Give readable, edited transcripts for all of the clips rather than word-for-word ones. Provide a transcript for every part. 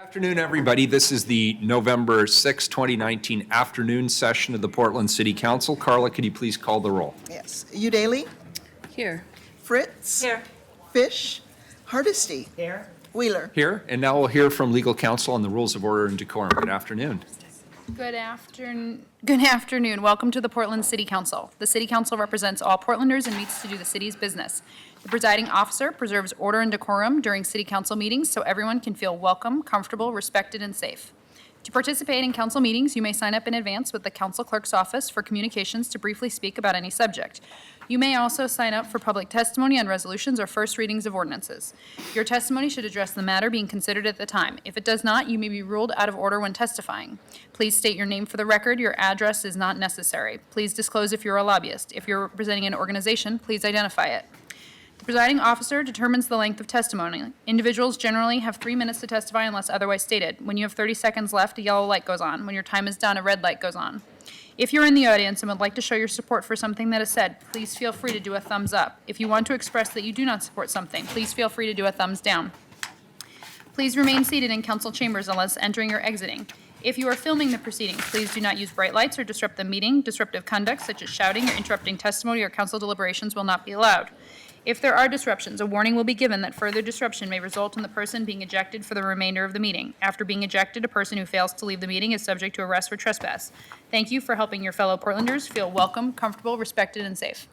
Afternoon, everybody. This is the November 6, 2019 afternoon session of the Portland City Council. Carla, could you please call the roll? Yes. Udaly? Here. Fritz? Here. Fish? Hardesty? Here. Wheeler? Here, and now we'll hear from legal counsel on the rules of order and decorum. Good afternoon. Good afternoon. Welcome to the Portland City Council. The City Council represents all Portlanders and meets to do the city's business. The presiding officer preserves order and decorum during City Council meetings so everyone can feel welcome, comfortable, respected, and safe. To participate in council meetings, you may sign up in advance with the council clerk's office for communications to briefly speak about any subject. You may also sign up for public testimony on resolutions or first readings of ordinances. Your testimony should address the matter being considered at the time. If it does not, you may be ruled out of order when testifying. Please state your name for the record. Your address is not necessary. Please disclose if you're a lobbyist. If you're representing an organization, please identify it. The presiding officer determines the length of testimony. Individuals generally have 3 minutes to testify unless otherwise stated. When you have 30 seconds left, a yellow light goes on. When your time is done, a red light goes on. If you're in the audience and would like to show your support for something that is said, please feel free to do a thumbs up. If you want to express that you do not support something, please feel free to do a thumbs down. Please remain seated in council chambers unless entering or exiting. If you are filming the proceedings, please do not use bright lights or disrupt the meeting. Disruptive conduct such as shouting or interrupting testimony or council deliberations will not be allowed. If there are disruptions, a warning will be given that further disruption may result in the person being ejected for the remainder of the meeting. After being ejected, a person who fails to leave the meeting is subject to arrest for trespass. Thank you for helping your fellow Portlanders feel welcome, comfortable, respected, and safe.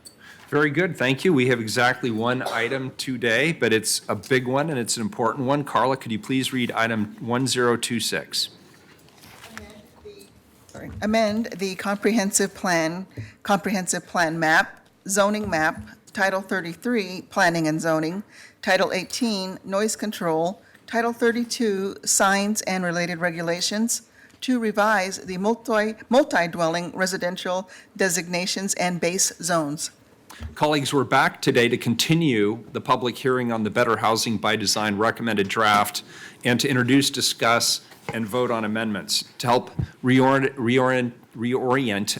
Very good, thank you. We have exactly one item today, but it's a big one and it's an important one. Carla, could you please read item 1026? Amend the comprehensive plan map, zoning map, Title 33, Planning and Zoning, Title 18, Noise Control, Title 32, Signs and Related Regulations, to revise the multi-dwelling residential designations and base zones. Colleagues, we're back today to continue the public hearing on the Better Housing by Design recommended draft and to introduce, discuss, and vote on amendments. To help reorient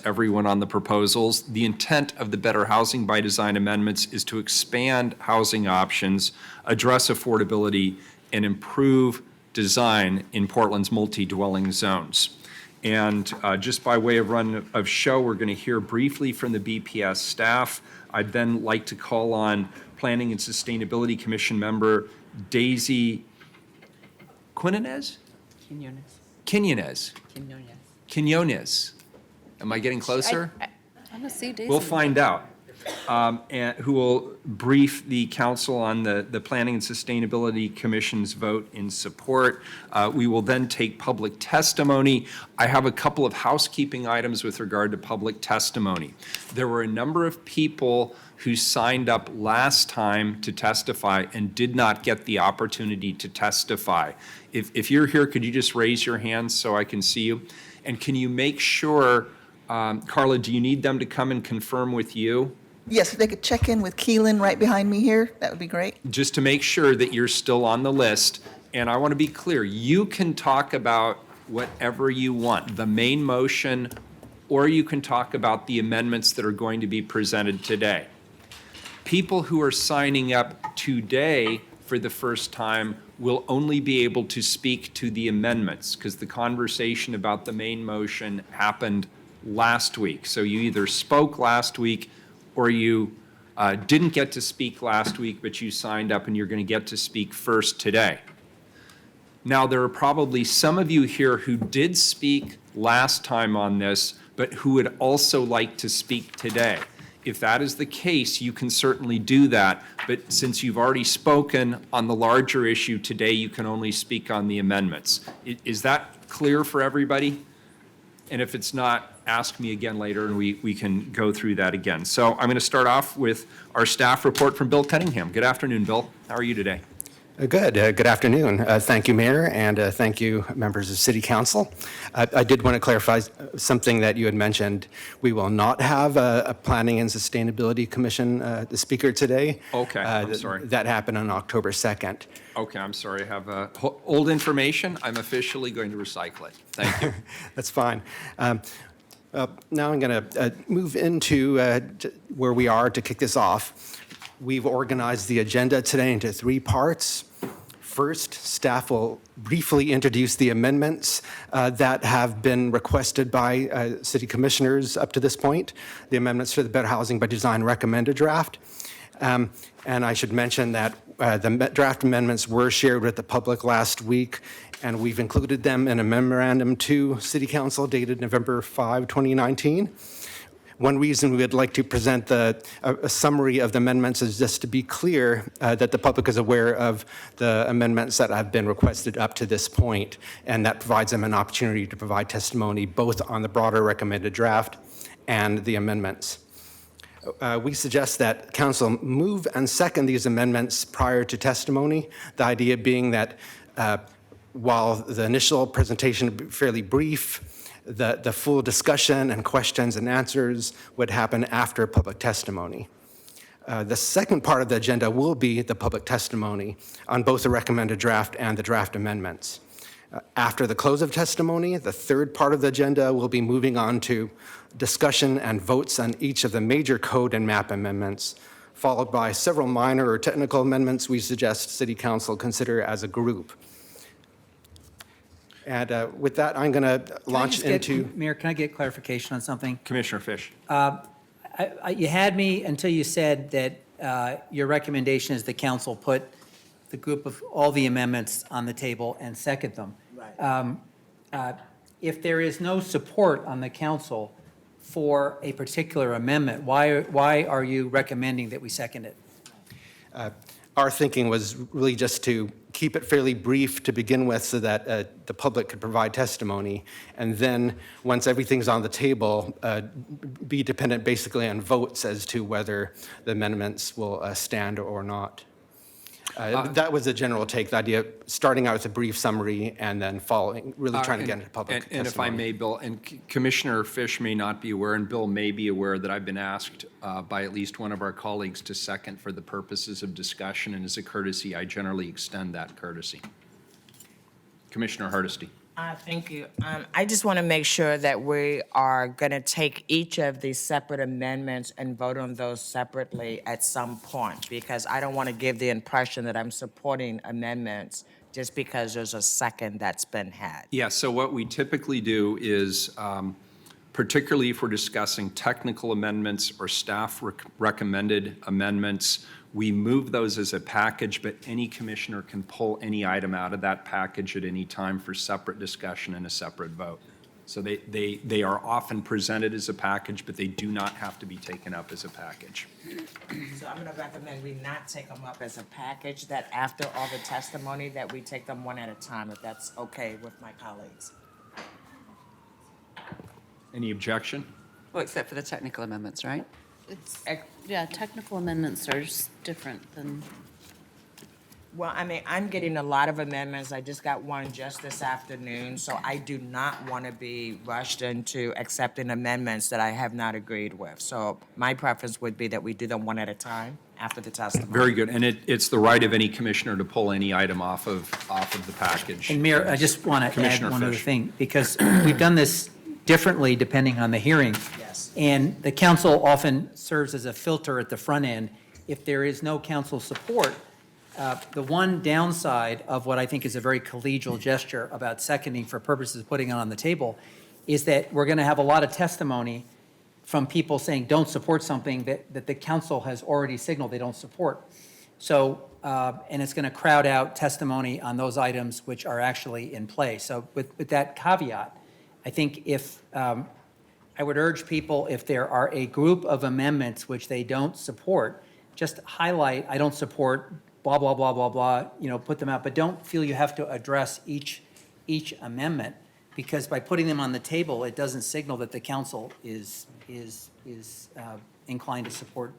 everyone on the proposals, the intent of the Better Housing by Design amendments is to expand housing options, address affordability, and improve design in Portland's multi-dwelling zones. And just by way of run of show, we're going to hear briefly from the BPS staff. I'd then like to call on Planning and Sustainability Commission member Daisy Quinones? Quinones. Am I getting closer? I want to see Daisy. We'll find out. And who will brief the council on the Planning and Sustainability Commission's vote in support. We will then take public testimony. I have a couple of housekeeping items with regard to public testimony. There were a number of people who signed up last time to testify and did not get the opportunity to testify. If you're here, could you just raise your hand so I can see you? And can you make sure, Carla, do you need them to come and confirm with you? Yes, if they could check in with Keelan right behind me here, that would be great. Just to make sure that you're still on the list. And I want to be clear, you can talk about whatever you want, the main motion, or you can talk about the amendments that are going to be presented today. People who are signing up today for the first time will only be able to speak to the amendments because the conversation about the main motion happened last week. So you either spoke last week or you didn't get to speak last week, but you signed up and you're going to get to speak first today. Now, there are probably some of you here who did speak last time on this, but who would also like to speak today. If that is the case, you can certainly do that. But since you've already spoken on the larger issue today, you can only speak on the amendments. Is that clear for everybody? And if it's not, ask me again later and we can go through that again. So I'm going to start off with our staff report from Bill Cunningham. Good afternoon, Bill. How are you today? Good. Good afternoon. Thank you, Mayor, and thank you, members of City Council. I did want to clarify something that you had mentioned. We will not have a Planning and Sustainability Commission the speaker today. Okay, I'm sorry. That happened on October 2nd. Okay, I'm sorry. I have old information. I'm officially going to recycle it. Thank you. That's fine. Now I'm going to move into where we are to kick this off. We've organized the agenda today into 3 parts. First, staff will briefly introduce the amendments that have been requested by city commissioners up to this point, the amendments to the Better Housing by Design recommended draft. And I should mention that the draft amendments were shared with the public last week, and we've included them in a memorandum to City Council dated November 5, 2019. One reason we would like to present a summary of the amendments is just to be clear that the public is aware of the amendments that have been requested up to this point, and that provides them an opportunity to provide testimony both on the broader recommended draft and the amendments. We suggest that council move and second these amendments prior to testimony, the idea being that while the initial presentation would be fairly brief, the full discussion and questions and answers would happen after public testimony. The second part of the agenda will be the public testimony on both the recommended draft and the draft amendments. After the close of testimony, the third part of the agenda will be moving on to discussion and votes on each of the major code and map amendments, followed by several minor or technical amendments we suggest City Council consider as a group. And with that, I'm going to launch into... Mayor, can I get clarification on something? Commissioner Fish. You had me until you said that your recommendation is the council put the group of all the amendments on the table and second them. Right. If there is no support on the council for a particular amendment, why are you recommending that we second it? Our thinking was really just to keep it fairly brief to begin with so that the public could provide testimony. And then once everything's on the table, be dependent basically on votes as to whether the amendments will stand or not. That was the general take, the idea of starting out with a brief summary and then following, really trying to get into public testimony. And if I may, Bill, and Commissioner Fish may not be aware, and Bill may be aware that I've been asked by at least one of our colleagues to second for the purposes of discussion, and as a courtesy, I generally extend that courtesy. Commissioner Hardesty. Thank you. I just want to make sure that we are going to take each of these separate amendments and vote on those separately at some point, because I don't want to give the impression that I'm supporting amendments just because there's a second that's been had. Yeah, so what we typically do is, particularly if we're discussing technical amendments or staff recommended amendments, we move those as a package, but any commissioner can pull any item out of that package at any time for separate discussion and a separate vote. So they are often presented as a package, but they do not have to be taken up as a package. So I'm going to recommend we not take them up as a package, that after all the testimony, that we take them one at a time, if that's okay with my colleagues. Any objection? Well, except for the technical amendments, right? Yeah, technical amendments are just different than, Well, I mean, I'm getting a lot of amendments. I just got one just this afternoon, so I do not want to be rushed into accepting amendments that I have not agreed with. So my preference would be that we do them one at a time after the testimony. Very good, and it's the right of any commissioner to pull any item off of the package. And Mayor, I just want to add Commissioner one other Fish. thing, because we've done this differently depending on the hearing. Yes. And the council often serves as a filter at the front end. If there is no council support, the one downside of what I think is a very collegial gesture about seconding for purposes of putting it on the table is that we're going to have a lot of testimony from people saying don't support something that the council has already signaled they don't support. So, and it's going to crowd out testimony on those items which are actually in play. So with that caveat, I think if, I would urge people, if there are a group of amendments which they don't support, just highlight, I don't support blah, blah, blah, blah, blah, put them out, but don't feel you have to address each amendment, because by putting them on the table, it doesn't signal that the council is inclined to support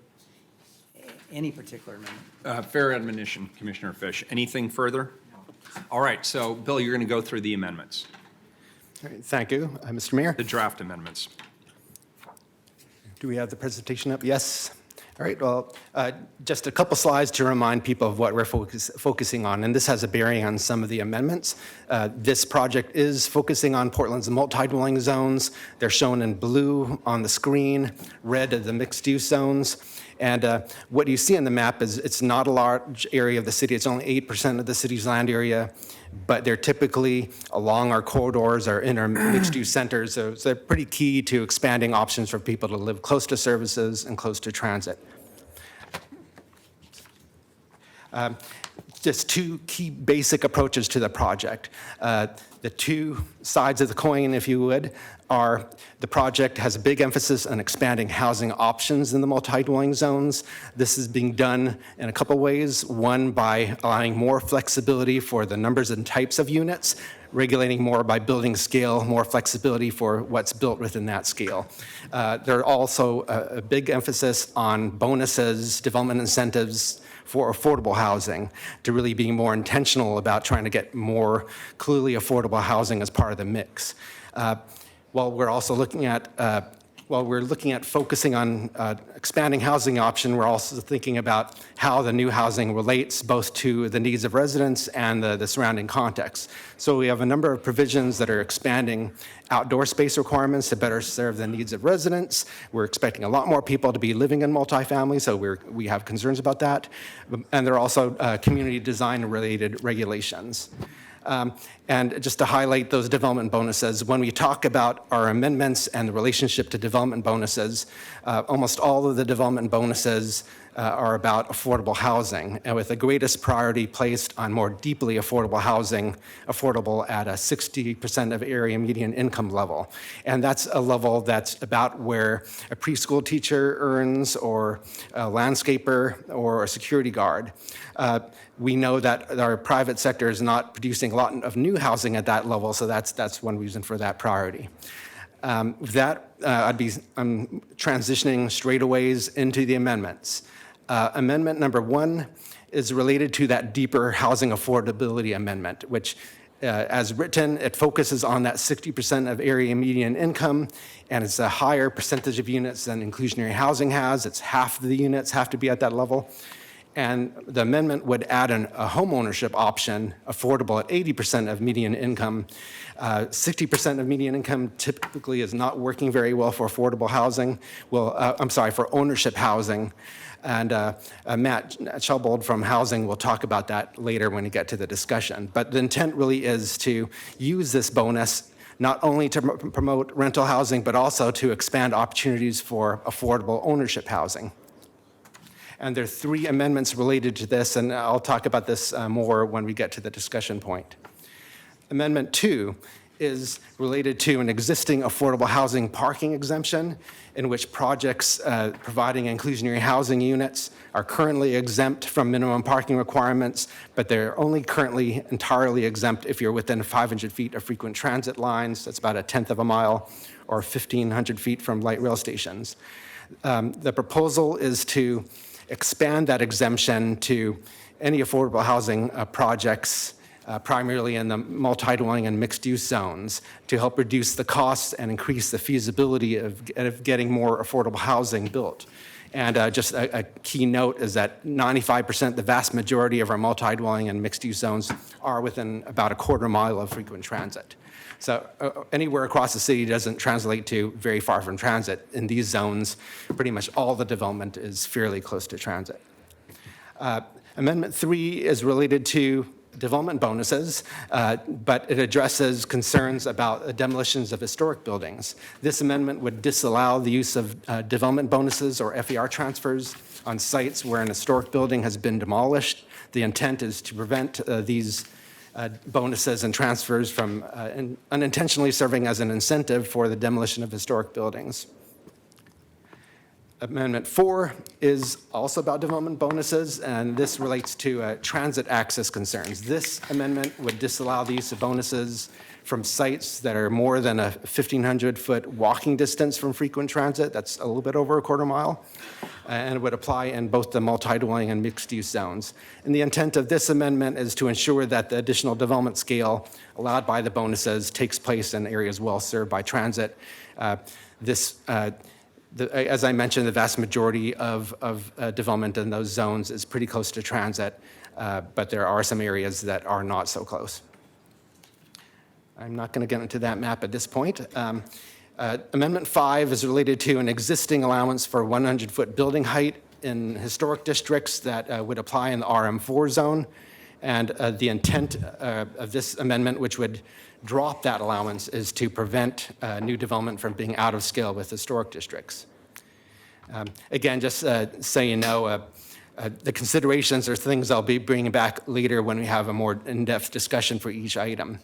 any particular amendment. Fair admonition, Commissioner Fish. Anything further? All right, so Bill, you're going to go through the amendments, All right, thank you, Mr. Mayor. the draft amendments. Do we have the presentation up? Yes. All right, well, just a couple slides to remind people of what we're focusing on, and this has a bearing on some of the amendments. This project is focusing on Portland's multi-dwelling zones. They're shown in blue on the screen, red are the mixed-use zones. And what you see on the map is it's not a large area of the city. It's only 8% of the city's land area, but they're typically along our corridors or in our mixed-use centers. So they're pretty key to expanding options for people to live close to services and close to transit. Just two key basic approaches to the project. The two sides of the coin, if you would, are the project has a big emphasis on expanding housing options in the multi-dwelling zones. This is being done in a couple ways. One, by allowing more flexibility for the numbers and types of units, regulating more by building scale, more flexibility for what's built within that scale. There are also a big emphasis on bonuses, development incentives, for affordable housing, to really being more intentional about trying to get more clearly affordable housing as part of the mix. While we're also looking at focusing on expanding housing option, we're also thinking about how the new housing relates both to the needs of residents and the surrounding context. So we have a number of provisions that are expanding outdoor space requirements to better serve the needs of residents. We're expecting a lot more people to be living in multifamily, so we have concerns about that. And there are also community design related regulations. And just to highlight those development bonuses, when we talk about our amendments and the relationship to development bonuses, almost all of the development bonuses are about affordable housing, and with the greatest priority placed on more deeply affordable housing, affordable at a 60% of area median income level. And that's a level that's about where a preschool teacher earns, or a landscaper, or a security guard. We know that our private sector is not producing a lot of new housing at that level, so that's one reason for that priority. I'm transitioning straightaways into the amendments. Amendment number 1 is related to that deeper housing affordability amendment, which as written, it focuses on that 60% of area median income, and it's a higher percentage of units than inclusionary housing has. It's half the units have to be at that level. And the amendment would add a home ownership option affordable at 80% of median income. 60% of median income typically is not working very well for affordable housing. For ownership housing. And Matt Shelbold from Housing will talk about that later when we get to the discussion. But the intent really is to use this bonus not only to promote rental housing, but also to expand opportunities for affordable ownership housing. And there are 3 amendments related to this, and I'll talk about this more when we get to the discussion point. Amendment 2 is related to an existing affordable housing parking exemption, in which projects providing inclusionary housing units are currently exempt from minimum parking requirements, but they're only currently entirely exempt if you're within 500 feet of frequent transit lines. That's about 1/10 of a mile, or 1,500 feet from light rail stations. The proposal is to expand that exemption to any affordable housing projects, primarily in the multi-dwelling and mixed-use zones, to help reduce the costs and increase the feasibility of getting more affordable housing built. And just a key note is that 95%, the vast majority of our multi-dwelling and mixed-use zones are within about 1/4 mile of frequent transit. So anywhere across the city doesn't translate to very far from transit. In these zones, pretty much all the development is fairly close to transit. Amendment 3 is related to development bonuses, but it addresses concerns about demolitions of historic buildings. This amendment would disallow the use of development bonuses or FER transfers on sites where an historic building has been demolished. The intent is to prevent these bonuses and transfers from unintentionally serving as an incentive for the demolition of historic buildings. Amendment 4 is also about development bonuses, and this relates to transit access concerns. This amendment would disallow the use of bonuses from sites that are more than a 1,500-foot walking distance from frequent transit. That's a little bit over 1/4 mile, and it would apply in both the multi-dwelling and mixed-use zones. And the intent of this amendment is to ensure that the additional development scale allowed by the bonuses takes place in areas well served by transit. As I mentioned, the vast majority of development in those zones is pretty close to transit, but there are some areas that are not so close. I'm not going to get into that map at this point. Amendment 5 is related to an existing allowance for 100-foot building height in historic districts that would apply in the RM4 zone. And the intent of this amendment, which would drop that allowance, is to prevent new development from being out of scale with historic districts. Again, just so you know, the considerations are things I'll be bringing back later when we have a more in-depth discussion for each item.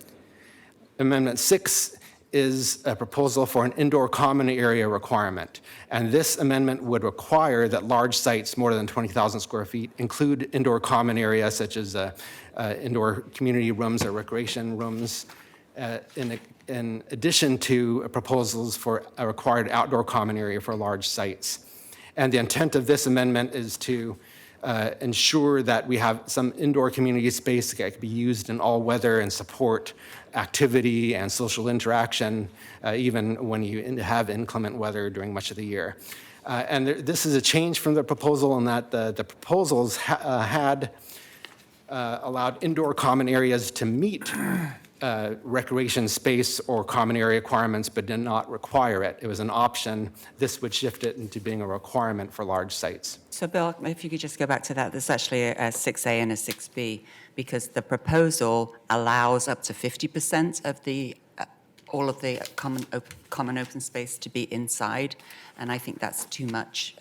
Amendment 6 is a proposal for an indoor common area requirement. And this amendment would require that large sites more than 20,000 square feet include indoor common areas such as indoor community rooms or recreation rooms, in addition to proposals for a required outdoor common area for large sites. And the intent of this amendment is to ensure that we have some indoor community space that can be used in all weather and support activity and social interaction, even when you have inclement weather during much of the year. And this is a change from the proposal in that the proposals had allowed indoor common areas to meet recreation space or common area requirements, but did not require it. It was an option. This would shift it into being a requirement for large sites. So Bill, if you could just go back to that, there's actually a 6A and a 6B, because the proposal allows up to 50% of the all of the common open space to be inside, and I think that's too much.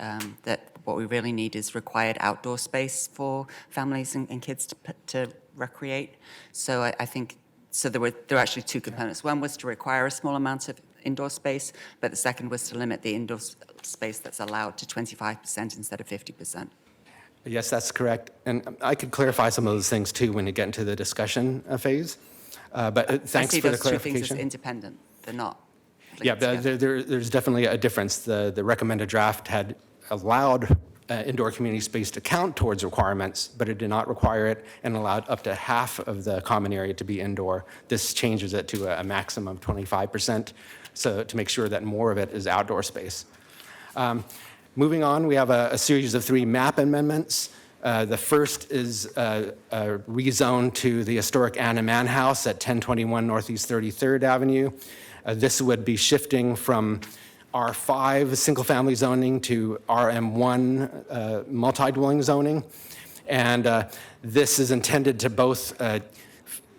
That what we really need is required outdoor space for families and kids to recreate. So I think so. There were actually two components. One was to require a small amount of indoor space, but the second was to limit the indoor space that's allowed to 25% instead of 50%. Yes, that's correct. And I could clarify some of those things too when you get into the discussion phase. But thanks for the clarification. I see those two things as independent. They're not. Yeah, there's definitely a difference. The recommended draft had allowed indoor community space to count towards requirements, but it did not require it and allowed up to half of the common area to be indoor. This changes it to a maximum of 25%, so to make sure that more of it is outdoor space. Moving on, we have a series of 3 map amendments. The first is a rezone to the historic Anna Mann House at 1021 Northeast 33rd Avenue. This would be shifting from R5 single-family zoning to RM1 multi-dwelling zoning. And this is intended to both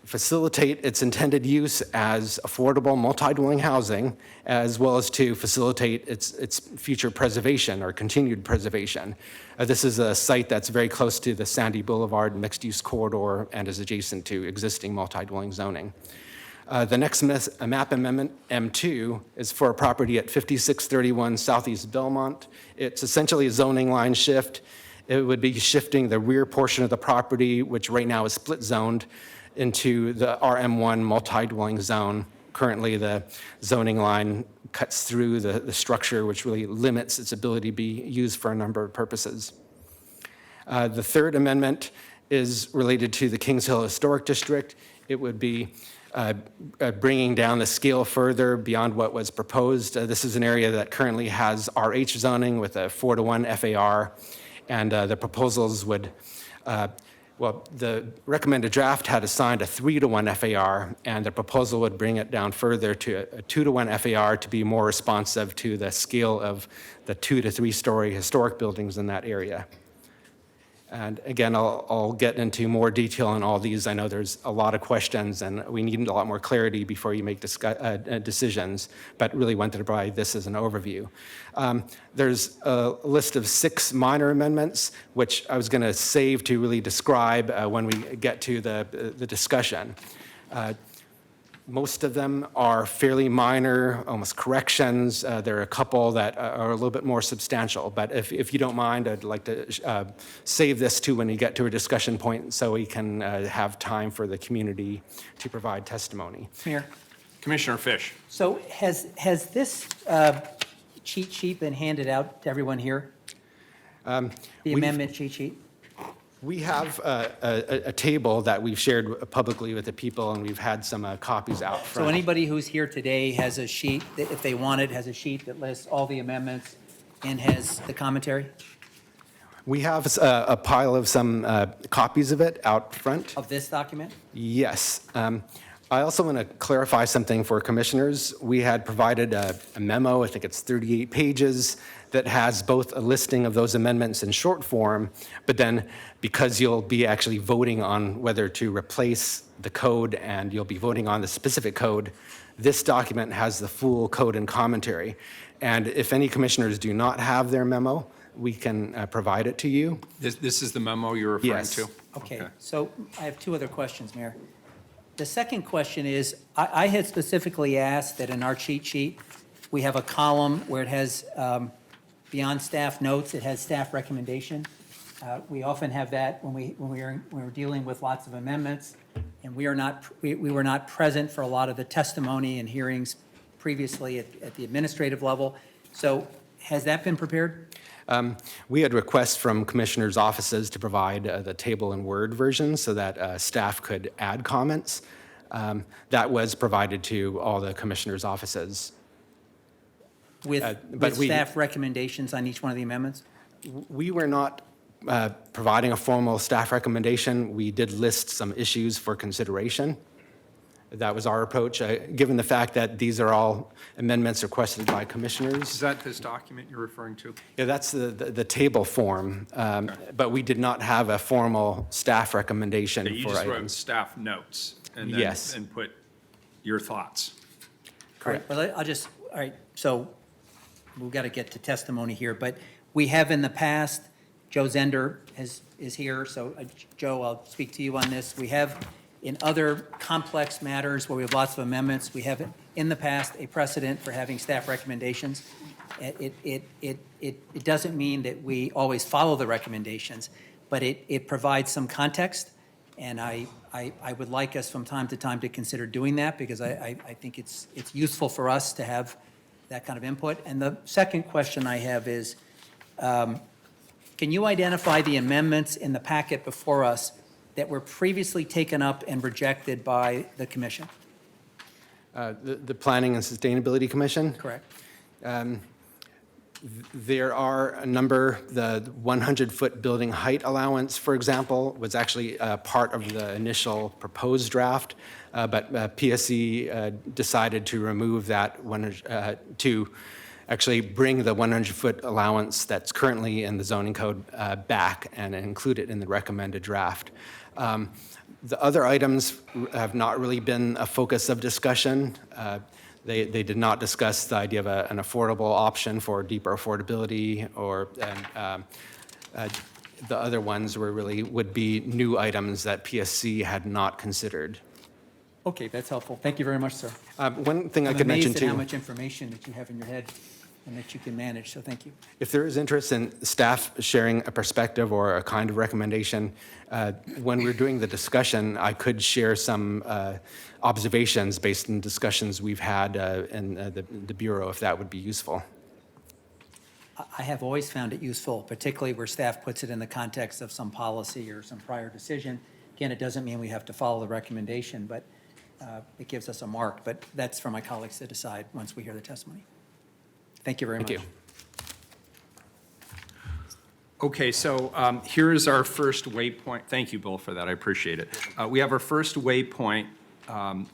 facilitate its intended use as affordable multi-dwelling housing, as well as to facilitate its future preservation or continued preservation. This is a site that's very close to the Sandy Boulevard mixed-use corridor and is adjacent to existing multi-dwelling zoning. The next map amendment, M2, is for a property at 5631 Southeast Belmont. It's essentially a zoning line shift. It would be shifting the rear portion of the property, which right now is split zoned, into the RM1 multi-dwelling zone. Currently, the zoning line cuts through the structure, which really limits its ability to be used for a number of purposes. The third amendment is related to the Kings Hill Historic District. It would be bringing down the scale further beyond what was proposed. This is an area that currently has RH zoning with a 4-to-1 FAR, and the proposals would well, the recommended draft had assigned a 3-to-1 FAR, and the proposal would bring it down further to a 2-to-1 FAR to be more responsive to the scale of the 2 to 3-story historic buildings in that area. And again, I'll get into more detail on all these. I know there's a lot of questions, and we need a lot more clarity before you make decisions, but really wanted to provide this as an overview. There's a list of 6 minor amendments, which I was going to save to really describe when we get to the discussion. Most of them are fairly minor, almost corrections. There are a couple that are a little bit more substantial. But if you don't mind, I'd like to save this to when you get to a discussion point so we can have time for the community to provide testimony. Mayor, Commissioner Fish. so has this cheat sheet been handed out to everyone here? The amendment cheat sheet? We have a table that we've shared publicly with the people, and we've had some copies out front. So anybody who's here today has a sheet, that if they want it, has a sheet that lists all the amendments and has the commentary We have a pile of some copies of it out front. of this document? Yes. I also want to clarify something for commissioners. We had provided a memo, I think it's 38 pages, that has both a listing of those amendments in short form, but then because you'll be actually voting on whether to replace the code and you'll be voting on the specific code, this document has the full code and commentary. And if any commissioners do not have their memo, we can provide it to you. This is the memo you're referring Yes. to? Okay, so I have two other questions, Mayor. The second question is, I had specifically asked that in our cheat sheet, we have a column where it has, beyond staff notes, it has staff recommendation. We often have that when we're dealing with lots of amendments, and we were not present for a lot of the testimony and hearings previously at the administrative level. So has that been prepared? We had requests from commissioners' offices to provide the table and Word version so that staff could add comments. That was provided to all the commissioners' offices. With but we- staff recommendations on each one of the amendments? We were not providing a formal staff recommendation. We did list some issues for consideration. That was our approach, given the fact that these are all amendments requested by Is commissioners. that this document you're referring to? Yeah, that's the table form, but we did not have a formal staff recommendation You for just wrote items. staff notes and then, Yes. and put your thoughts. Correct. Well, all right, so we've got to get to testimony here, but we have in the past, Joe Zender is here, so Joe, I'll speak to you on this. We have in other complex matters where we have lots of amendments, we have in the past a precedent for having staff recommendations. It doesn't mean that we always follow the recommendations, but it provides some context, and I would like us from time to time to consider doing that, because I think it's useful for us to have that kind of input. And the second question I have is, can you identify the amendments in the packet before us that were previously taken up and rejected by the commission? The Planning and Sustainability Commission? Correct? There are a number. The 100-foot building height allowance, for example, was actually part of the initial proposed draft, but PSC decided to remove that to actually bring the 100-foot allowance that's currently in the zoning code back and include it in the recommended draft. The other items have not really been a focus of discussion. They did not discuss the idea of an affordable option for deeper affordability, or the other ones would be new items that PSC had not considered. Okay, that's helpful. Thank you very much, sir. One thing I could mention I'm amazed at how too, much information that you have in your head and that you can manage, so thank you. if there is interest in staff sharing a perspective or a kind of recommendation, when we're doing the discussion, I could share some observations based on discussions we've had in the Bureau, if that would be useful. I have always found it useful, particularly where staff puts it in the context of some policy or some prior decision. Again, it doesn't mean we have to follow the recommendation, but it gives us a mark. But that's for my colleagues to decide once we hear the testimony. Thank you very much. Thank you. Okay, so here is our first waypoint. Thank you, Bill, for that. I appreciate it. We have our first waypoint.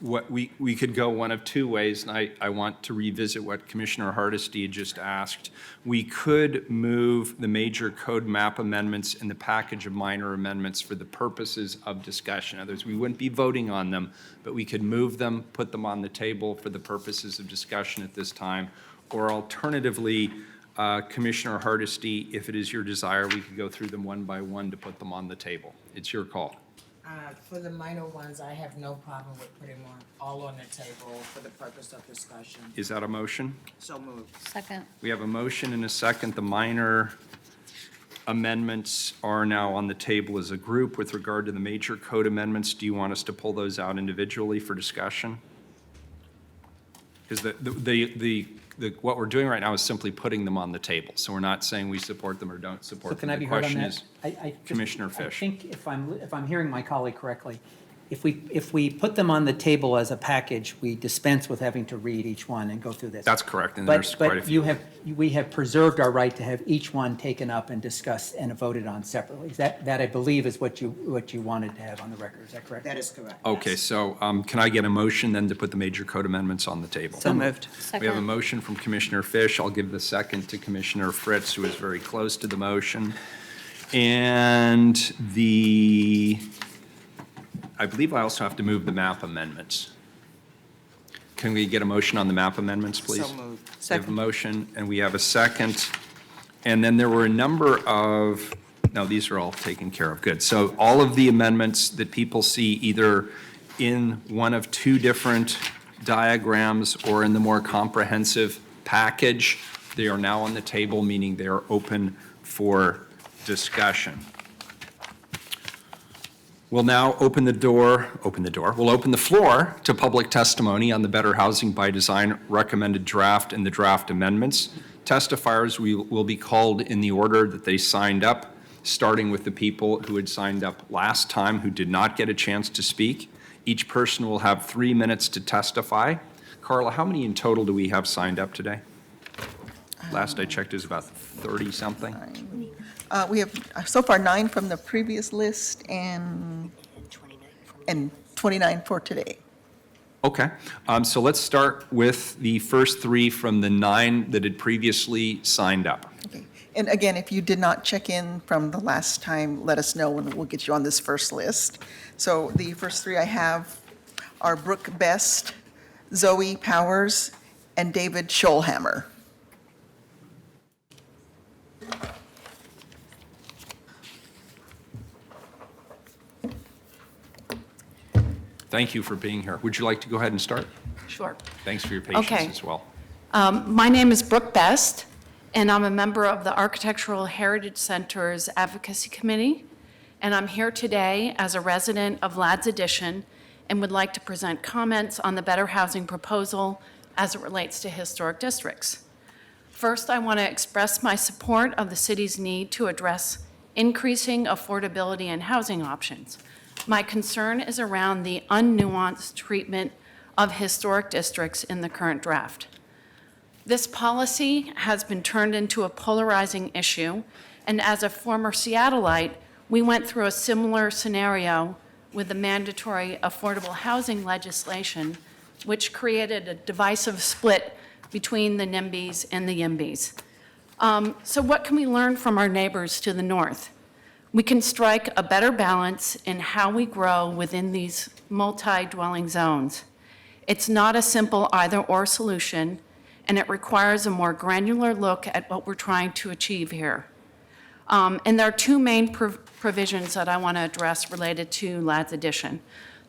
What we could go one of two ways, and I want to revisit what Commissioner Hardesty had just asked. We could move the major code map amendments in the package of minor amendments for the purposes of discussion. In other words, we wouldn't be voting on them, but we could move them, put them on the table for the purposes of discussion at this time. Or alternatively, Commissioner Hardesty, if it is your desire, we could go through them one by one to put them on the table. It's your call. For the minor ones, I have no problem with putting them all on the table for the purpose of discussion. Is that a motion? So moved. Second. We have a motion and a second. The minor amendments are now on the table as a group. With regard to the major code amendments, do you want us to pull those out individually for discussion? Because what we're doing right now is simply putting them on the table. So we're not saying we support them or don't support So them. can I The be heard on question that? is, I just- Commissioner Fish. I think if I'm hearing my colleague correctly, if we put them on the table as a package, we dispense with having to read each one and go through this. That's correct, and there's quite a few. But we have preserved our right to have each one taken up and discussed and voted on separately. That I believe is what you wanted to have on the record, is that correct? That is correct. Okay, so can I get a motion then to put the major code amendments on the table? So moved. We have a motion from Commissioner Fish. I'll give the second to Commissioner Fritz, who is very close to the motion. And I believe I also have to move the map amendments. Can we get a motion on the map amendments, please? So moved. We have a motion, and we have a second. And then there were a number of, no, these are all taken care of. Good. So all of the amendments that people see either in one of two different diagrams or in the more comprehensive package, they are now on the table, meaning they are open for discussion. We'll now we'll open the floor to public testimony on the Better Housing by Design recommended draft and the draft amendments. Testifiers will be called in the order that they signed up, starting with the people who had signed up last time who did not get a chance to speak. Each person will have 3 minutes to testify. Carla, how many in total do we have signed up today? Last I checked, it was about 30-something. We have so far 9 from the previous list and 29 for today. Okay, so let's start with the first 3 from the 9 that had previously signed up. Okay. And again, if you did not check in from the last time, let us know and we'll get you on this first list. So the first 3 I have are Brooke Best, Zoe Powers, and David Scholhammer. Thank you for being here. Would you like to go ahead and start? Sure. Thanks for your patience Okay. as well. My name is Brooke Best, and I'm a member of the Architectural Heritage Center's Advocacy Committee, and I'm here today as a resident of Ladd's Addition and would like to present comments on the Better Housing proposal as it relates to historic districts. First, I want to express my support of the city's need to address increasing affordability and housing options. My concern is around the unnuanced treatment of historic districts in the current draft. This policy has been turned into a polarizing issue, and as a former Seattleite, we went through a similar scenario with the mandatory affordable housing legislation, which created a divisive split between the NIMBYs and the YIMBYs. So what can we learn from our neighbors to the north? We can strike a better balance in how we grow within these multi-dwelling zones. It's not a simple either-or solution, and it requires a more granular look at what we're trying to achieve here. And there are 2 main provisions that I want to address related to Ladd's Addition.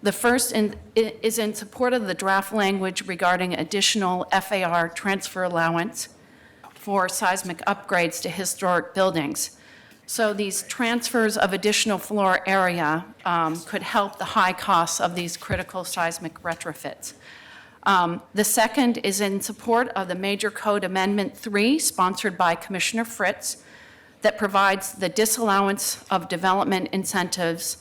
The first is in support of the draft language regarding additional FAR transfer allowance for seismic upgrades to historic buildings. So these transfers of additional floor area could help the high costs of these critical seismic retrofits. The second is in support of the Major Code Amendment 3, sponsored by Commissioner Fritz, that provides the disallowance of development incentives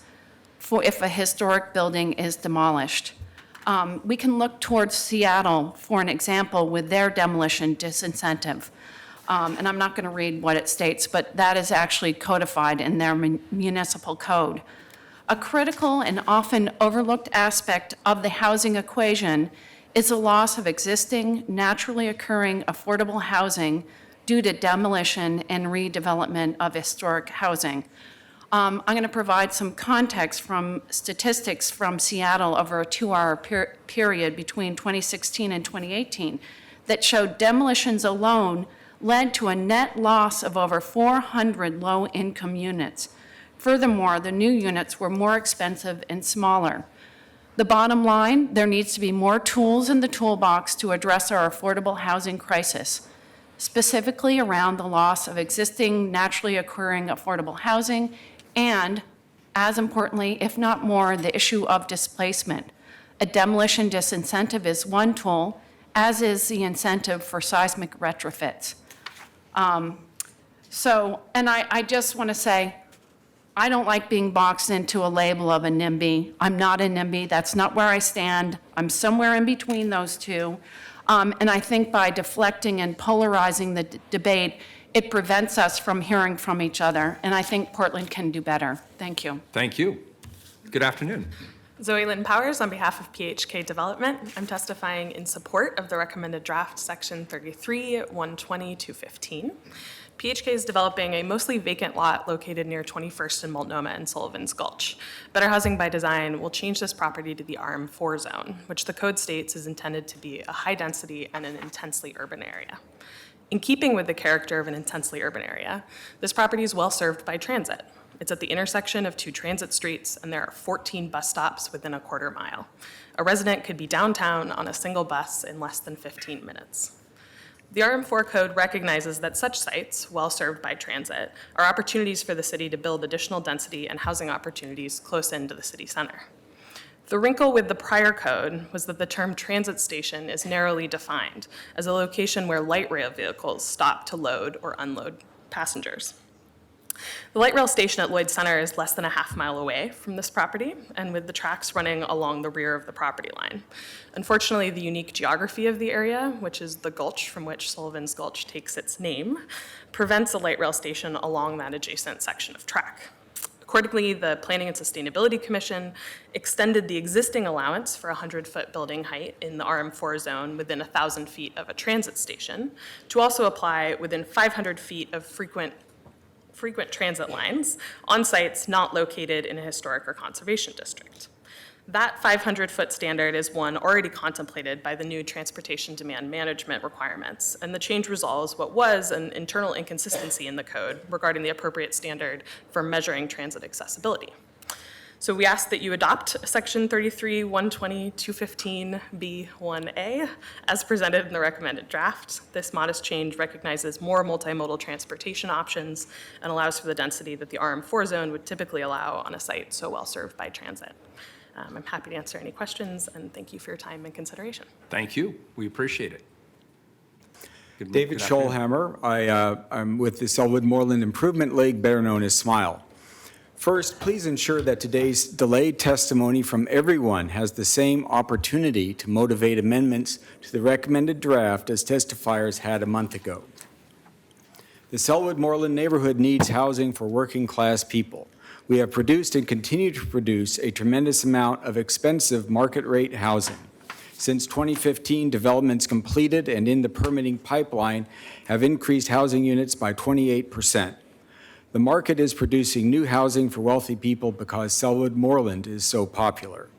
for if a historic building is demolished. We can look towards Seattle for an example with their demolition disincentive. And I'm not going to read what it states, but that is actually codified in their municipal code. A critical and often overlooked aspect of the housing equation is the loss of existing, naturally occurring affordable housing due to demolition and redevelopment of historic housing. I'm going to provide some context from statistics from Seattle over a 2-hour period between 2016 and 2018 that showed demolitions alone led to a net loss of over 400 low-income units. Furthermore, the new units were more expensive and smaller. The bottom line, there needs to be more tools in the toolbox to address our affordable housing crisis, specifically around the loss of existing naturally occurring affordable housing and, as importantly, if not more, the issue of displacement. A demolition disincentive is one tool, as is the incentive for seismic retrofits. And I just want to say, I don't like being boxed into a label of a NIMBY. I'm not a NIMBY. That's not where I stand. I'm somewhere in between those two. And I think by deflecting and polarizing the debate, it prevents us from hearing from each other. And I think Portland can do better. Thank you. Thank you. Good afternoon. Zoe Lynn Powers on behalf of PHK Development. I'm testifying in support of the recommended draft, Section 33, 120, 215. PHK is developing a mostly vacant lot located near 21st and Multnomah and Sullivan's Gulch. Better Housing by Design will change this property to the RM4 zone, which the code states is intended to be a high-density and an intensely urban area. In keeping with the character of an intensely urban area, this property is well served by transit. It's at the intersection of 2 transit streets, and there are 14 bus stops within a quarter mile. A resident could be downtown on a single bus in less than 15 minutes. The RM4 code recognizes that such sites, well served by transit, are opportunities for the city to build additional density and housing opportunities close into the city center. The wrinkle with the prior code was that the term transit station is narrowly defined as a location where light rail vehicles stop to load or unload passengers. The light rail station at Lloyd Center is less than a half-mile away from this property, and with the tracks running along the rear of the property line. Unfortunately, the unique geography of the area, which is the gulch from which Sullivan's Gulch takes its name, prevents a light rail station along that adjacent section of track. Accordingly, the Planning and Sustainability Commission extended the existing allowance for 100-foot building height in the RM4 zone within 1,000 feet of a transit station to also apply within 500 feet of frequent transit lines on sites not located in a historic or conservation district. That 500-foot standard is one already contemplated by the new transportation demand management requirements, and the change resolves what was an internal inconsistency in the code regarding the appropriate standard for measuring transit accessibility. So we ask that you adopt Section 33, 120, 215B1A as presented in the recommended draft. This modest change recognizes more multimodal transportation options and allows for the density that the RM4 zone would typically allow on a site so well served by transit. I'm happy to answer any questions, and thank you for your time and consideration. Thank you. We appreciate it. David good afternoon. Scholhammer. I'm with the Selwood Moreland Improvement League, better known as SMILE. First, please ensure that today's delayed testimony from everyone has the same opportunity to motivate amendments to the recommended draft as testifiers had a month ago. The Selwood Moreland neighborhood needs housing for working-class people. We have produced and continue to produce a tremendous amount of expensive market-rate housing. Since 2015, developments completed and in the permitting pipeline have increased housing units by 28%. The market is producing new housing for wealthy people because Selwood Moreland is so popular.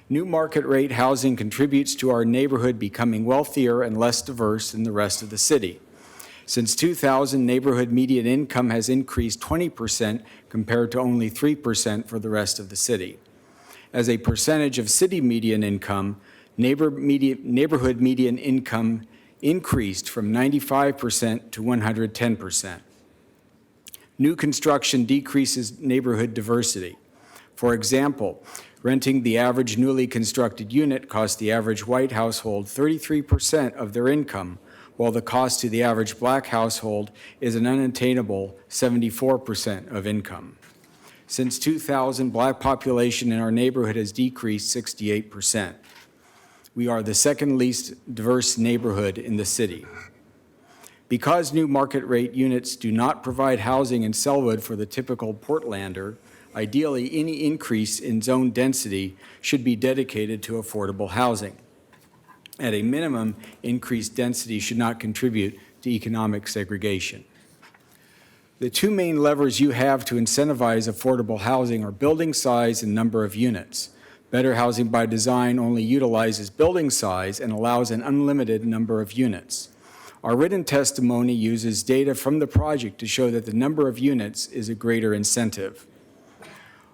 New market-rate housing contributes to our neighborhood becoming wealthier and less diverse than the rest of the city. Since 2000, neighborhood median income has increased 20% compared to only 3% for the rest of the city. As a percentage of city median income, neighborhood median income increased from 95% to 110%. New construction decreases neighborhood diversity. For example, renting the average newly constructed unit costs the average white household 33% of their income, while the cost to the average black household is an unattainable 74% of income. Since 2000, black population in our neighborhood has decreased 68%. We are the second least diverse neighborhood in the city. Because new market rate units do not provide housing in Selwood for the typical Portlander, ideally any increase in zone density should be dedicated to affordable housing. At a minimum, increased density should not contribute to economic segregation. The two main levers you have to incentivize affordable housing are building size and number of units. Better Housing by Design only utilizes building size and allows an unlimited number of units. Our written testimony uses data from the project to show that the number of units is a greater incentive.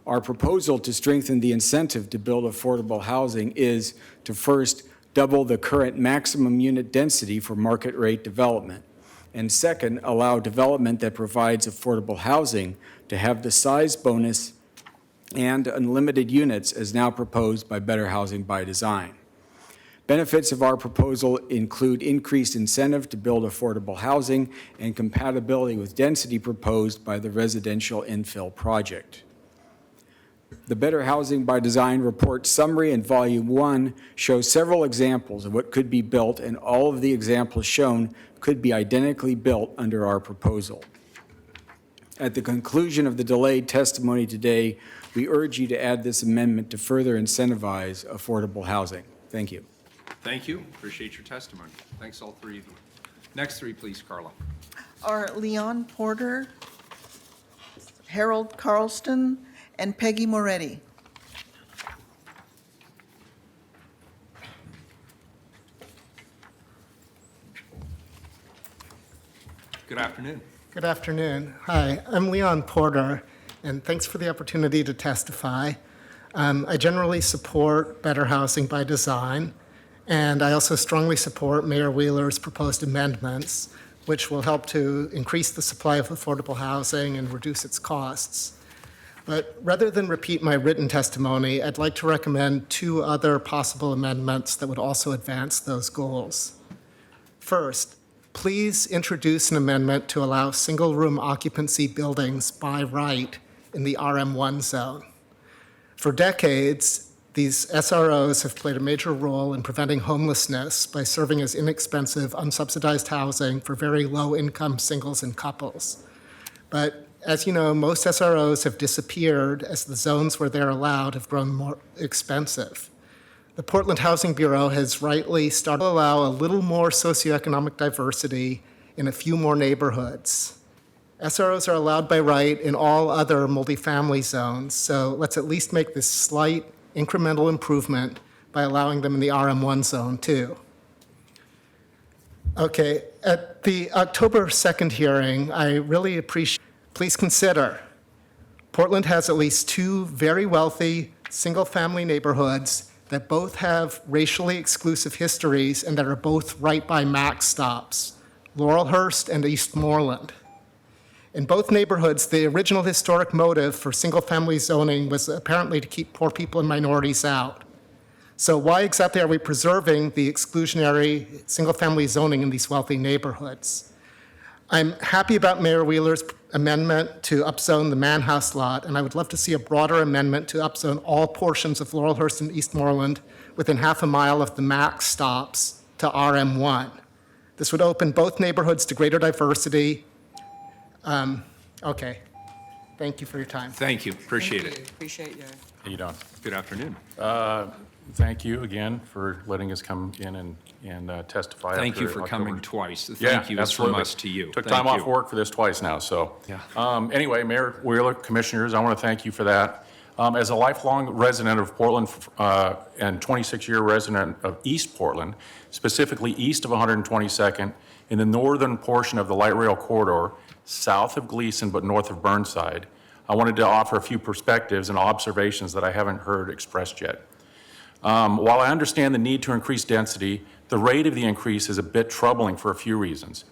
Our proposal to strengthen the incentive to build affordable housing is to first double the current maximum unit density for market rate development, and second, allow development that provides affordable housing to have the size bonus and unlimited units as now proposed by Better Housing by Design. Benefits of our proposal include increased incentive to build affordable housing and compatibility with density proposed by the residential infill project. The Better Housing by Design report summary in Volume 1 shows several examples of what could be built, and all of the examples shown could be identically built under our proposal. At the conclusion of the delayed testimony today, we urge you to add this amendment to further incentivize affordable housing. Thank you. Thank you. Appreciate your testimony. Thanks, all three of you. Next three, please, Carla. Are Leon Porter, Harold Carlston, and Peggy Moretti. Good afternoon. Good afternoon. Hi, I'm Leon Porter, and thanks for the opportunity to testify. I generally support better housing by design, and I also strongly support Mayor Wheeler's proposed amendments, which will help to increase the supply of affordable housing and reduce its costs. But rather than repeat my written testimony, I'd like to recommend two other possible amendments that would also advance those goals. First, please introduce an amendment to allow single-room occupancy buildings by right in the RM1 zone. For decades, these SROs have played a major role in preventing homelessness by serving as inexpensive, unsubsidized housing for very low-income singles and couples. But as you know, most SROs have disappeared as the zones where they're allowed have grown more expensive. The Portland Housing Bureau has rightly started to allow a little more socioeconomic diversity in a few more neighborhoods. SROs are allowed by right in all other multifamily zones, so let's at least make this slight incremental improvement by allowing them in the RM1 zone too. Okay, at the October 2nd hearing, I really appreciate, please consider, Portland has at least two very wealthy single-family neighborhoods that both have racially exclusive histories and that are both right by MAX stops, Laurelhurst and Eastmoreland. In both neighborhoods, the original historic motive for single-family zoning was apparently to keep poor people and minorities out. So why exactly are we preserving the exclusionary single-family zoning in these wealthy neighborhoods? I'm happy about Mayor Wheeler's amendment to upzone the Manhouse lot, and I would love to see a broader amendment to upzone all portions of Laurelhurst and Eastmoreland within half a mile of the MAX stops to RM1. This would open both neighborhoods to greater diversity. Okay. Thank you for your time. Thank you. Appreciate it. Appreciate you. How you doing? Good afternoon. Thank you again for letting us come in and testify. Thank you after for coming October. twice. The Yeah, thank you is from absolutely. us to you. Took Thank time off you. work for this twice now, so. Yeah. Anyway, Mayor Wheeler, Commissioners, I want to thank you for that. As a lifelong resident of Portland and 26-year resident of East Portland, specifically east of 122nd, in the northern portion of the light rail corridor, south of Gleason but north of Burnside, I wanted to offer a few perspectives and observations that I haven't heard expressed yet. While I understand the need to increase density, the rate of the increase is a bit troubling for a few reasons.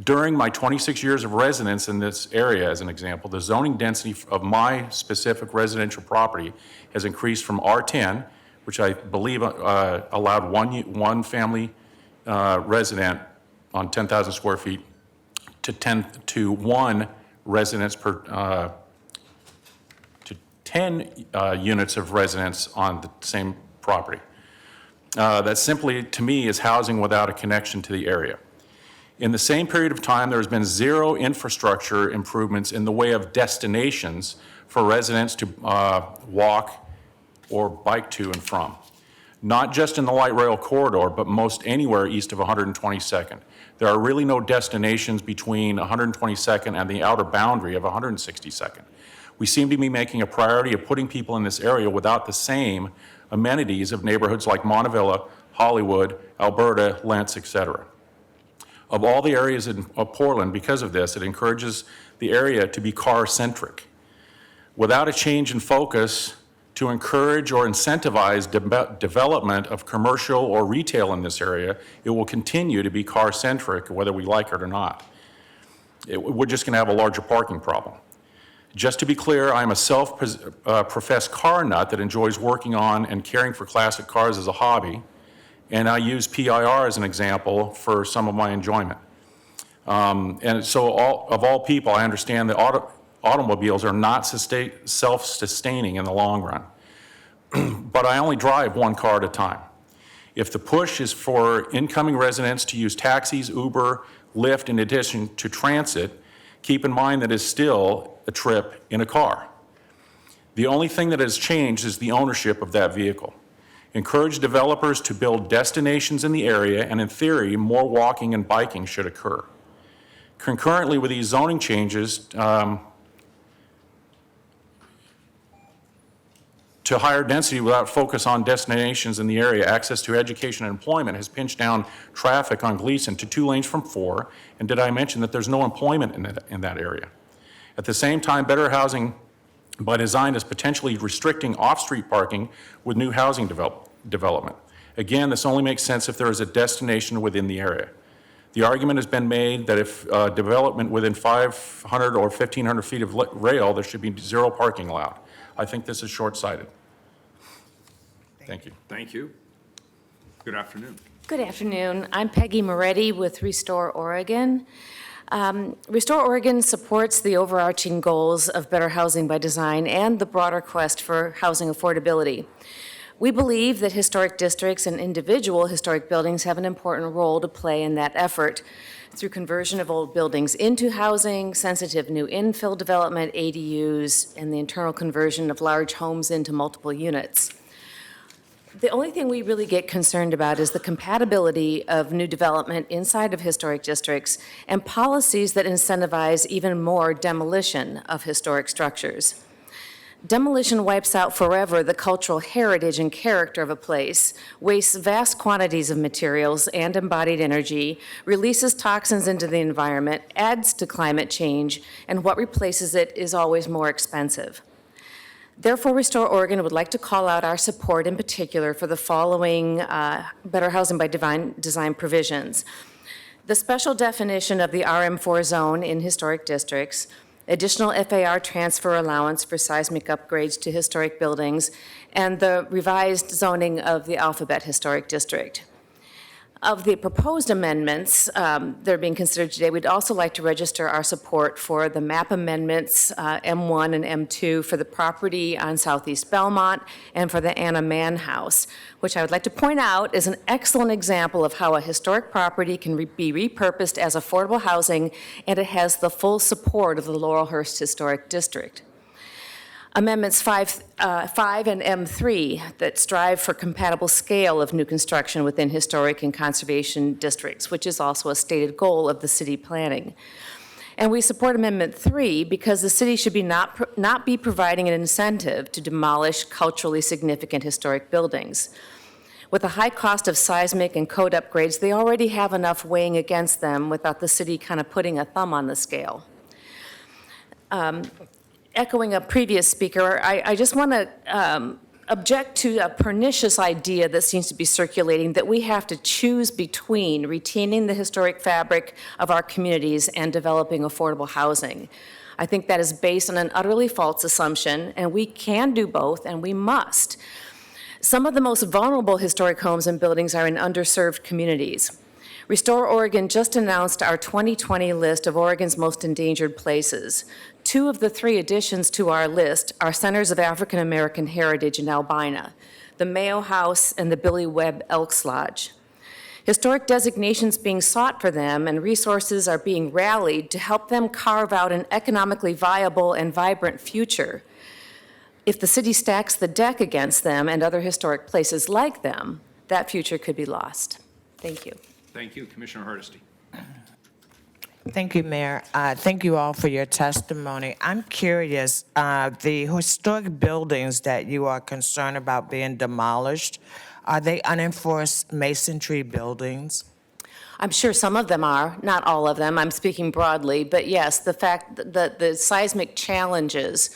During my 26 years of residence in this area, as an example, the zoning density of my specific residential property has increased from R10, which I believe allowed one family resident on 10,000 square feet, to one residence per, to 10 units of residence on the same property. That simply, to me, is housing without a connection to the area. In the same period of time, there has been zero infrastructure improvements in the way of destinations for residents to walk or bike to and from. Not just in the light rail corridor, but most anywhere east of 122nd. There are really no destinations between 122nd and the outer boundary of 162nd. We seem to be making a priority of putting people in this area without the same amenities of neighborhoods like Montevilla, Hollywood, Alberta, Lents, etc. Of all the areas of Portland, because of this, it encourages the area to be car-centric. Without a change in focus to encourage or incentivize development of commercial or retail in this area, it will continue to be car-centric, whether we like it or not. We're just going to have a larger parking problem. Just to be clear, I'm a self-professed car nut that enjoys working on and caring for classic cars as a hobby, And I use PIR as an example for some of my enjoyment. And so of all people, I understand that automobiles are not self-sustaining in the long run. But I only drive one car at a time. If the push is for incoming residents to use taxis, Uber, Lyft in addition to transit, keep in mind that it's still a trip in a car. The only thing that has changed is the ownership of that vehicle. Encourage developers to build destinations in the area, and in theory, more walking and biking should occur. Concurrently with these zoning changes, to higher density without focus on destinations in the area, access to education and employment has pinched down traffic on Gleason to 2 lanes from 4. And did I mention that there's no employment in that area? At the same time, better housing by design is potentially restricting off-street parking with new housing development. Again, this only makes sense if there is a destination within the area. The argument has been made that if development within 500 or 1,500 feet of rail, there should be 0 parking allowed. I think this is short-sighted. Thank you. Thank you. Good afternoon. Good afternoon. I'm Peggy Moretti with Restore Oregon. Restore Oregon supports the overarching goals of better housing by design and the broader quest for housing affordability. We believe that historic districts and individual historic buildings have an important role to play in that effort through conversion of old buildings into housing, sensitive new infill development, ADUs, and the internal conversion of large homes into multiple units. The only thing we really get concerned about is the compatibility of new development inside of historic districts and policies that incentivize even more demolition of historic structures. Demolition wipes out forever the cultural heritage and character of a place, wastes vast quantities of materials and embodied energy, releases toxins into the environment, adds to climate change, and what replaces it is always more expensive. Therefore, Restore Oregon would like to call out our support in particular for the following better housing by design provisions. The special definition of the RM4 zone in historic districts, additional FAR transfer allowance for seismic upgrades to historic buildings, and the revised zoning of the Alphabet Historic District. Of the proposed amendments that are being considered today, we'd also like to register our support for the map amendments, M1 and M2, for the property on Southeast Belmont and for the Anna Mann House, which I would like to point out is an excellent example of how a historic property can be repurposed as affordable housing, and it has the full support of the Laurelhurst Historic District. Amendments 5 and M3 that strive for compatible scale of new construction within historic and conservation districts, which is also a stated goal of the city planning. And we support Amendment 3 because the city should be not be providing an incentive to demolish culturally significant historic buildings. With a high cost of seismic and code upgrades, they already have enough weighing against them without the city kind of putting a thumb on the scale. Echoing a previous speaker, I just want to object to a pernicious idea that seems to be circulating that we have to choose between retaining the historic fabric of our communities and developing affordable housing. I think that is based on an utterly false assumption, and we can do both, and we must. Some of the most vulnerable historic homes and buildings are in underserved communities. Restore Oregon just announced our 2020 list of Oregon's most endangered places. 2 of the 3 additions to our list are centers of African American heritage in Albina, the Mayo House and the Billy Webb Elks Lodge. Historic designations being sought for them, and resources are being rallied to help them carve out an economically viable and vibrant future. If the city stacks the deck against them and other historic places like them, that future could be lost. Thank you. Thank you. Commissioner Hardesty. Thank you, Mayor. Thank you all for your testimony. I'm curious, the historic buildings that you are concerned about being demolished, are they unenforced masonry buildings? I'm sure some of them are, not all of them. I'm speaking broadly, but yes, the fact that the seismic challenges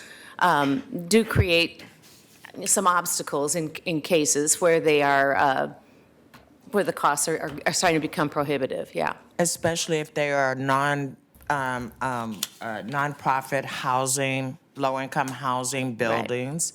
do create some obstacles in cases where they are where the costs are starting to become prohibitive, yeah. Especially if they are nonprofit housing, low-income housing buildings.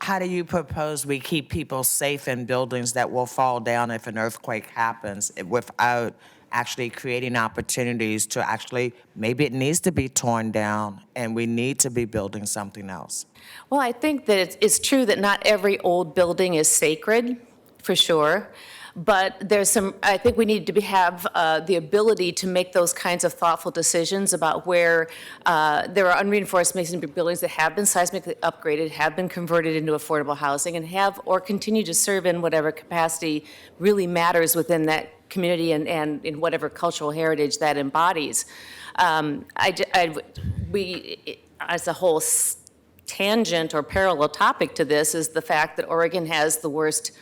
how do you propose we keep people safe in buildings that will fall down if an earthquake happens without actually creating opportunities to actually, maybe it needs to be torn down and we need to be building something else? Well, I think that it's true that not every old building is sacred, for sure. But I think we need to have the ability to make those kinds of thoughtful decisions about where there are unreinforced masonry buildings that have been seismically upgraded, have been converted into affordable housing, and have or continue to serve in whatever capacity really matters within that community and in whatever cultural heritage that embodies. We, as a whole tangent or parallel topic to this, is the fact that Oregon has the worst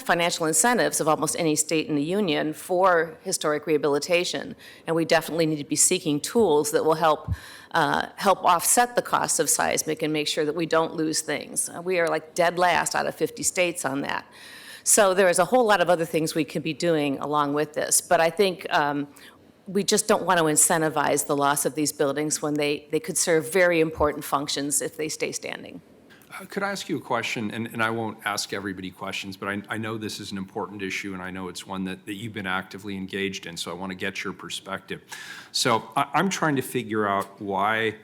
financial incentives of almost any state in the union for historic rehabilitation, and we definitely need to be seeking tools that will help offset the costs of seismic and make sure that we don't lose things. We are like dead last out of 50 states on that. So there is a whole lot of other things we could be doing along with this, but I think we just don't want to incentivize the loss of these buildings when they could serve very important functions if they stay standing. Could I ask you a question? And I won't ask everybody questions, but I know this is an important issue, and I know it's one that you've been actively engaged in, so I want to get your perspective. So I'm trying to figure out why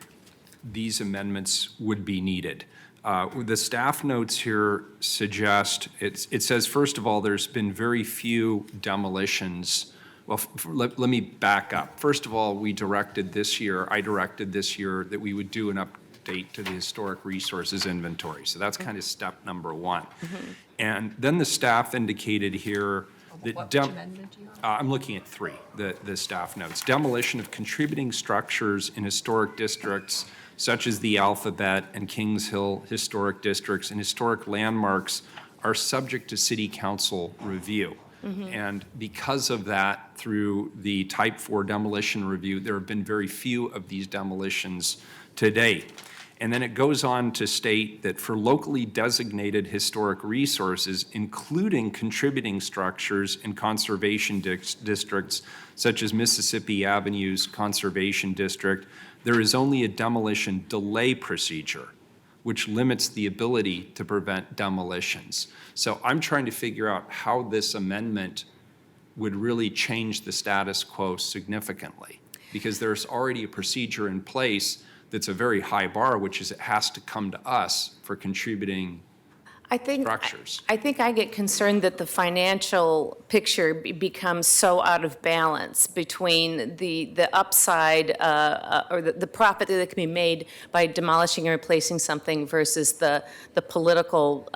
these amendments would be needed. The staff notes here suggest, it says, first of all, there's been very few demolitions. Well, let me back up. First of all, I directed this year that we would do an update to the historic resources inventory. So that's kind of step number one. And then the staff indicated here that I'm looking at 3, the staff notes. Demolition of contributing structures in historic districts such as the Alphabet and Kings Hill historic districts and historic landmarks are subject to city council review. And because of that, through the type 4 demolition review, there have been very few of these demolitions to date. And then it goes on to state that for locally designated historic resources, including contributing structures in conservation districts, such as Mississippi Avenue's Conservation District, there is only a demolition delay procedure, which limits the ability to prevent demolitions. So I'm trying to figure out how this amendment would really change the status quo significantly, because there's already a procedure in place that's a very high bar, which is it has to come to us for contributing structures. I think I get concerned that the financial picture becomes so out of balance between the upside or the profit that can be made by demolishing and replacing something versus the political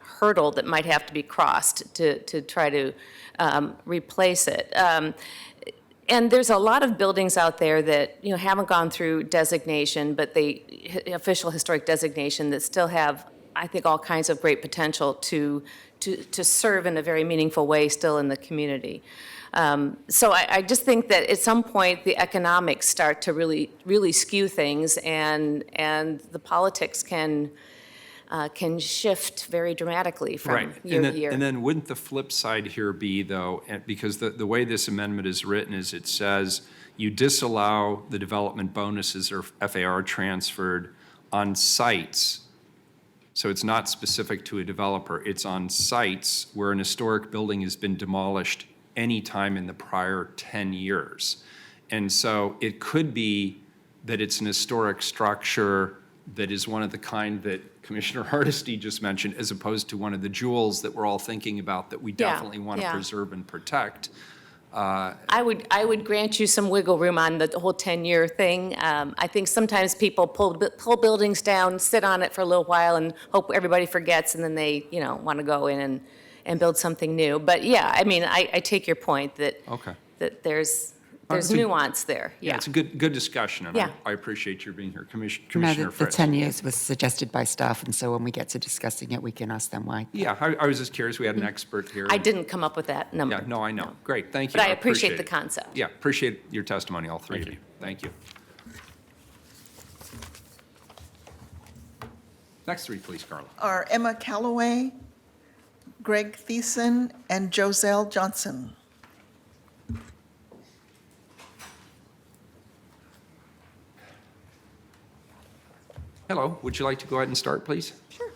hurdle that might have to be crossed to try to replace it. And there's a lot of buildings out there that haven't gone through designation, but official historic designation, that still have, I think, all kinds of great potential to serve in a very meaningful way still in the community. So I just think that at some point the economics start to really skew things, and the politics can shift very dramatically from year to year. And then wouldn't the flip side here be, though, because the way this amendment is written is it says you disallow the development bonuses or FAR transferred on sites. So it's not specific to a developer. It's on sites where an historic building has been demolished any time in the prior 10 years. And so it could be that it's an historic structure that is one of the kind that Commissioner Hardesty just mentioned, as opposed to one of the jewels that we're all thinking about that we definitely want to preserve and protect. I would grant you some wiggle room on the whole 10-year thing. I think sometimes people pull buildings down, sit on it for a little while, and hope everybody forgets, and then they want to go in and build something new. But yeah, I mean, I take your point that there's nuance there. Yeah, it's a good discussion, and I appreciate your being here, Commissioner Fritz. The 10 years was suggested by staff, and so when we get to discussing it, we can ask them why. Yeah, I was just curious. We had an expert here. I didn't come up with that number. Yeah, no, I know. Great, thank you. But I appreciate the concept. Yeah, appreciate your testimony, all three of you. Thank you. Next 3, please, Carla. Are Emma Calloway, Greg Thiessen, and Joselle Johnson. Hello, would you like to go ahead and start, please? Sure.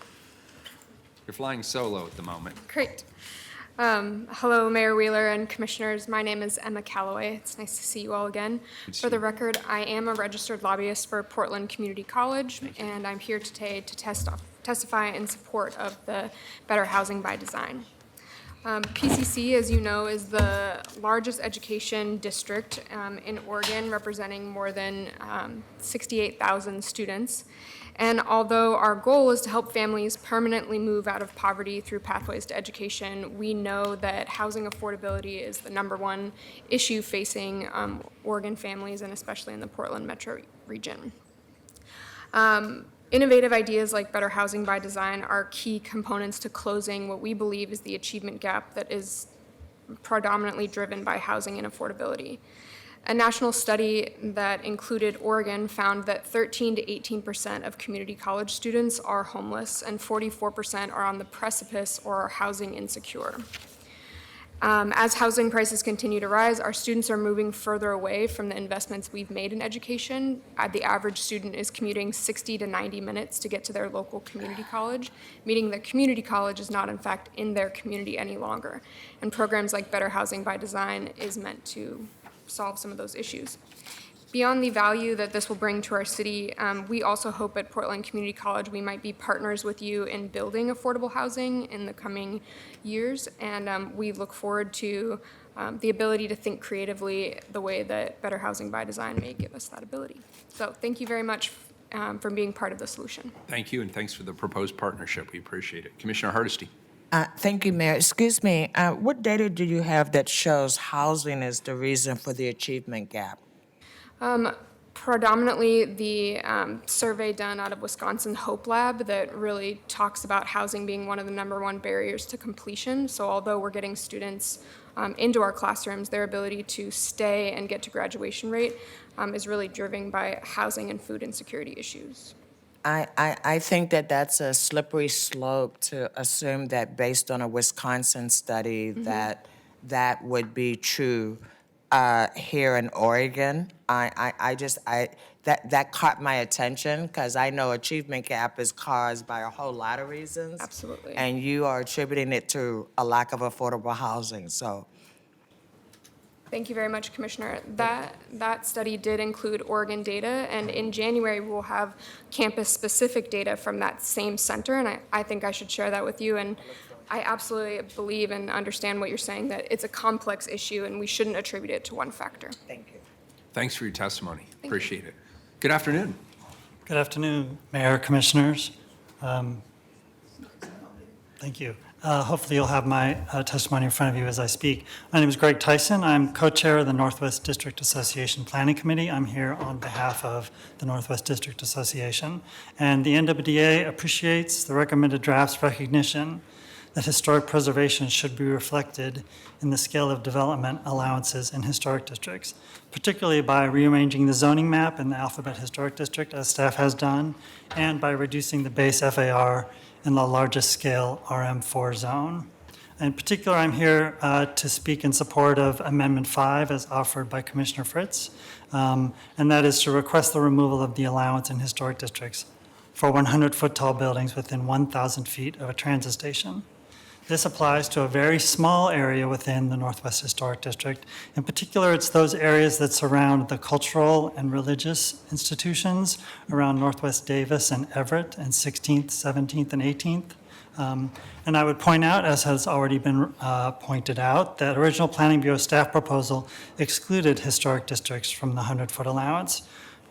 You're flying solo at the moment. Great. Hello, Mayor Wheeler and Commissioners. My name is Emma Calloway. It's nice to see you all again. For the record, I am a registered lobbyist for Portland Community College, and I'm here today to testify in support of the Better Housing by Design. PCC, as you know, is the largest education district in Oregon, representing more than 68,000 students. And although our goal is to help families permanently move out of poverty through pathways to education, we know that housing affordability is the #1 issue facing Oregon families, and especially in the Portland metro region. Innovative ideas like Better Housing by Design are key components to closing what we believe is the achievement gap that is predominantly driven by housing inaffordability. A national study that included Oregon found that 13 to 18% of community college students are homeless, and 44% are on the precipice or are housing insecure. As housing prices continue to rise, our students are moving further away from the investments we've made in education. The average student is commuting 60 to 90 minutes to get to their local community college, meaning that community college is not in fact in their community any longer. And programs like Better Housing by Design is meant to solve some of those issues. Beyond the value that this will bring to our city, we also hope at Portland Community College we might be partners with you in building affordable housing in the coming years, and we look forward to the ability to think creatively the way that Better Housing by Design may give us that ability. So thank you very much for being part of the solution. Thank you, and thanks for the proposed partnership. We appreciate it. Commissioner Hardesty. Thank you, Mayor. Excuse me, what data do you have that shows housing is the reason for the achievement gap? Predominantly the survey done out of Wisconsin Hope Lab that really talks about housing being one of the #1 barriers to completion. So although we're getting students into our classrooms, their ability to stay and get to graduation rate is really driven by housing and food insecurity issues. I think that that's a slippery slope to assume that based on a Wisconsin study that would be true here in Oregon. That caught my attention because I know achievement gap is caused by a whole lot of reasons. Absolutely. And you are attributing it to a lack of affordable housing, so. Thank you very much, Commissioner. That study did include Oregon data, and in January, we'll have campus-specific data from that same center, and I think I should share that with you. And I absolutely believe and understand what you're saying, that it's a complex issue, and we shouldn't attribute it to one factor. Thank you. Thanks for your testimony. Appreciate it. Good afternoon. Good afternoon, Mayor, Commissioners. Thank you. Hopefully you'll have my testimony in front of you as I speak. My name is Greg Tyson. I'm co-chair of the Northwest District Association Planning Committee. I'm here on behalf of the Northwest District Association. And the NWDA appreciates the recommended draft's recognition that historic preservation should be reflected in the scale of development allowances in historic districts, particularly by rearranging the zoning map in the Alphabet Historic District, as staff has done, and by reducing the base FAR in the largest scale RM4 zone. In particular, I'm here to speak in support of Amendment 5 as offered by Commissioner Fritz, and that is to request the removal of the allowance in historic districts for 100-foot tall buildings within 1,000 feet of a transit station. This applies to a very small area within the Northwest Historic District. In particular, it's those areas that surround the cultural and religious institutions around Northwest Davis and Everett and 16th, 17th, and 18th. And I would point out, as has already been pointed out, that original Planning Bureau staff proposal excluded historic districts from the 100-foot allowance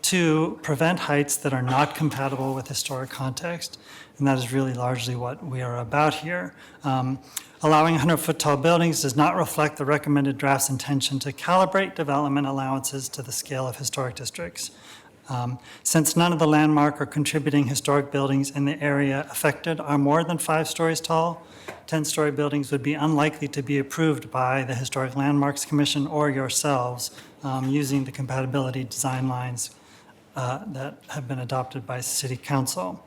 to prevent heights that are not compatible with historic context. And that is really largely what we are about here. Allowing 100-foot tall buildings does not reflect the recommended draft's intention to calibrate development allowances to the scale of historic districts. Since none of the landmark or contributing historic buildings in the area affected are more than 5 stories tall, 10-story buildings would be unlikely to be approved by the Historic Landmarks Commission or yourselves using the compatibility design lines that have been adopted by City Council.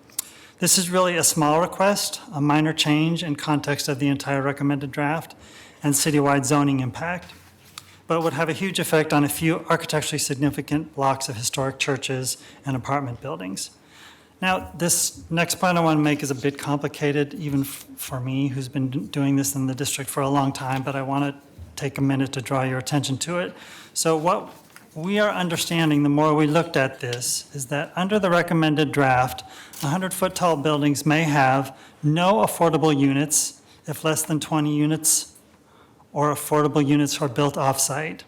This is really a small request, a minor change in context of the entire recommended draft and citywide zoning impact, but would have a huge effect on a few architecturally significant blocks of historic churches and apartment buildings. Now, this next point I want to make is a bit complicated, even for me, who's been doing this in the district for a long time, but I want to take a minute to draw your attention to it. So what we are understanding, the more we looked at this, is that under the recommended draft, 100-foot tall buildings may have no affordable units if less than 20 units or affordable units are built off-site.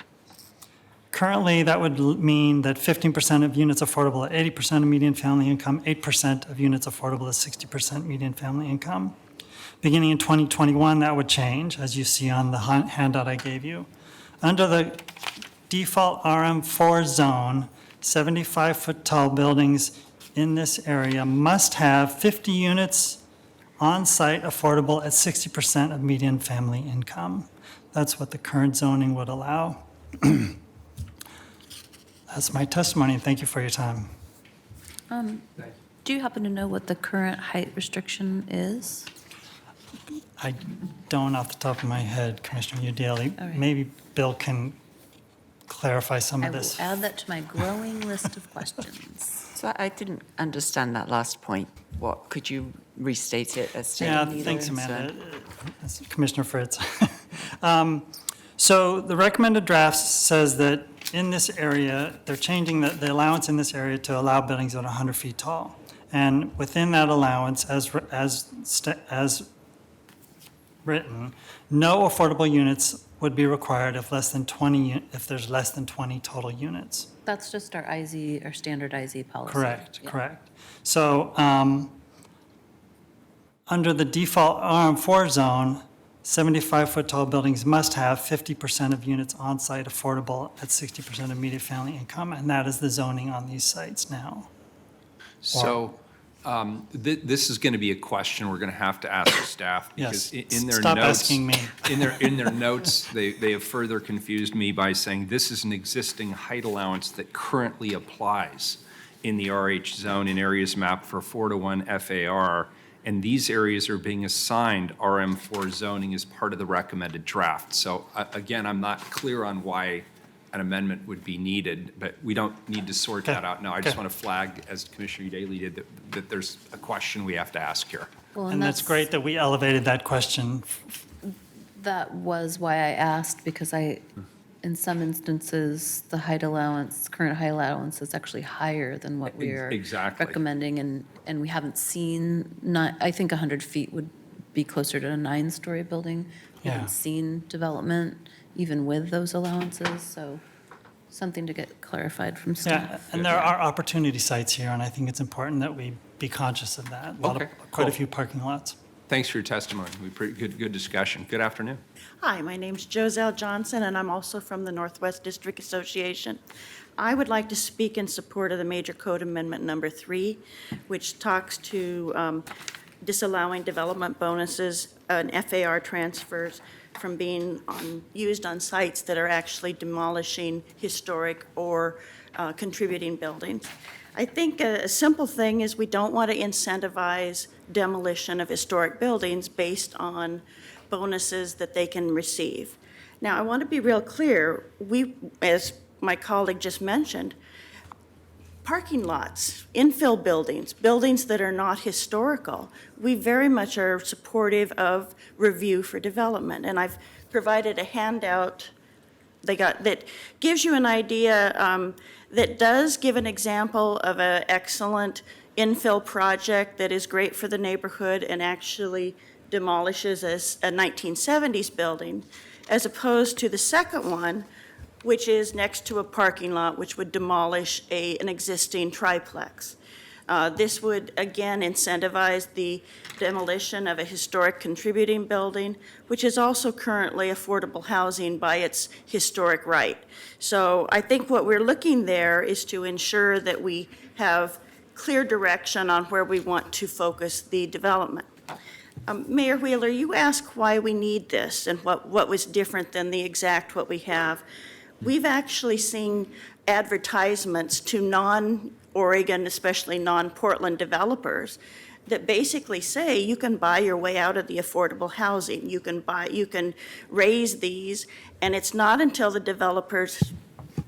Currently, that would mean that 15% of units affordable at 80% of median family income, 8% of units affordable at 60% median family income. Beginning in 2021, that would change, as you see on the handout I gave you. Under the default RM4 zone, 75-foot tall buildings in this area must have 50 units on-site affordable at 60% of median family income. That's what the current zoning would allow. That's my testimony, and thank you for your time. Do you happen to know what the current height restriction is? I don't off the top of my head, Commissioner Udaley. All right. Maybe Bill can clarify some I of will this. add that to my growing list of questions. So I didn't understand that last point. What, could you restate it as stated? Yeah, thanks, Amanda. That's Commissioner Fritz. So the recommended draft says that in this area, they're changing the allowance in this area to allow buildings that are 100 feet tall. And within that allowance, as written, no affordable units would be required if there's less than 20 total units. That's just our IZ, our standard IZ policy. Correct, Yeah. correct. So under the default RM4 zone, 75-foot tall buildings must have 50% of units on-site affordable at 60% of median family income, and that is the zoning on these sites now. So this is going to be a question we're going to have to ask the staff, because Yes. in their Stop notes, asking me. in their notes, they have further confused me by saying this is an existing height allowance that currently applies in the RH zone in areas mapped for 4:1 FAR, and these areas are being assigned RM4 zoning as part of the recommended draft. So again, I'm not clear on why an amendment would be needed, but we don't need to sort that out now. I just want to flag, as Commissioner Udaley did, that there's a question we have to ask here. Well, And that's great that we elevated that question. That was why I asked, because in some instances, the height allowance, current height allowance is actually higher than what we're Exactly. recommending, and we haven't seen, I think 100 feet would be closer to a 9-story building. We Yeah. haven't seen development even with those allowances, so something to get clarified from Yeah, staff. and there are opportunity sites here, and I think it's important that we be conscious of that. Okay, Quite a cool. few parking lots. Thanks for your testimony. Good discussion. Good afternoon. Hi, my name's Joselle Johnson, and I'm also from the Northwest District Association. I would like to speak in support of the Major Code Amendment Number 3, which talks to disallowing development bonuses and FAR transfers from being used on sites that are actually demolishing historic or contributing buildings. I think a simple thing is we don't want to incentivize demolition of historic buildings based on bonuses that they can receive. Now, I want to be real clear. We, as my colleague just mentioned, parking lots, infill buildings, buildings that are not historical, we very much are supportive of review for development. And I've provided a handout that gives you an idea, that does give an example of an excellent infill project that is great for the neighborhood and actually demolishes a 1970s building, as opposed to the second one, which is next to a parking lot, which would demolish an existing triplex. This would, again, incentivize the demolition of a historic contributing building, which is also currently affordable housing by its historic right. So I think what we're looking there is to ensure that we have clear direction on where we want to focus the development. Mayor Wheeler, you asked why we need this and what was different than the exact what we have. We've actually seen advertisements to non-Oregon, especially non-Portland developers, that basically say you can buy your way out of the affordable housing. You can raise these, and it's not until the developers,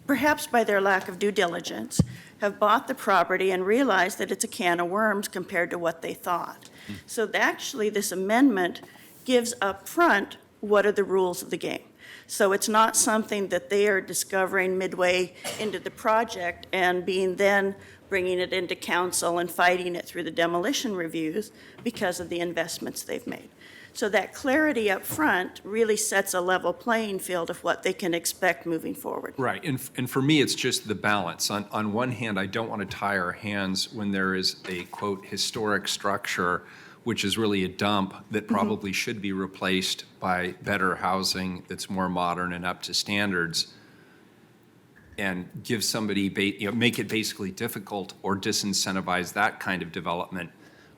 perhaps by their lack of due diligence, have bought the property and realized that it's a can of worms compared to what they thought. So actually, this amendment gives up front what are the rules of the game. So it's not something that they are discovering midway into the project and bringing it into council and fighting it through the demolition reviews because of the investments they've made. So that clarity up front really sets a level playing field of what they can expect moving forward. Right, and for me, it's just the balance. On one hand, I don't want to tie our hands when there is a, quote, historic structure, which is really a dump that probably should be replaced by better housing that's more modern and up to standards, and give somebody, make it basically difficult or disincentivize that kind of development,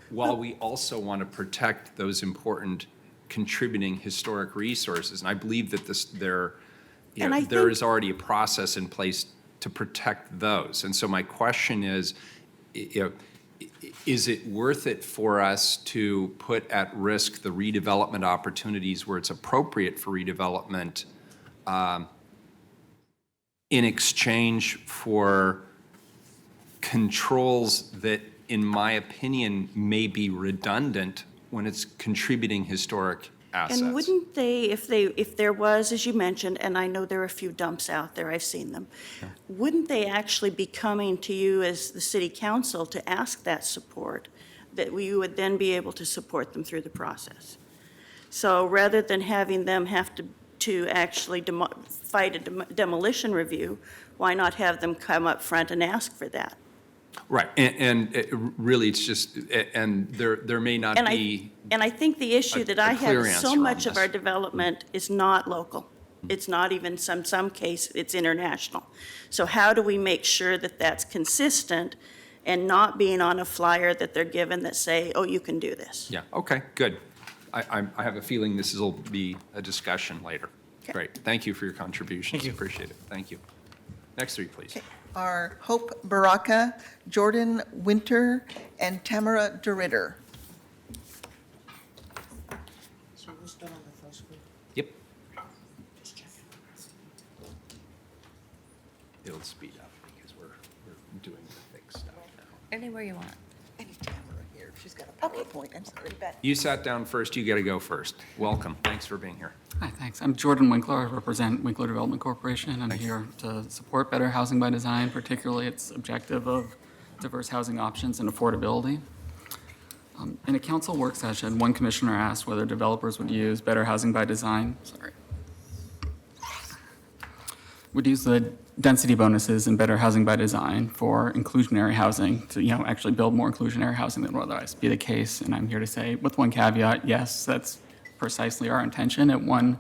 while we also want to protect those important contributing historic resources. And I believe that there is already a process in place to protect those. And so my question is it worth it for us to put at risk the redevelopment opportunities where it's appropriate for redevelopment in exchange for controls that, in my opinion, may be redundant when it's contributing historic assets? And wouldn't they, if there was, as you mentioned, and I know there are a few dumps out there, I've seen them, wouldn't they actually be coming to you as the city council to ask that support, that you would then be able to support them through the process? So rather than having them have to actually fight a demolition review, why not have them come up front and ask for that? Right, and really, it's just, and there may not be. And I think the issue that I have is so much of our this. development is not local. It's not even some case, it's international. So how do we make sure that that's consistent and not being on a flyer that they're given that say, oh, you can do this? Yeah, okay, good. I have a feeling this will be a discussion later. Great, thank you for your contributions. Thank you. Appreciate it, thank you. Next three, please. Are Hope Baraka, Jordan Winter, and Tamara DeRitter. Yep. It'll speed up because we're doing the thick stuff now. Anywhere you want. I need Tamara here. She's got a PowerPoint. I'm sorry, Beth. You sat down first, you got to go first. Welcome, thanks for being here. Hi, thanks. I'm Jordan Winkler. I represent Winkler Development Corporation. I'm here to support better housing by design, particularly its objective of diverse housing options and affordability. In a council work session, one commissioner asked whether developers would use better housing by design. Would use the density bonuses and better housing by design for inclusionary housing to, actually build more inclusionary housing than would otherwise be the case. And I'm here to say, with one caveat, yes, that's precisely our intention at one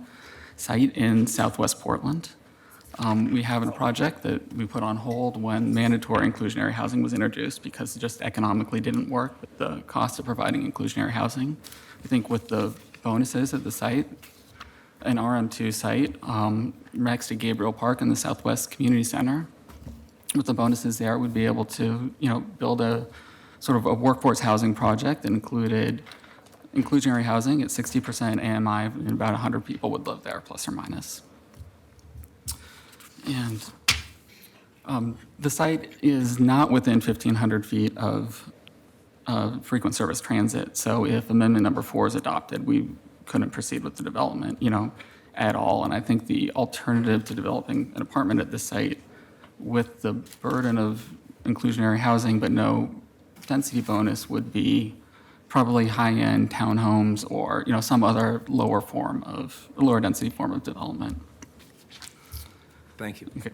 site in Southwest Portland. We have a project that we put on hold when mandatory inclusionary housing was introduced because it just economically didn't work with the cost of providing inclusionary housing. I think with the bonuses at the site, an RM2 site next to Gabriel Park in the Southwest Community Center, with the bonuses there, we'd be able to, build a sort of a workforce housing project that included inclusionary housing at 60% AMI, and about 100 people would live there, plus or minus. And the site is not within 1,500 feet of frequent service transit. So if amendment number 4 is adopted, we couldn't proceed with the development, at all. And I think the alternative to developing an apartment at this site with the burden of inclusionary housing but no density bonus would be probably high-end townhomes or, some other lower density form of development. Thank you. Okay.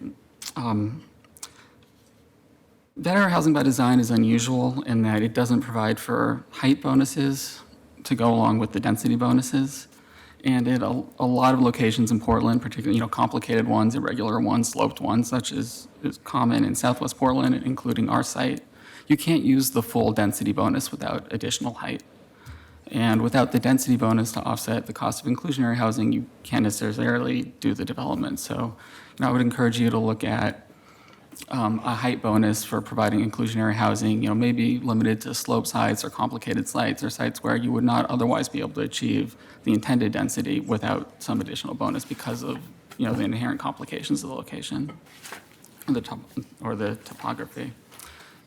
Better housing by design is unusual in that it doesn't provide for height bonuses to go along with the density bonuses. And at a lot of locations in Portland, particularly, complicated ones, irregular ones, sloped ones, such as is common in Southwest Portland, including our site, you can't use the full density bonus without additional height. And without the density bonus to offset the cost of inclusionary housing, you can't necessarily do the development. So I would encourage you to look at a height bonus for providing inclusionary housing, maybe limited to slope sites or complicated sites or sites where you would not otherwise be able to achieve the intended density without some additional bonus because of, the inherent complications of the location or the topography.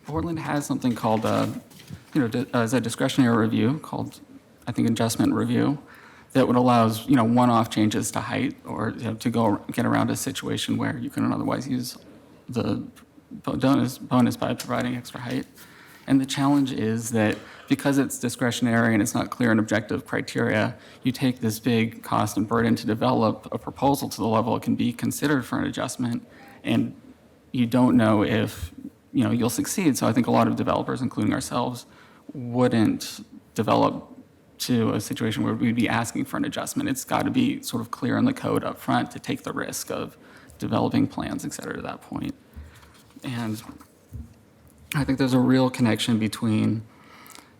Portland has something called, as a discretionary review called, I think, adjustment review, that would allow, one-off changes to height or to get around a situation where you couldn't otherwise use the bonus by providing extra height. And the challenge is that because it's discretionary and it's not clear and objective criteria, you take this big cost and burden to develop a proposal to the level it can be considered for an adjustment, and you don't know if you'll succeed. So I think a lot of developers, including ourselves, wouldn't develop to a situation where we'd be asking for an adjustment. It's got to be sort of clear in the code up front to take the risk of developing plans, et cetera, to that point. And I think there's a real connection between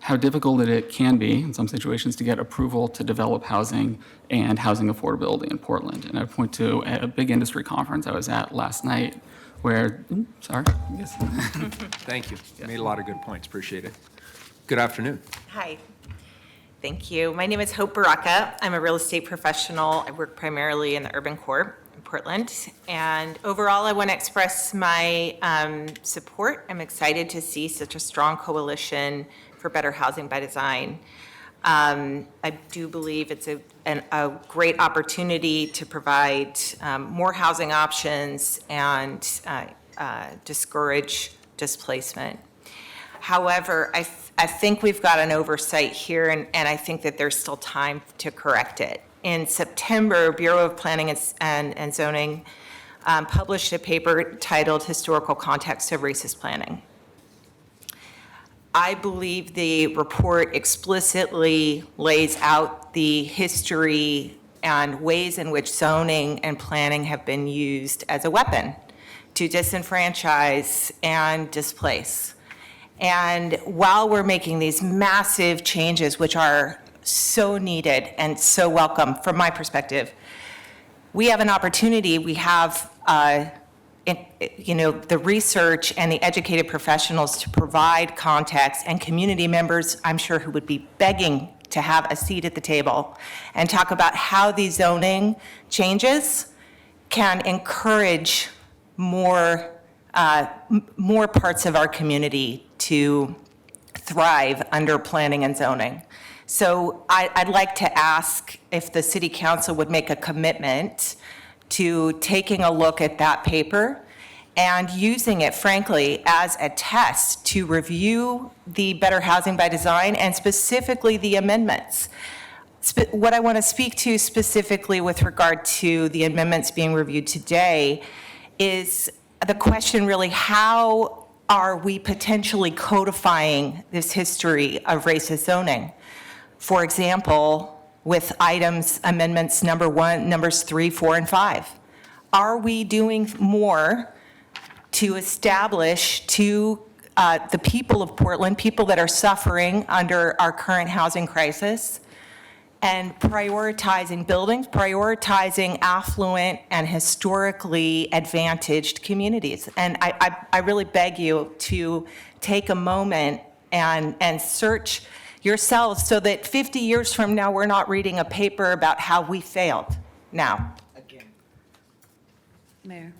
how difficult it can be in some situations to get approval to develop housing and housing affordability in Portland. And I point to a big industry conference I was at last night where, yes. Thank you. You made a lot of good points. Appreciate it. Good afternoon. Hi. Thank you. My name is Hope Baraka. I'm a real estate professional. I work primarily in the urban core in Portland. And overall, I want to express my support. I'm excited to see such a strong coalition for better housing by design. I do believe it's a great opportunity to provide more housing options and discourage displacement. However, I think we've got an oversight here, and I think that there's still time to correct it. In September, Bureau of Planning and Zoning published a paper titled Historical Context of Racist Planning. I believe the report explicitly lays out the history and ways in which zoning and planning have been used as a weapon to disenfranchise and displace. And while we're making these massive changes, which are so needed and so welcome from my perspective, we have an opportunity. We have the research and the educated professionals to provide context, and community members, I'm sure, who would be begging to have a seat at the table and talk about how these zoning changes can encourage more parts of our community to thrive under planning and zoning. So I'd like to ask if the City Council would make a commitment to taking a look at that paper and using it, frankly, as a test to review the Better Housing by Design and specifically the amendments. What I want to speak to specifically with regard to the amendments being reviewed today is the question really, how are we potentially codifying this history of racist zoning? For example, with amendments numbers 3, 4, and 5. Are we doing more to establish to the people of Portland, people that are suffering under our current housing crisis, and prioritizing buildings, prioritizing affluent and historically advantaged communities? And I really beg you to take a moment and search yourselves so that 50 years from now, we're not reading a paper about how we failed now. Mayor.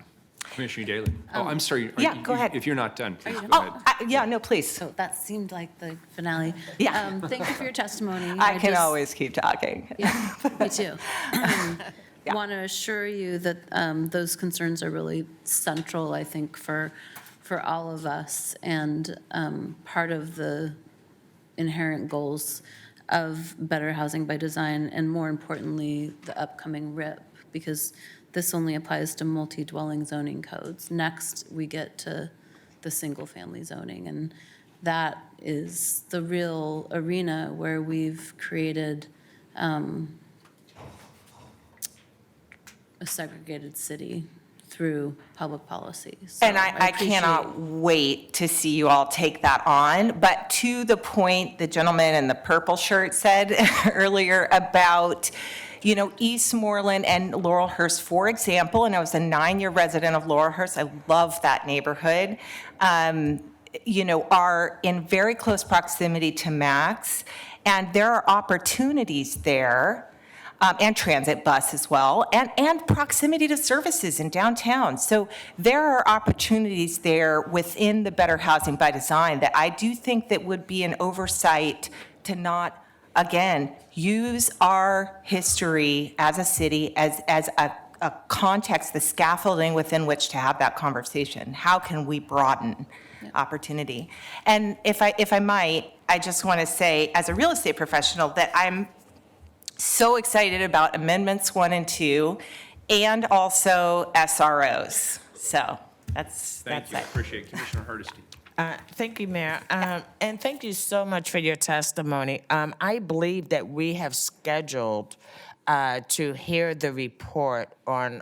Commissioner Daly. Oh, I'm sorry. Yeah, go ahead. If you're not done, please go ahead. Yeah, no, please. So that seemed like the finale. Yeah. Thank you for your testimony. I can always keep talking. Yeah, me too. Want to assure you that those concerns are really central, I think, for all of us, and part of the inherent goals of Better Housing by Design, and more importantly, the upcoming RIP, because this only applies to multi-dwelling zoning codes. Next, we get to the single-family zoning, and that is the real arena where we've created a segregated city through public policy. So And I cannot wait to see you all take that on. But to the point the gentleman in the purple shirt said earlier about, Eastmoreland and Laurelhurst, for example, and I was a 9-year resident of Laurelhurst. I love that neighborhood. Are in very close proximity to Max, and there are opportunities there and transit bus as well, and proximity to services in downtown. So there are opportunities there within the Better Housing by Design that I do think that would be an oversight to not, again, use our history as a city as a context, the scaffolding within which to have that conversation. How can we broaden opportunity? And if I might, I just want to say, as a real estate professional, that I'm so excited about Amendments 1 and 2, and also SROs. So that's Thank you, I it. appreciate it. Commissioner Hardesty. Thank you, Mayor. And thank you so much for your testimony. I believe that we have scheduled to hear the report on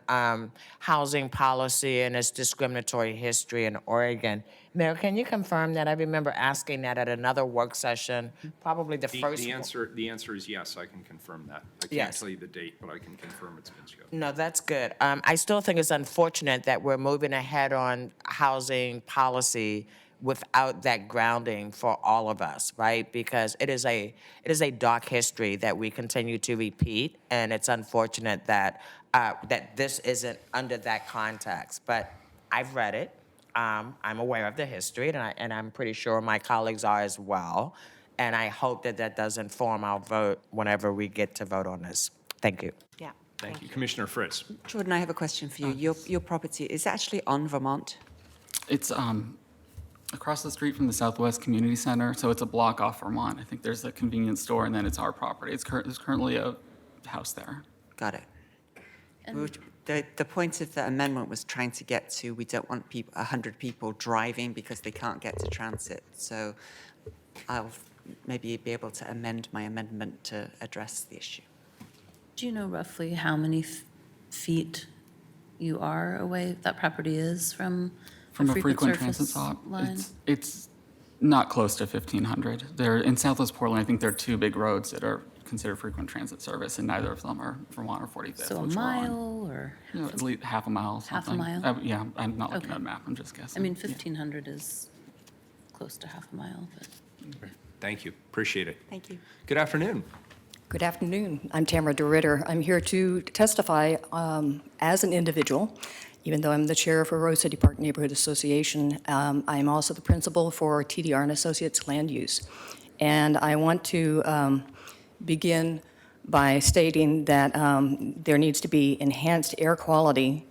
housing policy and its discriminatory history in Oregon. Mayor, can you confirm that? I remember asking that at another work session, probably the first. The answer is yes, I can confirm that. I can't Yes. tell you the date, but I can confirm it's been scheduled. No, that's good. I still think it's unfortunate that we're moving ahead on housing policy without that grounding for all of us, right? Because it is a dark history that we continue to repeat, and it's unfortunate that that this isn't under that context. But I've read it. I'm aware of the history, and I'm pretty sure my colleagues are as well. And I hope that that does inform our vote whenever we get to vote on this. Thank you. Yeah. Thank you. Commissioner Fritz. Jordan, I have a question for you. Your property is actually on Vermont? It's across the street from the Southwest Community Center, so it's a block off Vermont. I think there's a convenience store, and then it's our property. There's currently a house there. Got it. The point of the amendment was trying to get to, we don't want 100 people driving because they can't get to transit. So I'll maybe be able to amend my amendment to address the issue. Do you know roughly how many feet you are away, that property is from From a frequent transit surface stop, line? it's not close to 1,500. There, in Southwest Portland, I think there are two big roads that are considered frequent transit service, and neither of them are Vermont or 45th. So a which we're on. mile or? You know, at least half a mile, Half a something. mile? Yeah, I'm not looking Okay. at a map, I'm just guessing. I mean, Yeah. 1,500 is close to half a mile, but. Thank you, appreciate it. Thank you. Good afternoon. Good afternoon. I'm Tamara DeRitter. I'm here to testify as an individual, even though I'm the chair for Rose City Park Neighborhood Association. I'm also the principal for TDR and Associates Land Use. And I want to begin by stating that there needs to be enhanced air quality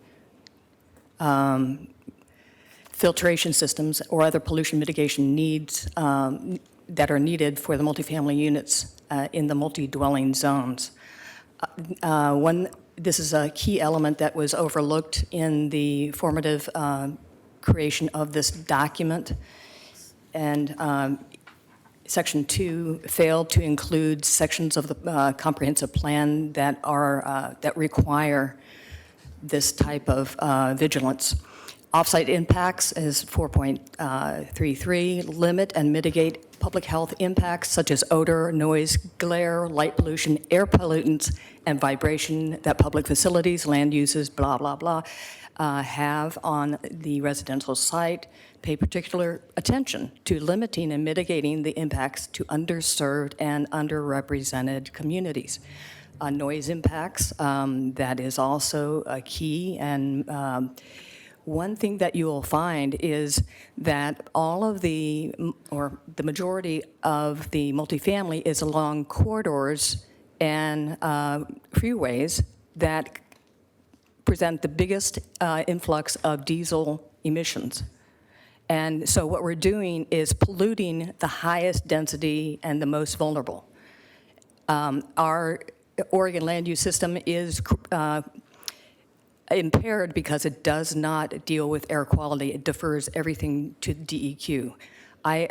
filtration systems or other pollution mitigation needs that are needed for the multifamily units in the multi-dwelling zones. This is a key element that was overlooked in the formative creation of this document. And Section 2 failed to include sections of the comprehensive plan that require this type of vigilance. Offsite impacts is 4.33, limit and mitigate public health impacts such as odor, noise, glare, light pollution, air pollutants, and vibration that public facilities, land uses, blah, blah, blah, have on the residential site. Pay particular attention to limiting and mitigating the impacts to underserved and underrepresented communities. Noise impacts, that is also a key, and one thing that you will find is that all of the majority of the multifamily is along corridors and freeways that present the biggest influx of diesel emissions. And so what we're doing is polluting the highest density and the most vulnerable. Our Oregon land use system is impaired because it does not deal with air quality. It defers everything to DEQ. I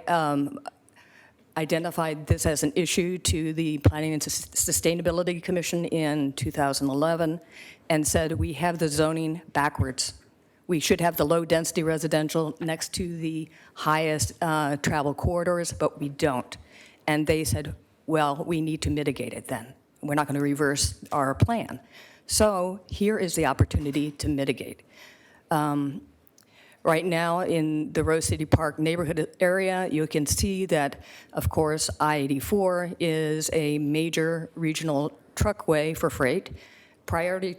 identified this as an issue to the Planning and Sustainability Commission in 2011 and said we have the zoning backwards. We should have the low-density residential next to the highest travel corridors, but we don't. And they said, well, we need to mitigate it then. We're not going to reverse our plan. So here is the opportunity to mitigate. Right now in the Rose City Park neighborhood area, you can see that, of course, I-84 is a major regional truckway for freight. Priority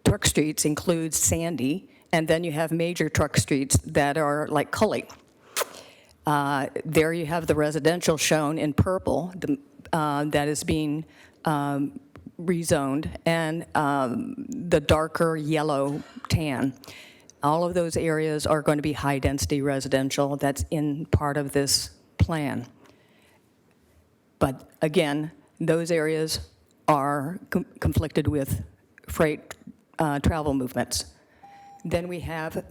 truck streets include Sandy, and then you have major truck streets that are like Cully. There you have the residential shown in purple that is being rezoned, and the darker yellow tan. All of those areas are going to be high-density residential. That's in part of this plan. But again, those areas are conflicted with freight travel movements. Then we have,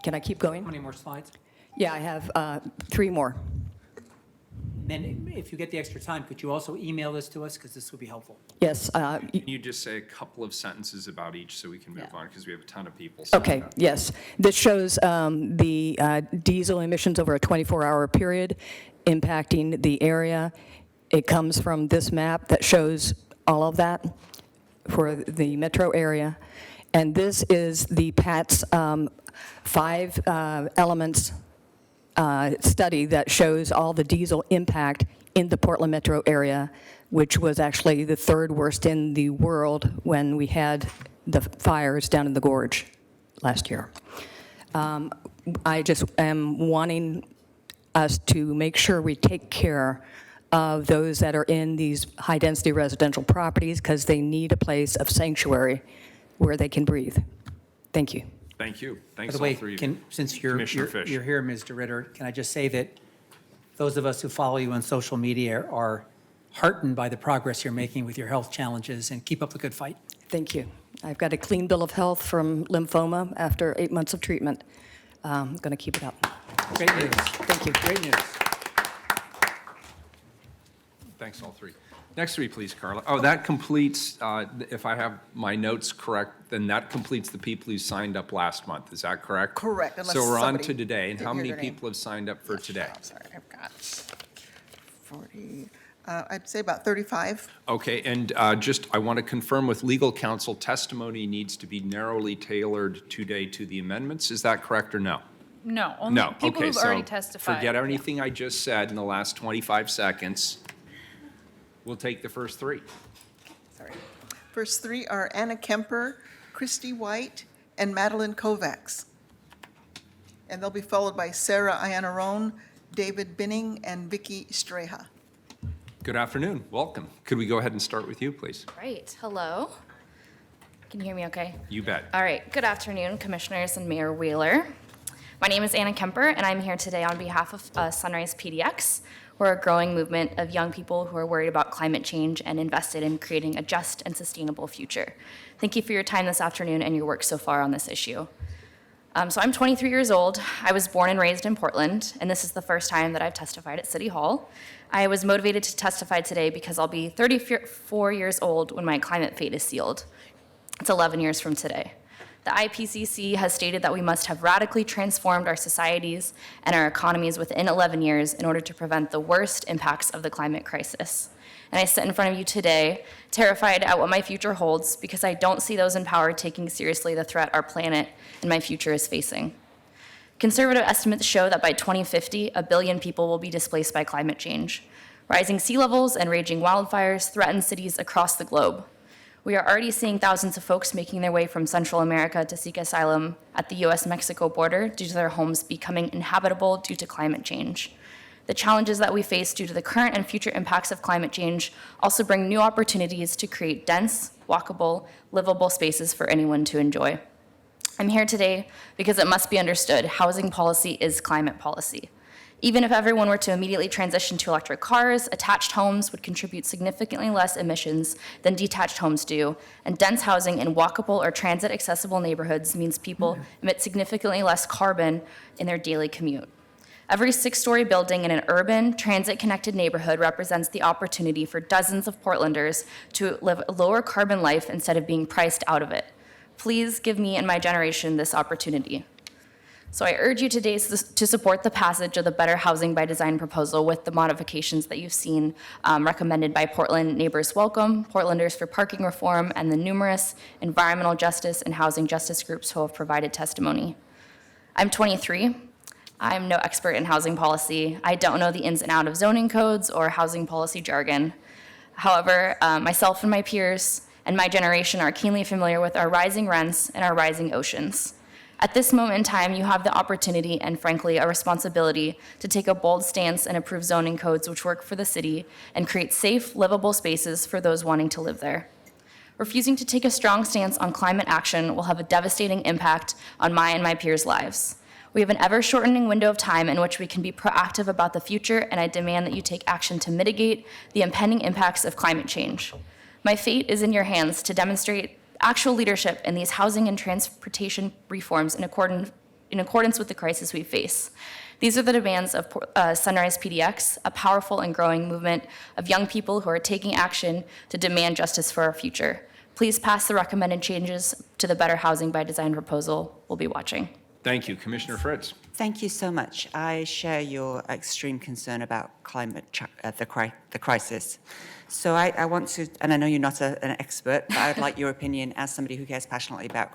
can I keep going? How many more slides? Yeah, I have 3 more. Then if you get the extra time, could you also email this to us, because this would be helpful? Yes. Can you just say a couple of sentences about each so we can move on, because we have a ton of people. signed Okay, up. yes. This shows the diesel emissions over a 24-hour period impacting the area. It comes from this map that shows all of that for the metro area. And this is the PATS 5 elements study that shows all the diesel impact in the Portland metro area, which was actually the 3rd worst in the world when we had the fires down in the gorge last year. I just am wanting us to make sure we take care of those that are in these high-density residential properties, because they need a place of sanctuary where they can breathe. Thank you. Thank you. By Thanks the all way, three of you. since Commissioner Fish. you're here, Mr. Ritter, can I just say that those of us who follow you on social media are heartened by the progress you're making with your health challenges, and keep up the good fight. Thank you. I've got a clean bill of health from lymphoma after 8 months of treatment. I'm going to keep it up. Great news. Thank you. Great news. Thanks, all three. Next three, please, Carla. Oh, that completes, if I have my notes correct, then that completes the people who signed up last month. Is that correct? Correct, unless So we're on somebody to today. And didn't how hear many their name. people have signed up for today? I'm sorry, I've got 40, I'd say about 35. Okay, and just, I want to confirm with legal counsel, testimony needs to be narrowly tailored today to the amendments. Is that correct or no? No, only No. people Okay, who've so already testified. forget anything I just said in the last 25 seconds. We'll take the first three. Sorry. First 3 are Anna Kemper, Christy White, and Madeline Kovacs. And they'll be followed by Sarah Iannarone, David Binning, and Vicky Streha. Good afternoon. Welcome. Could we go ahead and start with you, please? Right, hello. Can you hear me okay? You bet. All right, good afternoon, Commissioners and Mayor Wheeler. My name is Anna Kemper, and I'm here today on behalf of Sunrise PDX. We're a growing movement of young people who are worried about climate change and invested in creating a just and sustainable future. Thank you for your time this afternoon and your work so far on this issue. So I'm 23 years old. I was born and raised in Portland, and this is the first time that I've testified at City Hall. I was motivated to testify today because I'll be 34 years old when my climate fate is sealed. It's 11 years from today. The IPCC has stated that we must have radically transformed our societies and our economies within 11 years in order to prevent the worst impacts of the climate crisis. And I sit in front of you today, terrified at what my future holds, because I don't see those in power taking seriously the threat our planet and my future is facing. Conservative estimates show that by 2050, 1 billion people will be displaced by climate change. Rising sea levels and raging wildfires threaten cities across the globe. We are already seeing thousands of folks making their way from Central America to seek asylum at the US-Mexico border due to their homes becoming inhabitable due to climate change. The challenges that we face due to the current and future impacts of climate change also bring new opportunities to create dense, walkable, livable spaces for anyone to enjoy. I'm here today because it must be understood housing policy is climate policy. Even if everyone were to immediately transition to electric cars, attached homes would contribute significantly less emissions than detached homes do, and dense housing in walkable or transit-accessible neighborhoods means people emit significantly less carbon in their daily commute. Every 6-story building in an urban, transit-connected neighborhood represents the opportunity for dozens of Portlanders to live a lower carbon life instead of being priced out of it. Please give me and my generation this opportunity. So I urge you today to support the passage of the Better Housing by Design proposal with the modifications that you've seen recommended by Portland Neighbors Welcome, Portlanders for Parking Reform, and the numerous environmental justice and housing justice groups who have provided testimony. I'm 23. I'm no expert in housing policy. I don't know the ins and outs of zoning codes or housing policy jargon. However, myself and my peers and my generation are keenly familiar with our rising rents and our rising oceans. At this moment in time, you have the opportunity and frankly, a responsibility to take a bold stance and approve zoning codes which work for the city and create safe, livable spaces for those wanting to live there. Refusing to take a strong stance on climate action will have a devastating impact on my and my peers' lives. We have an ever-shortening window of time in which we can be proactive about the future, and I demand that you take action to mitigate the impending impacts of climate change. My fate is in your hands to demonstrate actual leadership in these housing and transportation reforms in accordance with the crisis we face. These are the demands of Sunrise PDX, a powerful and growing movement of young people who are taking action to demand justice for our future. Please pass the recommended changes to the Better Housing by Design proposal. We'll be watching. Thank you. Commissioner Fritz. Thank you so much. I share your extreme concern about the crisis. So I want to, and I know you're not an expert, but I'd like your opinion as somebody who cares passionately about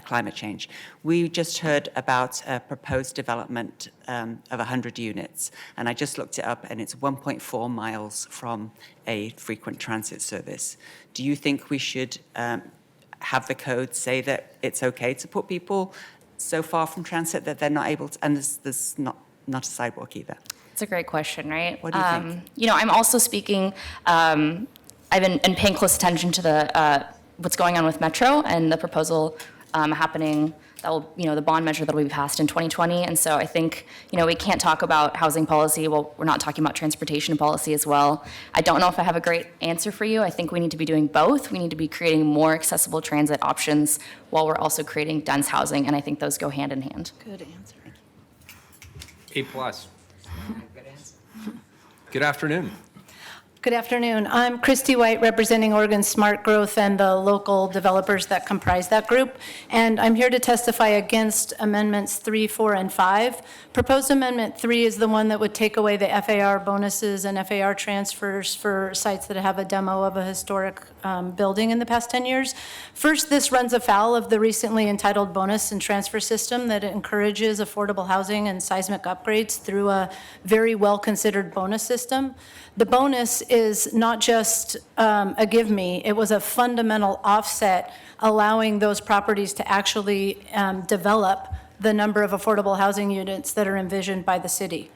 climate change. We just heard about a proposed development of 100 units, and I just looked it up, and it's 1.4 miles from a frequent transit service. Do you think we should have the code say that it's okay to put people so far from transit that they're not able to, and there's not a sidewalk either? It's a great question, right? What do you think? I'm also speaking, I've been paying close attention to the what's going on with Metro and the proposal happening, that will, the bond measure that will be passed in 2020. And so I think, we can't talk about housing policy. Well, we're not talking about transportation policy as well. I don't know if I have a great answer for you. I think we need to be doing both. We need to be creating more accessible transit options while we're also creating dense housing. And I think those go hand in hand. Good answer. A+. Good afternoon. Good afternoon. I'm Christy White, representing Oregon Smart Growth and the local developers that comprise that group. And I'm here to testify against Amendments 3, 4, and 5. Proposed Amendment 3 is the one that would take away the FAR bonuses and FAR transfers for sites that have a demo of a historic building in the past 10 years. First, this runs afoul of the recently entitled bonus and transfer system that encourages affordable housing and seismic upgrades through a very well-considered bonus system. The bonus is not just a give me, it was a fundamental offset allowing those properties to actually develop the number of affordable housing units that are envisioned by the city.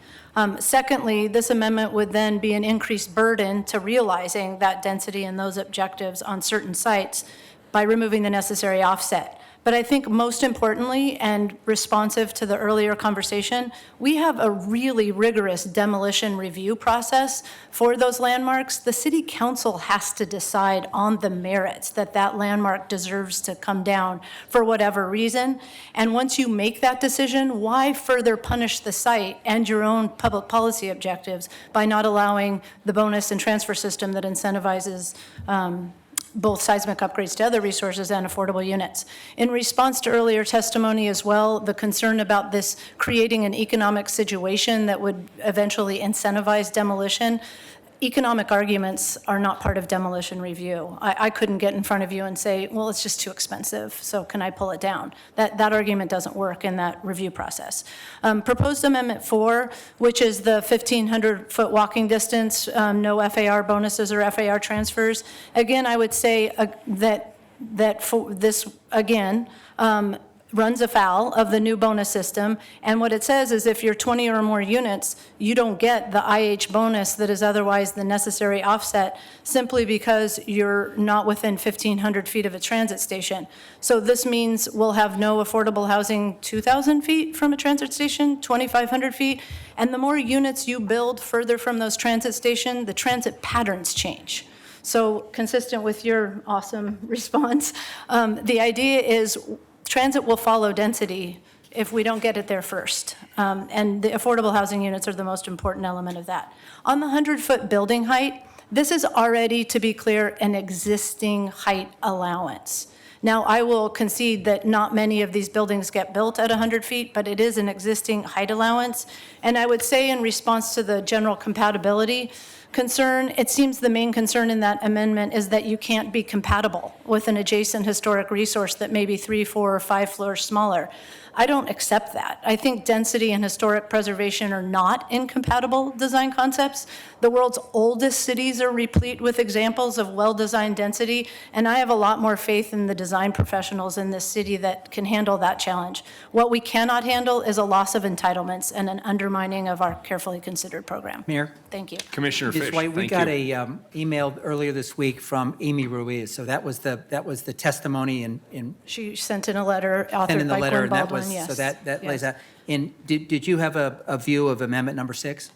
Secondly, this amendment would then be an increased burden to realizing that density and those objectives on certain sites by removing the necessary offset. But I think most importantly, and responsive to the earlier conversation, we have a really rigorous demolition review process for those landmarks. The city council has to decide on the merits that that landmark deserves to come down for whatever reason. And once you make that decision, why further punish the site and your own public policy objectives by not allowing the bonus and transfer system that incentivizes both seismic upgrades to other resources and affordable units. In response to earlier testimony as well, the concern about this creating an economic situation that would eventually incentivize demolition, economic arguments are not part of demolition review. I couldn't get in front of you and say, well, it's just too expensive, so can I pull it down? That argument doesn't work in that review process. Proposed Amendment 4, which is the 1,500-foot walking distance, no FAR bonuses or FAR transfers. Again, I would say that for this, again, runs afoul of the new bonus system. And what it says is if you're 20 or more units, you don't get the IH bonus that is otherwise the necessary offset simply because you're not within 1,500 feet of a transit station. So this means we'll have no affordable housing 2,000 feet from a transit station, 2,500 feet. And the more units you build further from those transit stations, the transit patterns change. So consistent with your awesome response, the idea is transit will follow density if we don't get it there first. And the affordable housing units are the most important element of that. On the 100-foot building height, this is already, to be clear, an existing height allowance. Now, I will concede that not many of these buildings get built at 100 feet, but it is an existing height allowance. And I would say in response to the general compatibility concern, it seems the main concern in that amendment is that you can't be compatible with an adjacent historic resource that may be 3, 4, or 5 floors smaller. I don't accept that. I think density and historic preservation are not incompatible design concepts. The world's oldest cities are replete with examples of well-designed density, and I have a lot more faith in the design professionals in this city that can handle that challenge. What we cannot handle is a loss of entitlements and an undermining of our carefully considered program. Mayor? Thank you. Commissioner Ms. Fish, White, we thank got you. a email earlier this week from Amy Ruiz, so that was the testimony in She sent in a letter and authored in the by letter, Gwen and that Baldwin, was, yes. so that lays Yes. out. And did you have a view of amendment number 6?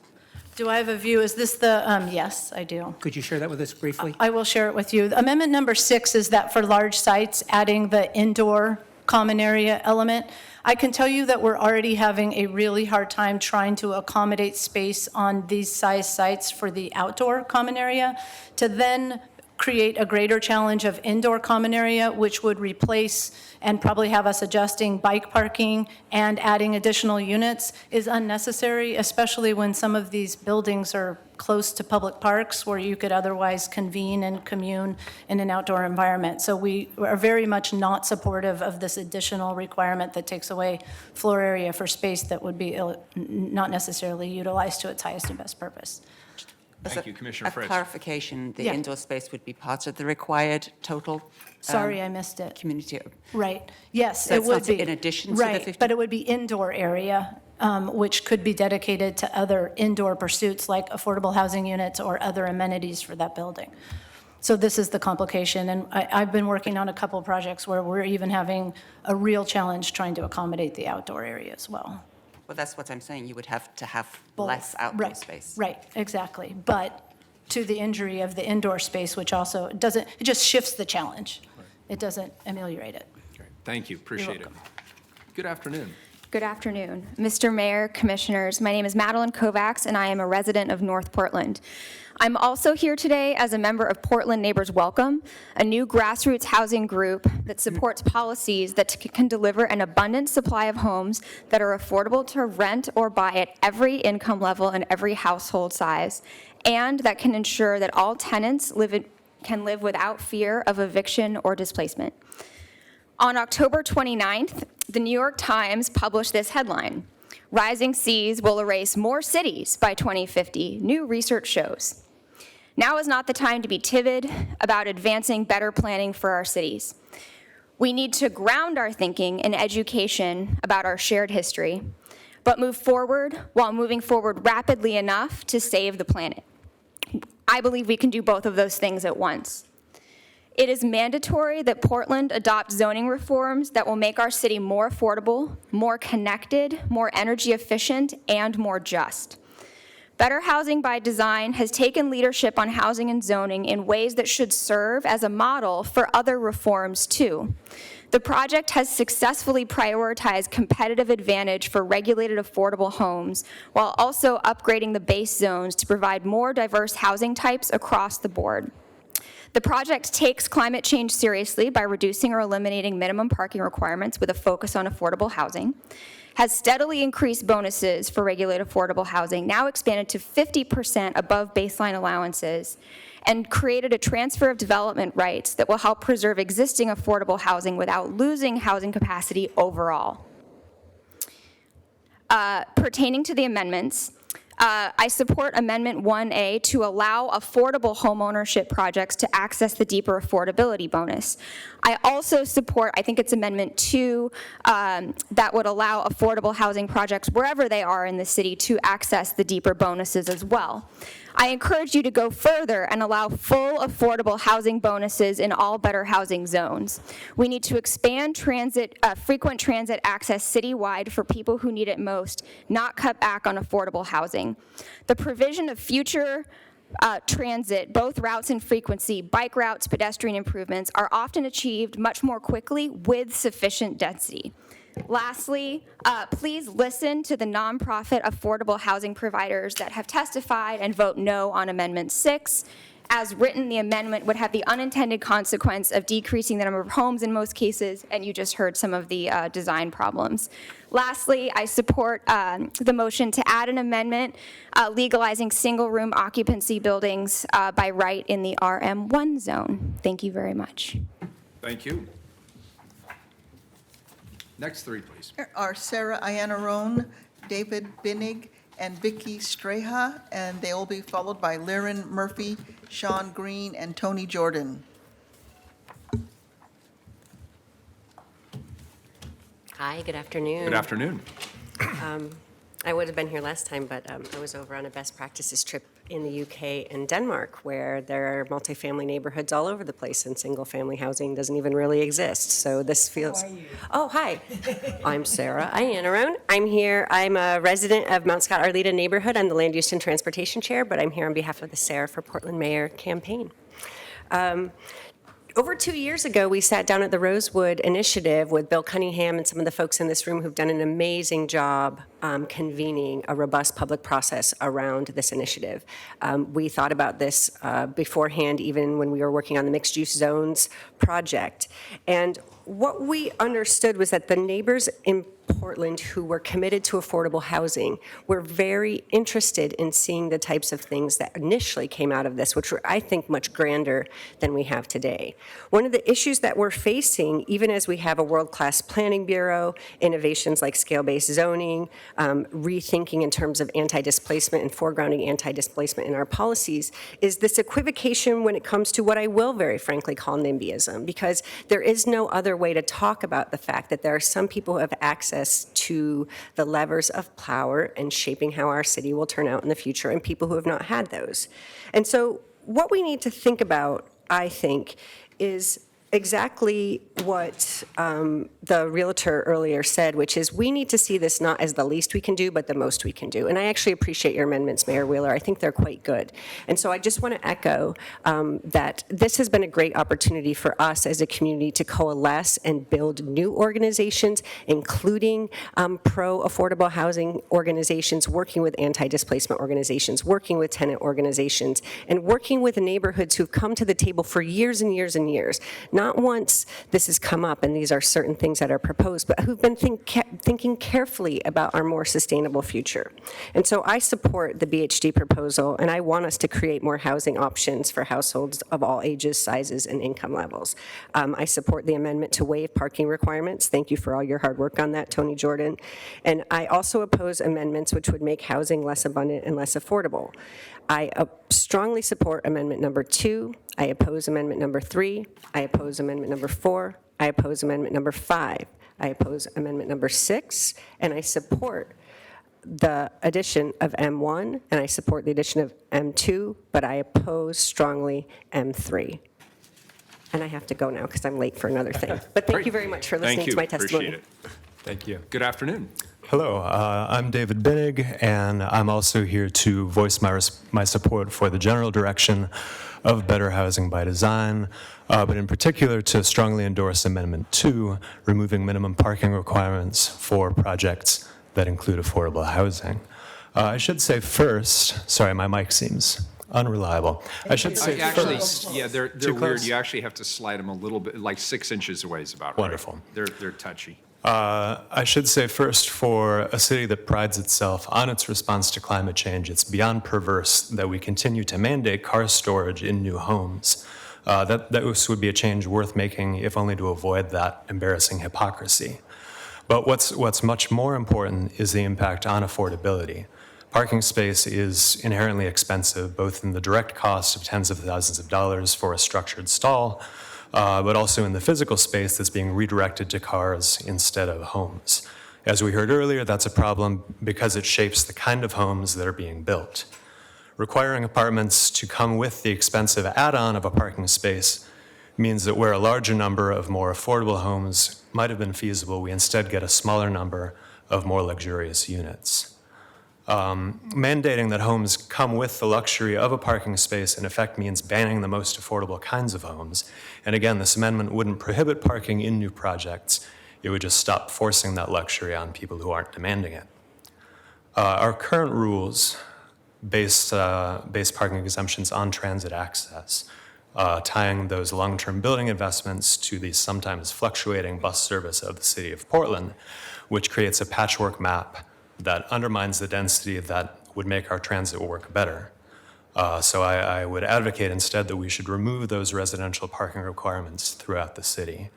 Do I have a view? Is this the, yes, I do. Could you share that with us briefly? I will share it with you. Amendment number 6 is that for large sites, adding the indoor common area element. I can tell you that we're already having a really hard time trying to accommodate space on these size sites for the outdoor common area. To then create a greater challenge of indoor common area, which would replace and probably have us adjusting bike parking and adding additional units, is unnecessary, especially when some of these buildings are close to public parks where you could otherwise convene and commune in an outdoor environment. So we are very much not supportive of this additional requirement that takes away floor area for space that would be not necessarily utilized to its highest and best purpose. Thank you, Commissioner A Fritz. clarification, the Yeah. indoor space would be part of the required total? Sorry, I missed it. Community. Right, yes, So it it's would not be. in addition to the Right, 50? but it would be indoor area, which could be dedicated to other indoor pursuits like affordable housing units or other amenities for that building. So this is the complication, and I've been working on a couple projects where we're even having a real challenge trying to accommodate the outdoor area as well. Well, that's what I'm saying. You would have to have Both. less outdoor Right, space. Right, exactly. But to the injury of the indoor space, which also doesn't, it just shifts the challenge. It doesn't ameliorate it. Thank you, appreciate it. Good afternoon. Good afternoon. Mr. Mayor, Commissioners, my name is Madeline Kovacs, and I am a resident of North Portland. I'm also here today as a member of Portland Neighbors Welcome, a new grassroots housing group that supports policies that can deliver an abundant supply of homes that are affordable to rent or buy at every income level and every household size, and that can ensure that all tenants can live without fear of eviction or displacement. On October 29th, the New York Times published this headline: "Rising seas will erase more cities by 2050, new research shows." Now is not the time to be timid about advancing better planning for our cities. We need to ground our thinking in education about our shared history, but move forward while moving forward rapidly enough to save the planet. I believe we can do both of those things at once. It is mandatory that Portland adopt zoning reforms that will make our city more affordable, more connected, more energy efficient, and more just. Better Housing by Design has taken leadership on housing and zoning in ways that should serve as a model for other reforms too. The project has successfully prioritized competitive advantage for regulated affordable homes while also upgrading the base zones to provide more diverse housing types across the board. The project takes climate change seriously by reducing or eliminating minimum parking requirements with a focus on affordable housing, has steadily increased bonuses for regulated affordable housing, now expanded to 50% above baseline allowances, and created a transfer of development rights that will help preserve existing affordable housing without losing housing capacity overall. Pertaining to the amendments, I support Amendment 1A to allow affordable homeownership projects to access the deeper affordability bonus. I also support, I think it's Amendment 2, that would allow affordable housing projects wherever they are in the city to access the deeper bonuses as well. I encourage you to go further and allow full affordable housing bonuses in all better housing zones. We need to expand frequent transit access citywide for people who need it most, not cut back on affordable housing. The provision of future transit, both routes and frequency, bike routes, pedestrian improvements, are often achieved much more quickly with sufficient density. Lastly, please listen to the nonprofit affordable housing providers that have testified and vote no on Amendment 6, As written, the amendment would have the unintended consequence of decreasing the number of homes in most cases, and you just heard some of the design problems. Lastly, I support the motion to add an amendment legalizing single-room occupancy buildings by right in the RM1 zone. Thank you very much. Thank you. Next three, please. There are Sarah Iannarone, David Binnig, and Vicky Streha, and they will be followed by Lyran Murphy, Sean Green, and Tony Jordan. Hi, good afternoon. Good afternoon. I would have been here last time, but I was over on a best practices trip in the UK and Denmark, where there are multifamily neighborhoods all over the place, and single-family housing doesn't even really exist. So this feels... How are you? Oh, hi. I'm Sarah Iannarone. I'm here. I'm a resident of Mount Scott Arleta neighborhood. I'm the Land Use and Transportation Chair, but I'm here on behalf of the Sarah for Portland Mayor campaign. Over 2 years ago, we sat down at the Rosewood Initiative with Bill Cunningham and some of the folks in this room who've done an amazing job convening a robust public process around this initiative. We thought about this beforehand, even when we were working on the mixed-use zones project. And what we understood was that the neighbors in Portland who were committed to affordable housing were very interested in seeing the types of things that initially came out of this, which were, I think, much grander than we have today. One of the issues that we're facing, even as we have a world-class planning bureau, innovations like scale-based zoning, rethinking in terms of anti-displacement and foregrounding anti-displacement in our policies, is this equivocation when it comes to what I will very frankly call NIMBYism, because there is no other way to talk about the fact that there are some people who have access to the levers of power and shaping how our city will turn out in the future, and people who have not had those. And so what we need to think about, I think, is exactly what the realtor earlier said, which is we need to see this not as the least we can do, but the most we can do. And I actually appreciate your amendments, Mayor Wheeler. I think they're quite good. And so I just want to echo that this has been a great opportunity for us as a community to coalesce and build new organizations, including pro-affordable housing organizations, working with anti-displacement organizations, working with tenant organizations, and working with neighborhoods who've come to the table for years and years and years. Not once this has come up and these are certain things that are proposed, but who've been thinking carefully about our more sustainable future. And so I support the BHD proposal, and I want us to create more housing options for households of all ages, sizes, and income levels. I support the amendment to waive parking requirements. Thank you for all your hard work on that, Tony Jordan. And I also oppose amendments which would make housing less abundant and less affordable. I strongly support amendment number 2. I oppose amendment number 3. I oppose amendment number 4. I oppose amendment number 5. I oppose amendment number 6. And I support the addition of M1, and I support the addition of M2, but I oppose strongly M3. And I have to go now because I'm late for another thing. But thank you very much for listening to my testimony. Appreciate it. Thank you. Good afternoon. Hello, I'm David Binnig, and I'm also here to voice my support for the general direction of better housing by design, but in particular to strongly endorse Amendment 2, removing minimum parking requirements for projects that include affordable housing. I should say first, sorry, my mic seems unreliable. I should say Actually, first. yeah, they're Too weird. close? You actually have to slide them a little bit, like 6 inches away is about right. Wonderful. They're touchy. I should say first, for a city that prides itself on its response to climate change, it's beyond perverse that we continue to mandate car storage in new homes. This would be a change worth making, if only to avoid that embarrassing hypocrisy. But what's much more important is the impact on affordability. Parking space is inherently expensive, both in the direct cost of tens of thousands of dollars for a structured stall, but also in the physical space that's being redirected to cars instead of homes. As we heard earlier, that's a problem because it shapes the kind of homes that are being built. Requiring apartments to come with the expensive add-on of a parking space means that where a larger number of more affordable homes might have been feasible, we instead get a smaller number of more luxurious units. Mandating that homes come with the luxury of a parking space in effect means banning the most affordable kinds of homes. And again, this amendment wouldn't prohibit parking in new projects. It would just stop forcing that luxury on people who aren't demanding it. Our current rules base parking exemptions on transit access, tying those long-term building investments to the sometimes fluctuating bus service of the city of Portland, which creates a patchwork map that undermines the density that would make our transit work better. So I would advocate instead that we should remove those residential parking requirements throughout the city.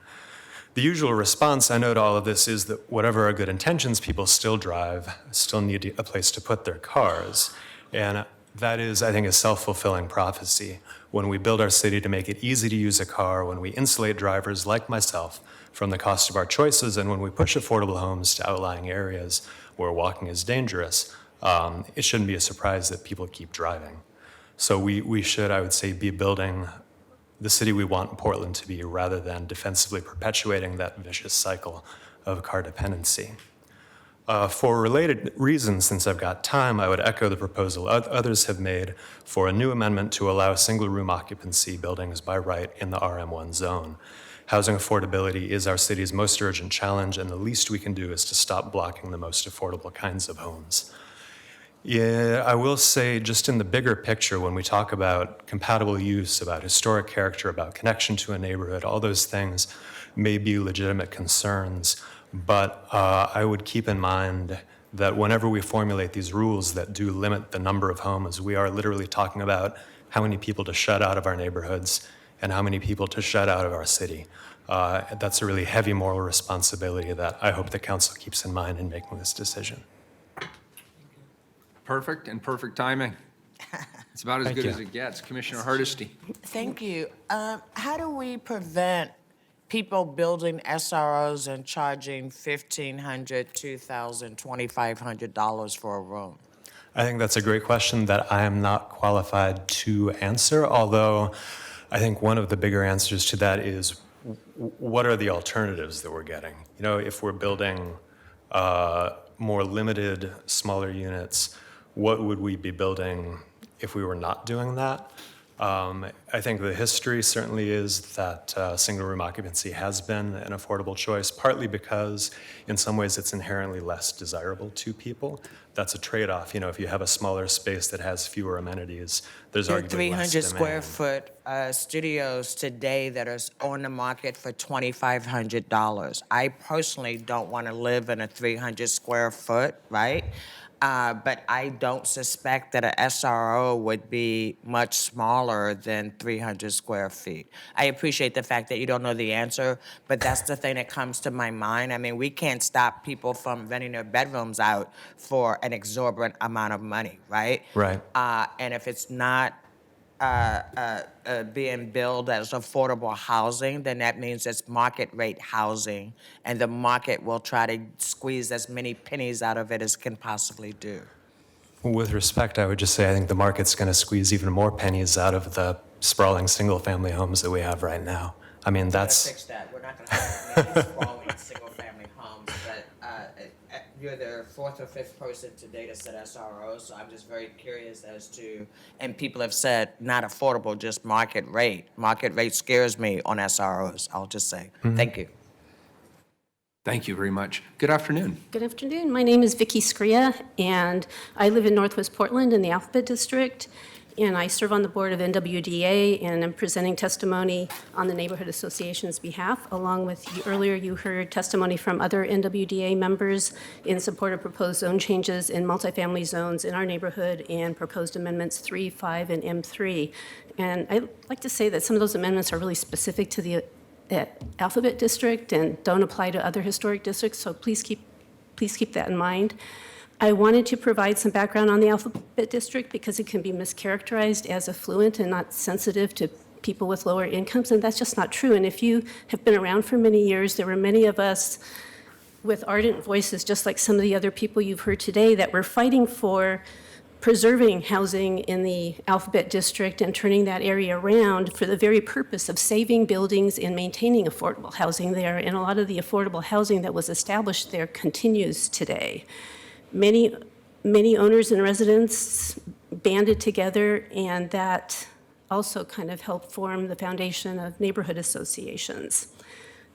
The usual response, I know, to all of this is that whatever our good intentions, people still drive, still need a place to put their cars. And that is, I think, a self-fulfilling prophecy. When we build our city to make it easy to use a car, when we insulate drivers like myself from the cost of our choices, and when we push affordable homes to outlying areas where walking is dangerous, it shouldn't be a surprise that people keep driving. So we should, I would say, be building the city we want Portland to be rather than defensively perpetuating that vicious cycle of car dependency. For related reasons, since I've got time, I would echo the proposal others have made for a new amendment to allow single-room occupancy buildings by right in the RM1 zone. Housing affordability is our city's most urgent challenge, and the least we can do is to stop blocking the most affordable kinds of homes. Yeah, I will say, just in the bigger picture, when we talk about compatible use, about historic character, about connection to a neighborhood, all those things may be legitimate concerns, but I would keep in mind that whenever we formulate these rules that do limit the number of homes, we are literally talking about how many people to shut out of our neighborhoods and how many people to shut out of our city. That's a really heavy moral responsibility that I hope the council keeps in mind in making this decision. Perfect and perfect timing. It's about as good as it gets. Commissioner Hardesty. Thank you. How do we prevent people building SROs and charging $1,500, $2,000, $2,500 for a room? I think that's a great question that I am not qualified to answer, although I think one of the bigger answers to that is what are the alternatives that we're getting? You know, if we're building more limited, smaller units, what would we be building if we were not doing that? I think the history certainly is that single-room occupancy has been an affordable choice, partly because in some ways it's inherently less desirable to people. That's a trade-off. You know, if you have a smaller space that has fewer amenities, there's There are arguably 300 less square demand. foot studios today that are on the market for $2,500. I personally don't want to live in a 300 square foot, right? But I don't suspect that a SRO would be much smaller than 300 square feet. I appreciate the fact that you don't know the answer, but that's the thing that comes to my mind. I mean, we can't stop people from renting their bedrooms out for an exorbitant amount of money, right? Right. And if it's not being billed as affordable housing, then that means it's market rate housing, and the market will try to squeeze as many pennies out of it as can possibly do. With respect, I would just say I think the market's going to squeeze even more pennies out of the sprawling single-family homes that we have right now. I mean, We're gonna that's... fix that. We're not gonna have many sprawling single-family homes, but you're the fourth or fifth person today to set SROs, so I'm just very curious as to, and people have said not affordable, just market rate. Market rate scares me on SROs, I'll just say. Thank you. Thank you very much. Good afternoon. Good afternoon. My name is Vicki Scria, and I live in Northwest Portland in the Alphabet District, and I serve on the board of NWDA, and I'm presenting testimony on the Neighborhood Association's behalf, along with earlier you heard testimony from other NWDA members in support of proposed zone changes in multifamily zones in our neighborhood and proposed amendments 3, 5, and M3. And I'd like to say that some of those amendments are really specific to the Alphabet District and don't apply to other historic districts, so please keep that in mind. I wanted to provide some background on the Alphabet District because it can be mischaracterized as affluent and not sensitive to people with lower incomes, and that's just not true. And if you have been around for many years, there were many of us with ardent voices, just like some of the other people you've heard today, that were fighting for preserving housing in the Alphabet District and turning that area around for the very purpose of saving buildings and maintaining affordable housing there. And a lot of the affordable housing that was established there continues today. Many owners and residents banded together, and that also kind of helped form the foundation of neighborhood associations.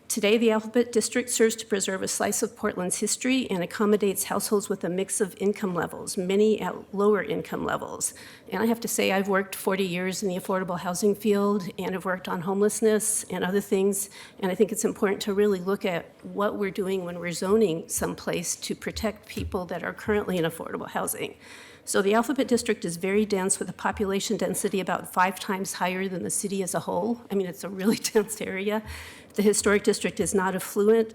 Today, the Alphabet District serves to preserve a slice of Portland's history and accommodates households with a mix of income levels, many at lower income levels. And I have to say, I've worked 40 years in the affordable housing field, and I've worked on homelessness and other things, and I think it's important to really look at what we're doing when we're zoning someplace to protect people that are currently in affordable housing. So the Alphabet District is very dense, with a population density about 5 times higher than the city as a whole. I mean, it's a really dense area. The historic district is not affluent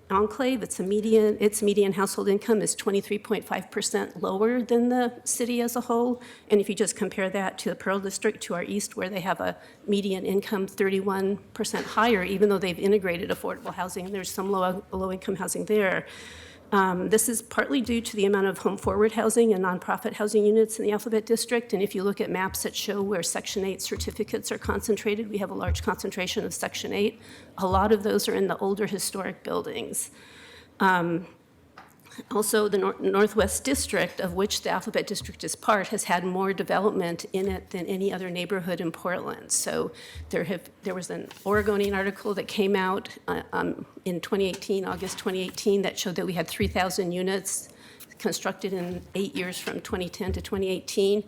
enclave. Its median household income is 23.5% lower than the city as a whole. And if you just compare that to the Pearl District to our east, where they have a median income 31% higher, even though they've integrated affordable housing, and there's some low-income housing there. This is partly due to the amount of home-forward housing and nonprofit housing units in the Alphabet District. And if you look at maps that show where Section 8 certificates are concentrated, we have a large concentration of Section 8. A lot of those are in the older historic buildings. Also, the Northwest District, of which the Alphabet District is part, has had more development in it than any other neighborhood in Portland. So there was an Oregonian article that came out in 2018, August 2018, that showed that we had 3,000 units constructed in 8 years from 2010 to 2018.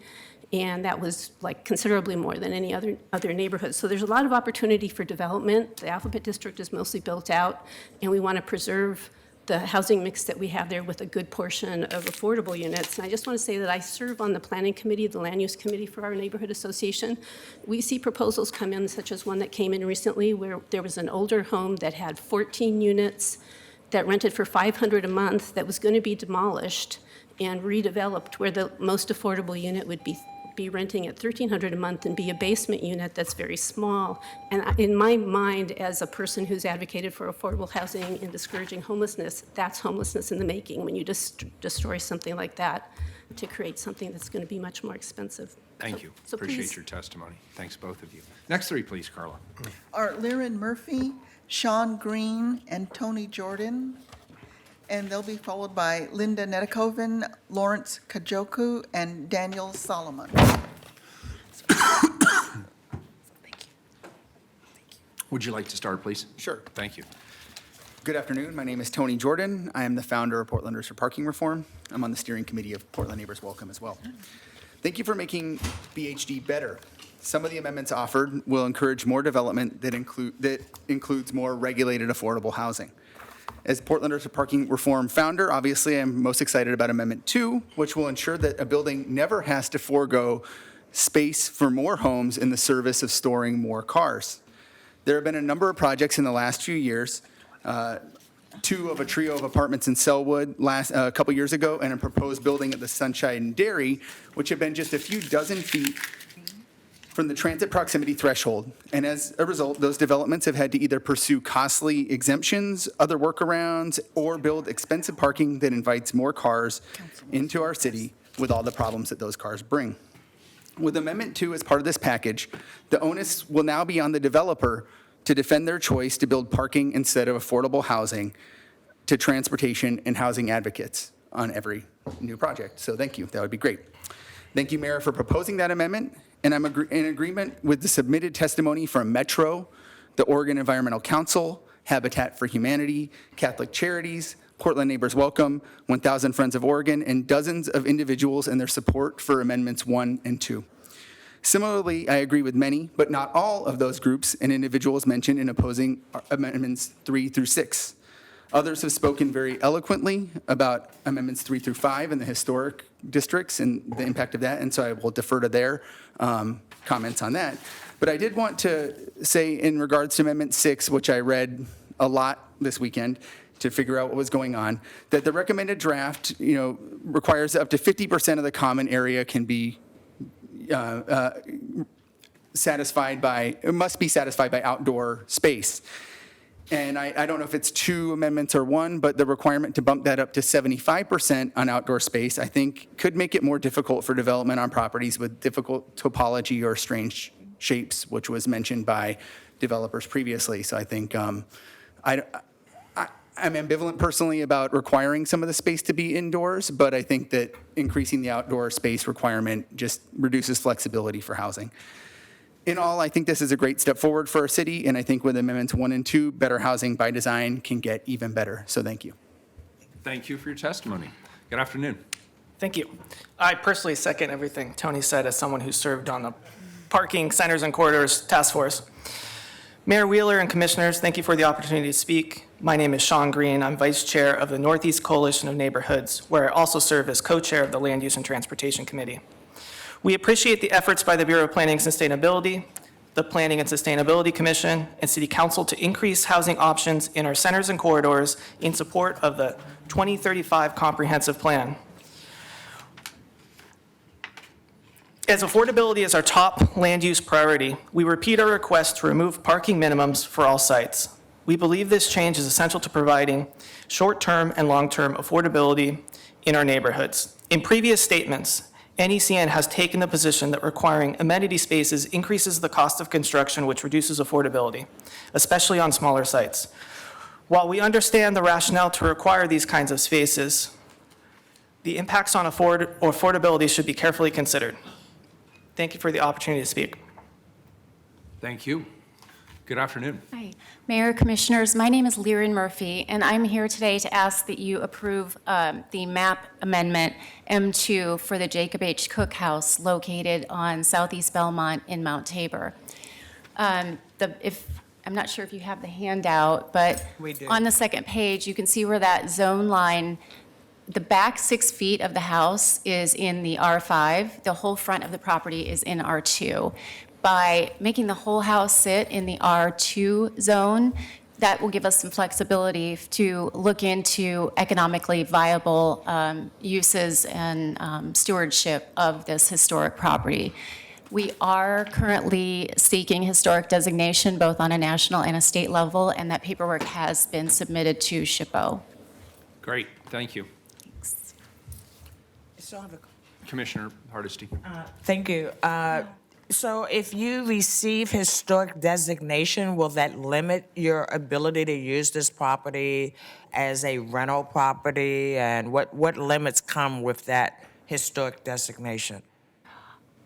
And that was like considerably more than any other neighborhood. So there's a lot of opportunity for development. The Alphabet District is mostly built out, and we want to preserve the housing mix that we have there with a good portion of affordable units. And I just want to say that I serve on the planning committee, the land use committee for our neighborhood association. We see proposals come in, such as one that came in recently, where there was an older home that had 14 units that rented for $500 a month that was going to be demolished and redeveloped, where the most affordable unit would be renting at $1,300 a month and be a basement unit that's very small. And in my mind, as a person who's advocated for affordable housing and discouraging homelessness, that's homelessness in the making, when you just destroy something like that to create something that's going to be much more expensive. Thank you. So Appreciate please. your testimony. Thanks, both of you. Next three, please, Carla. Are Lyran Murphy, Sean Green, and Tony Jordan. And they'll be followed by Linda Netikoven, Lawrence Kajoku, and Daniel Solomon. Would you like to start, please? Sure. Thank you. Good afternoon. My name is Tony Jordan. I am the founder of Portlanders for Parking Reform. I'm on the steering committee of Portland Neighbors Welcome as well. Thank you for making BHD better. Some of the amendments offered will encourage more development that includes more regulated affordable housing. As Portlanders for Parking Reform founder, obviously I'm most excited about Amendment 2, which will ensure that a building never has to forego space for more homes in the service of storing more cars. There have been a number of projects in the last few years, two of a trio of apartments in Sellwood a couple years ago, and a proposed building at the Sunshine Dairy, which have been just a few dozen feet from the transit proximity threshold. And as a result, those developments have had to either pursue costly exemptions, other workarounds, or build expensive parking that invites more cars into our city with all the problems that those cars bring. With Amendment 2 as part of this package, the onus will now be on the developer to defend their choice to build parking instead of affordable housing to transportation and housing advocates on every new project. So thank you. That would be great. Thank you, Mayor, for proposing that amendment. And I'm in agreement with the submitted testimony from Metro, the Oregon Environmental Council, Habitat for Humanity, Catholic Charities, Portland Neighbors Welcome, 1,000 Friends of Oregon, and dozens of individuals and their support for Amendments 1 and 2. Similarly, I agree with many, but not all of those groups and individuals mentioned in opposing Amendments 3 through 6. Others have spoken very eloquently about Amendments 3 through 5 and the historic districts and the impact of that, and so I will defer to their comments on that. But I did want to say in regards to Amendment 6, which I read a lot this weekend to figure out what was going on, that the recommended draft, requires that up to 50% of the common area can be must be satisfied by outdoor space. And I don't know if it's 2 amendments or 1, but the requirement to bump that up to 75% on outdoor space, I think, could make it more difficult for development on properties with difficult topology or strange shapes, which was mentioned by developers previously. So I think I'm ambivalent personally about requiring some of the space to be indoors, but I think that increasing the outdoor space requirement just reduces flexibility for housing. In all, I think this is a great step forward for our city, and I think with Amendments 1 and 2, better housing by design can get even better. So thank you. Thank you for your testimony. Good afternoon. Thank you. I personally second everything Tony said as someone who served on the Parking Centers and Corridors Task Force. Mayor Wheeler and Commissioners, thank you for the opportunity to speak. My name is Sean Green. I'm Vice Chair of the Northeast Coalition of Neighborhoods, where I also serve as Co-Chair of the Land Use and Transportation Committee. We appreciate the efforts by the Bureau of Planning and Sustainability, the Planning and Sustainability Commission, and City Council to increase housing options in our centers and corridors in support of the 2035 Comprehensive Plan. As affordability is our top land use priority, we repeat our request to remove parking minimums for all sites. We believe this change is essential to providing short-term and long-term affordability in our neighborhoods. In previous statements, NECN has taken the position that requiring amenity spaces increases the cost of construction, which reduces affordability, especially on smaller sites. While we understand the rationale to require these kinds of spaces, the impacts on affordability should be carefully considered. Thank you for the opportunity to speak. Thank you. Good afternoon. Hi, Mayor, Commissioners. My name is Lyran Murphy, and I'm here today to ask that you approve the MAP amendment M2 for the Jacob H. Cook House located on Southeast Belmont in Mount Tabor. I'm not sure if you have the handout, but We do. on the second page, you can see where that zone line, the back 6 feet of the house is in the R5. The whole front of the property is in R2. By making the whole house sit in the R2 zone, that will give us some flexibility to look into economically viable uses and stewardship of this historic property. We are currently seeking historic designation both on a national and a state level, and that paperwork has been submitted to SHPO. Great, thank you. So I have a Commissioner Hardesty. Thank you. So if you receive historic designation, will that limit your ability to use this property as a rental property? And what limits come with that historic designation?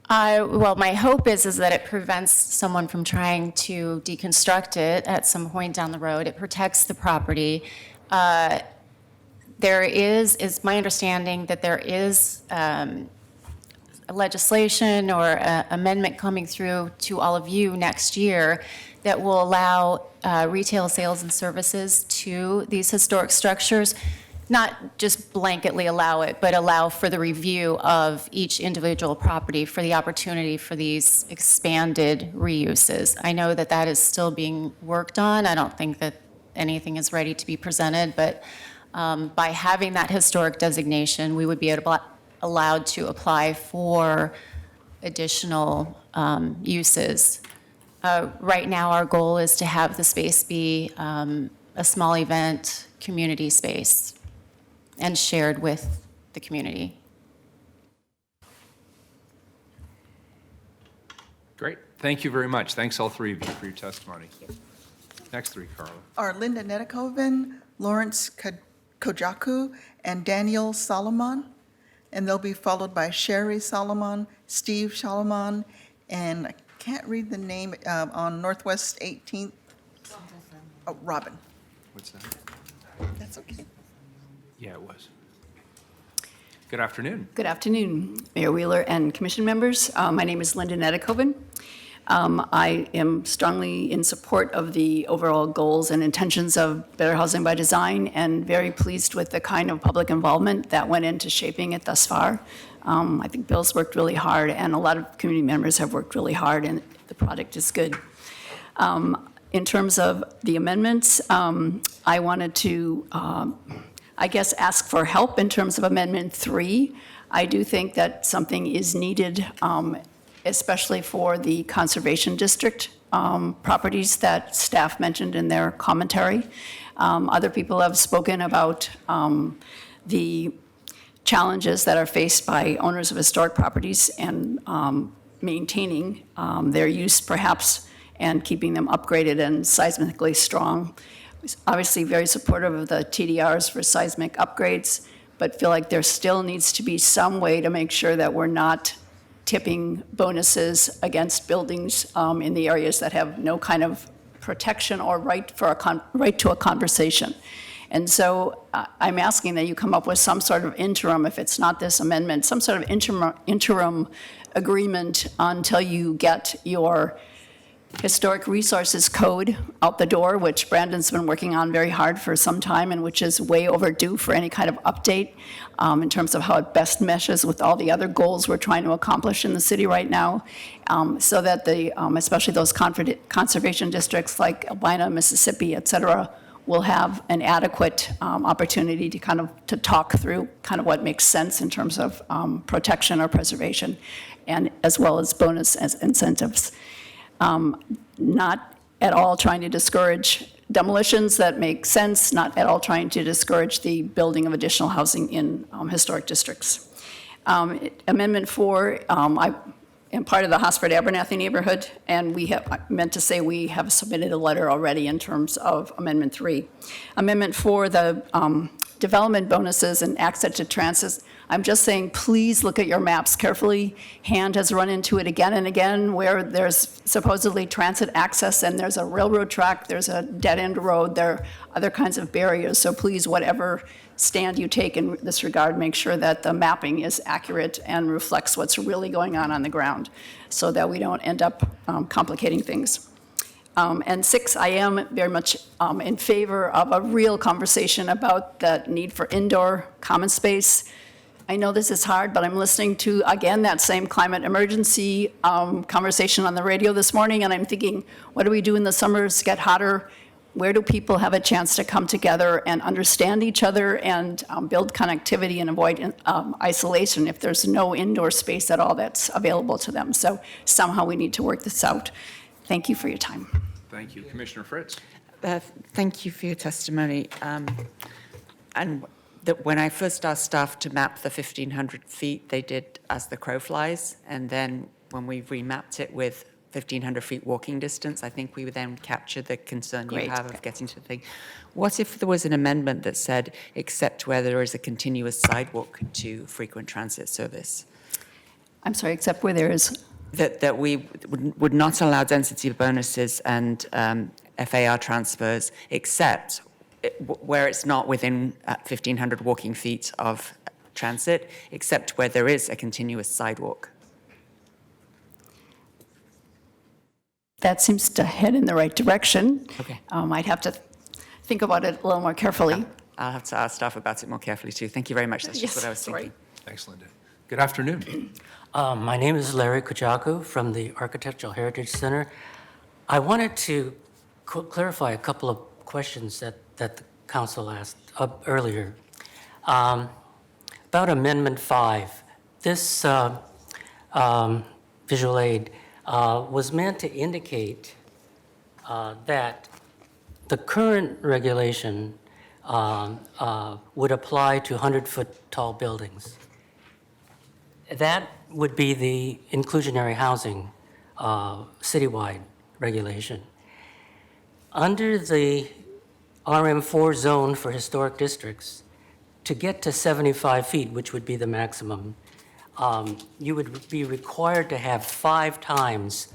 Well, my hope is that it prevents someone from trying to deconstruct it at some point down the road. It protects the property. There is my understanding that there is legislation or amendment coming through to all of you next year that will allow retail sales and services to these historic structures, not just blanketly allow it, but allow for the review of each individual property for the opportunity for these expanded reuses. I know that that is still being worked on. I don't think that anything is ready to be presented, but by having that historic designation, we would be allowed to apply for additional uses. Right now, our goal is to have the space be a small event community space and shared with the community. Great, thank you very much. Thanks all three of you for your testimony. Next three, Carla. Are Linda Nedekoven, Lawrence Kojaku, and Daniel Solomon. And they'll be followed by Sherry Solomon, Steve Solomon, and I can't read the name on Northwest 18th. Oh, Robin. What's that? That's okay. Yeah, it was. Good afternoon. Good afternoon, Mayor Wheeler and commission members. My name is Linda Nedekoven. I am strongly in support of the overall goals and intentions of Better Housing by Design and very pleased with the kind of public involvement that went into shaping it thus far. I think Bill's worked really hard and a lot of community members have worked really hard and the product is good. In terms of the amendments, I wanted to, ask for help in terms of Amendment 3. I do think that something is needed, especially for the Conservation District properties that staff mentioned in their commentary. Other people have spoken about the challenges that are faced by owners of historic properties and maintaining their use perhaps and keeping them upgraded and seismically strong. Obviously very supportive of the TDRs for seismic upgrades, but feel like there still needs to be some way to make sure that we're not tipping bonuses against buildings in the areas that have no kind of protection or right to a conversation. And so I'm asking that you come up with some sort of interim, if it's not this amendment, some sort of interim agreement until you get your Historic Resources Code out the door, which Brandon's been working on very hard for some time and which is way overdue for any kind of update in terms of how it best meshes with all the other goals we're trying to accomplish in the city right now, so that especially those conservation districts like Albina, Mississippi, et cetera, will have an adequate opportunity to talk through kind of what makes sense in terms of protection or preservation, and as well as bonus as incentives. Not at all trying to discourage demolitions that make sense, not at all trying to discourage the building of additional housing in historic districts. Amendment 4, I am part of the Hosford Abernathy neighborhood, and I meant to say we have submitted a letter already in terms of Amendment 3. Amendment 4, the development bonuses and access to transit. I'm just saying, please look at your maps carefully. Hand has run into it again and again where there's supposedly transit access and there's a railroad track, there's a dead-end road, there are other kinds of barriers. So please, whatever stand you take in this regard, make sure that the mapping is accurate and reflects what's really going on the ground so that we don't end up complicating things. And 6, I am very much in favor of a real conversation about the need for indoor common space. I know this is hard, but I'm listening to, again, that same climate emergency conversation on the radio this morning, and I'm thinking, what do we do in the summers get hotter? Where do people have a chance to come together and understand each other and build connectivity and avoid isolation if there's no indoor space at all that's available to them? So somehow we need to work this out. Thank you for your time. Thank you. Commissioner Fritz. Thank you for your testimony. When I first asked staff to map the 1,500 feet, they did as the crow flies. And then when we remapped it with 1,500 feet walking distance, I think we would then capture the concern you have of getting to the thing. What if there was an amendment that said, except where there is a continuous sidewalk to frequent transit service? I'm sorry, except where there is? That we would not allow density bonuses and FAR transfers except where it's not within 1,500 walking feet of transit, except where there is a continuous sidewalk. That seems to head in the right direction. Okay. I'd have to think about it a little more carefully. I'll have to ask staff about it more carefully too. Thank you very much. That's just Yes, what I was thinking. Thanks, Linda. Good afternoon. My name is Larry Kujaku from the Architectural Heritage Center. I wanted to clarify a couple of questions that the council asked earlier. About Amendment 5, this visual aid was meant to indicate that the current regulation would apply to 100-foot tall buildings. That would be the inclusionary housing citywide regulation. Under the RM4 zone for historic districts, to get to 75 feet, which would be the maximum, you would be required to have 5 times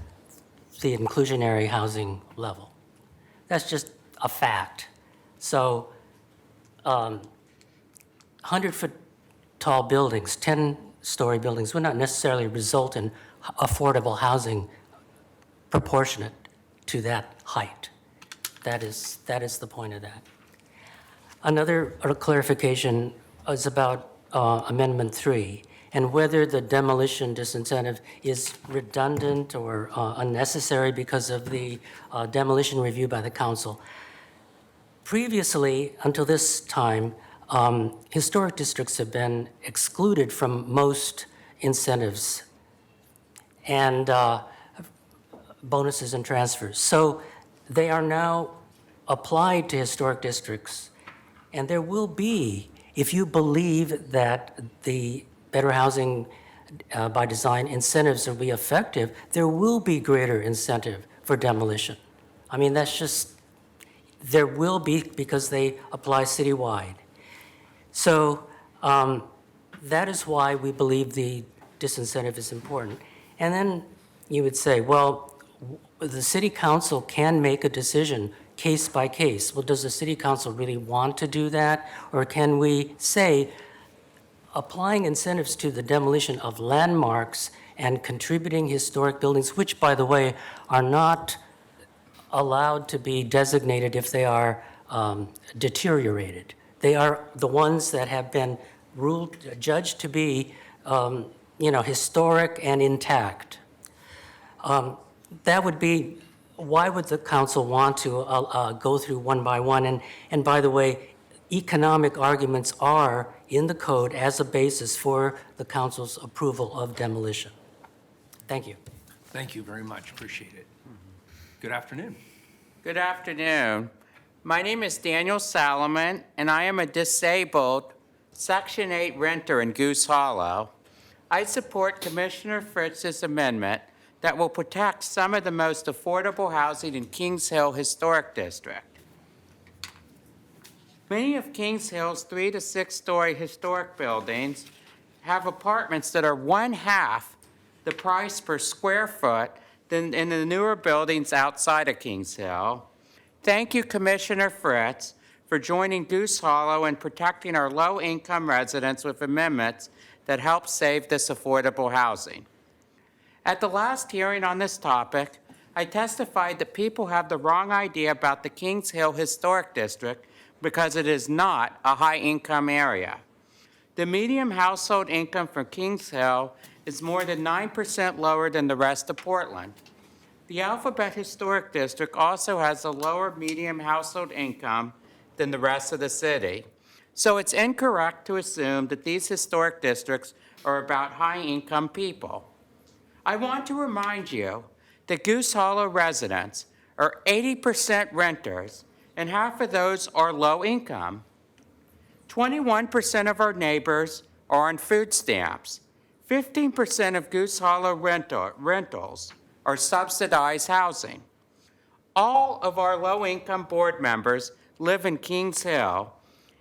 the inclusionary housing level. That's just a fact. So 100-foot tall buildings, 10-story buildings, would not necessarily result in affordable housing proportionate to that height. That is the point of that. Another clarification is about Amendment 3 and whether the demolition disincentive is redundant or unnecessary because of the demolition review by the council. Previously, until this time, historic districts have been excluded from most incentives and bonuses and transfers. So they are now applied to historic districts, and there will be, if you believe that the Better Housing by Design incentives will be effective, there will be greater incentive for demolition. I mean, that's just, there will be because they apply citywide. So that is why we believe the disincentive is important. And then you would say, well, the city council can make a decision case by case. Well, does the city council really want to do that? Or can we say, applying incentives to the demolition of landmarks and contributing historic buildings, which, by the way, are not allowed to be designated if they are deteriorated. They are the ones that have been judged to be, historic and intact. That would be, why would the council want to go through one by one? And by the way, economic arguments are in the code as a basis for the council's approval of demolition. Thank you. Thank you very much. Appreciate it. Good afternoon. Good afternoon. My name is Daniel Salomon, and I am a disabled Section 8 renter in Goose Hollow. I support Commissioner Fritz's amendment that will protect some of the most affordable housing in Kings Hill Historic District. Many of Kings Hill's 3 to 6 story historic buildings have apartments that are 1/2 the price per square foot than in the newer buildings outside of Kings Hill. Thank you, Commissioner Fritz, for joining Goose Hollow and protecting our low-income residents with amendments that help save this affordable housing. At the last hearing on this topic, I testified that people have the wrong idea about the Kings Hill Historic District because it is not a high-income area. The median household income for Kings Hill is more than 9% lower than the rest of Portland. The Alphabet Historic District also has a lower median household income than the rest of the city. So it's incorrect to assume that these historic districts are about high-income people. I want to remind you that Goose Hollow residents are 80% renters, and half of those are low income. 21% of our neighbors are on food stamps. 15% of Goose Hollow rentals are subsidized housing. All of our low-income board members live in Kings Hill,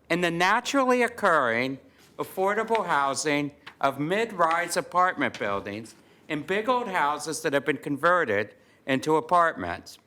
and the naturally occurring affordable housing of mid-rise apartment buildings and big old houses that have been converted into apartments.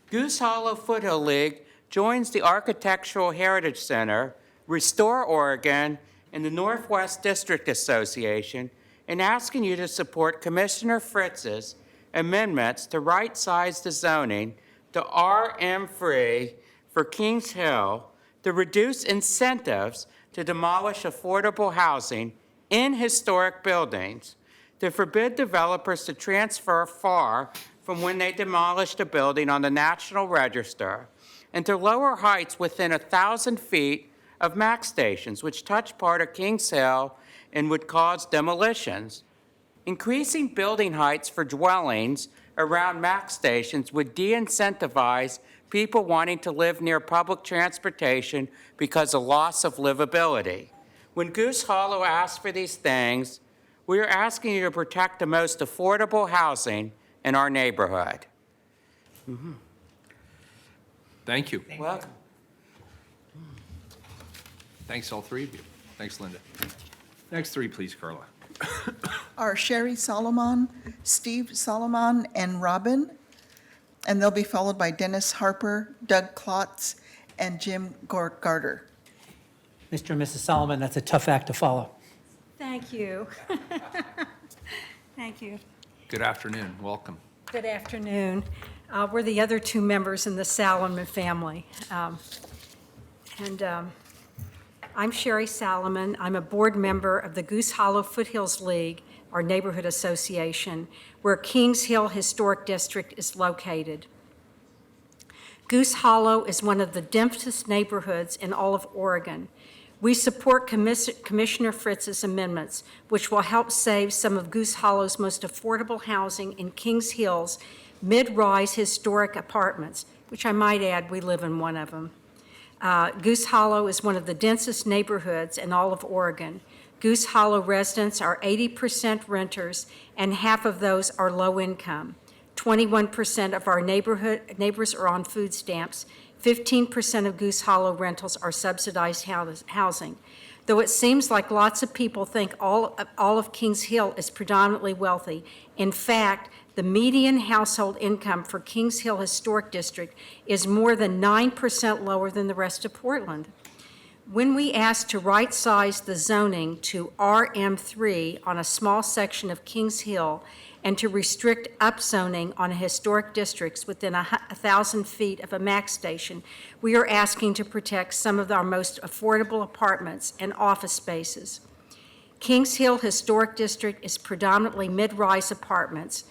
Goose Hollow Foothill League joins the Architectural Heritage Center, Restore Oregon, and the Northwest District Association in asking you to support Commissioner Fritz's amendments to right-size the zoning to RM-free for Kings Hill, to reduce incentives to demolish affordable housing in historic buildings, to forbid developers to transfer far from when they demolished a building on the National Register, and to lower heights within 1,000 feet of MAX stations, which touch part of Kings Hill and would cause demolitions. Increasing building heights for dwellings around MAX stations would de-incentivize people wanting to live near public transportation because of loss of livability. When Goose Hollow asks for these things, we are asking you to protect the most affordable housing in our neighborhood. Mm-hmm. Thank you. Welcome. Thanks, all three of you. Thanks, Linda. Next three, please, Carla. Are Sherry Solomon, Steve Solomon, and Robin, and they'll be followed by Dennis Harper, Doug Klotz, and Jim Garter. Mr. and Mrs. Solomon, that's a tough act to follow. Thank you. Thank you. Good afternoon. Welcome. Good afternoon. We're the other two members in the Salomon family. I'm Sherry Salomon. I'm a board member of the Goose Hollow Foothills League, our neighborhood association, where Kings Hill Historic District is located. Goose Hollow is one of the densest neighborhoods in all of Oregon. We support Commissioner Fritz's amendments, which will help save some of Goose Hollow's most affordable housing in Kings Hill's mid-rise historic apartments, which I might add, we live in one of them. Goose Hollow is one of the densest neighborhoods in all of Oregon. Goose Hollow residents are 80% renters, and half of those are low income. 21% of our neighbors are on food stamps. 15% of Goose Hollow rentals are subsidized housing. Though it seems like lots of people think all of Kings Hill is predominantly wealthy, in fact, the median household income for Kings Hill Historic District is more than 9% lower than the rest of Portland. When we asked to right-size the zoning to RM3 on a small section of Kings Hill and to restrict upzoning on historic districts within 1,000 feet of a MAX station, we are asking to protect some of our most affordable apartments and office spaces. Kings Hill Historic District is predominantly mid-rise apartments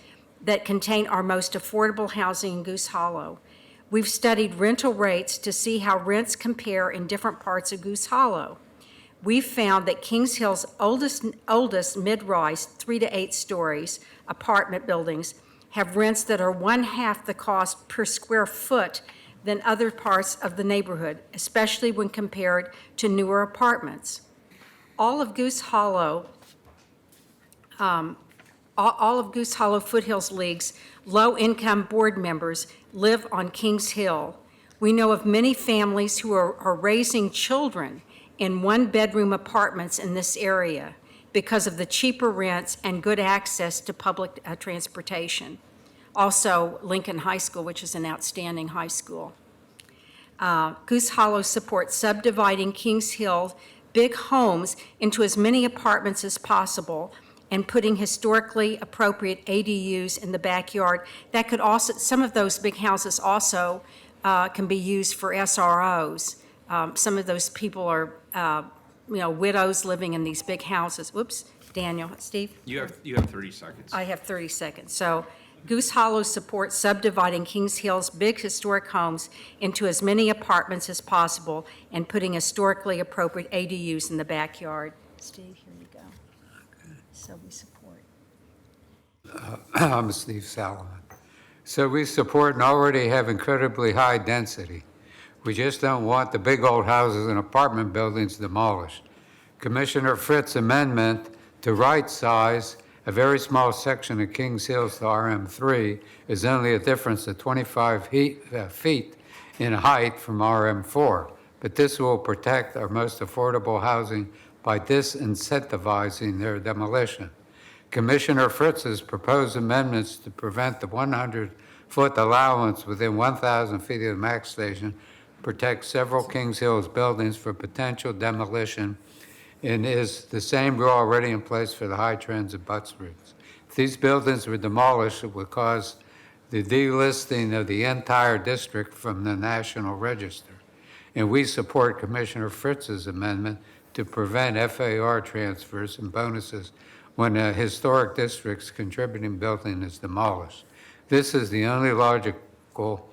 that contain our most affordable housing in Goose Hollow. We've studied rental rates to see how rents compare in different parts of Goose Hollow. We've found that Kings Hill's oldest mid-rise, 3 to 8 stories, apartment buildings have rents that are 1/2 the cost per square foot than other parts of the neighborhood, especially when compared to newer apartments. All of Goose Hollow Foothills League's low-income board members live on Kings Hill. We know of many families who are raising children in one-bedroom apartments in this area because of the cheaper rents and good access to public transportation. Also, Lincoln High School, which is an outstanding high school. Goose Hollow supports subdividing Kings Hill big homes into as many apartments as possible and putting historically appropriate ADUs in the backyard. That could also, some of those big houses also can be used for SROs. Some of those people are, widows living in these big houses. Whoops, Daniel, Steve? You have 30 seconds. I have 30 seconds. So Goose Hollow supports subdividing Kings Hill's big historic homes into as many apartments as possible and putting historically appropriate ADUs in the backyard. Steve, here you go. So we support. I'm Steve Salomon. So we support and already have incredibly high density. We just don't want the big old houses and apartment buildings demolished. Commissioner Fritz's amendment to right-size a very small section of Kings Hills to RM3 is only a difference of 25 feet in height from RM4, but this will protect our most affordable housing by disincentivizing their demolition. Commissioner Fritz's proposed amendments to prevent the 100-foot allowance within 1,000 feet of the MAX station protect several Kings Hills buildings for potential demolition and is the same rule already in place for the high transit bus routes. If these buildings were demolished, it would cause the delisting of the entire district from the National Register. And we support Commissioner Fritz's amendment to prevent FAR transfers and bonuses when a historic district's contributing building is demolished. This is the only logical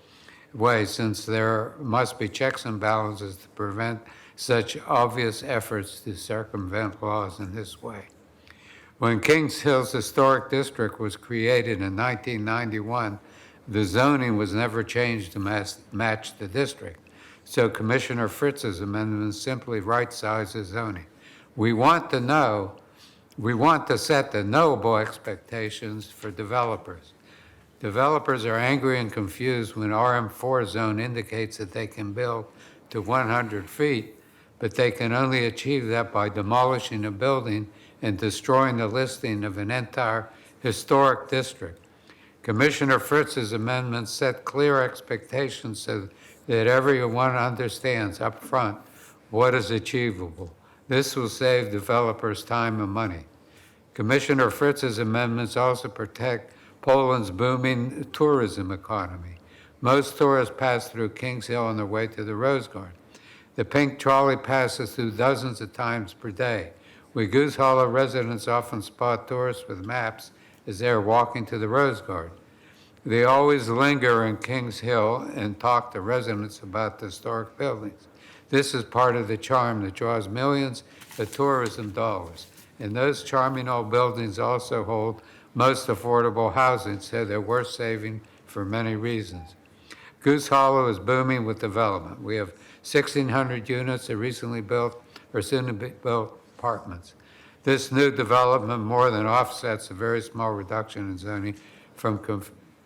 way, since there must be checks and balances to prevent such obvious efforts to circumvent laws in this way. When Kings Hills Historic District was created in 1991, the zoning was never changed to match the district. So Commissioner Fritz's amendment simply right-sizes zoning. We want to set the knowable expectations for developers. Developers are angry and confused when RM4 zone indicates that they can build to 100 feet, but they can only achieve that by demolishing a building and destroying the listing of an entire historic district. Commissioner Fritz's amendments set clear expectations so that everyone understands up front what is achievable. This will save developers time and money. Commissioner Fritz's amendments also protect Poland's booming tourism economy. Most tourists pass through Kings Hill on their way to the Rose Garden. The pink trolley passes through dozens of times per day. We Goose Hollow residents often spot tourists with maps as they are walking to the Rose Garden. They always linger in Kings Hill and talk to residents about the historic buildings. This is part of the charm that draws millions of tourism dollars. And those charming old buildings also hold most affordable housing, so they're worth saving for many reasons. Goose Hollow is booming with development. We have 1,600 units of recently built or soon-to-be-built apartments. This new development more than offsets a very small reduction in zoning from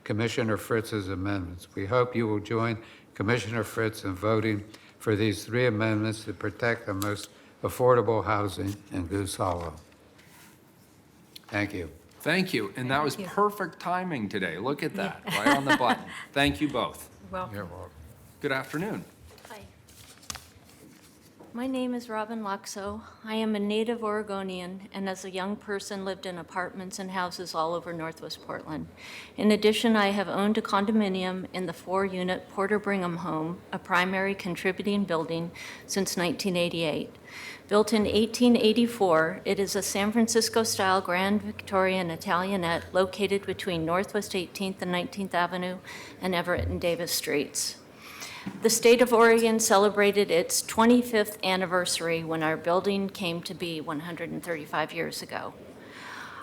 Commissioner Fritz's amendments. We hope you will join Commissioner Fritz in voting for these 3 amendments to protect the most affordable housing in Goose Hollow. Thank you. Thank you, and that was perfect timing today. Look at that, right on the button. Thank you both. Welcome. Good afternoon. Hi. My name is Robin Luxo. I am a native Oregonian, and as a young person lived in apartments and houses all over Northwest Portland. In addition, I have owned a condominium in the 4-unit Porter Brigham home, a primary contributing building, since 1988. Built in 1884, it is a San Francisco-style Grand Victorian Italianate located between Northwest 18th and 19th Avenue and Everett and Davis Streets. The state of Oregon celebrated its 25th anniversary when our building came to be 135 years ago.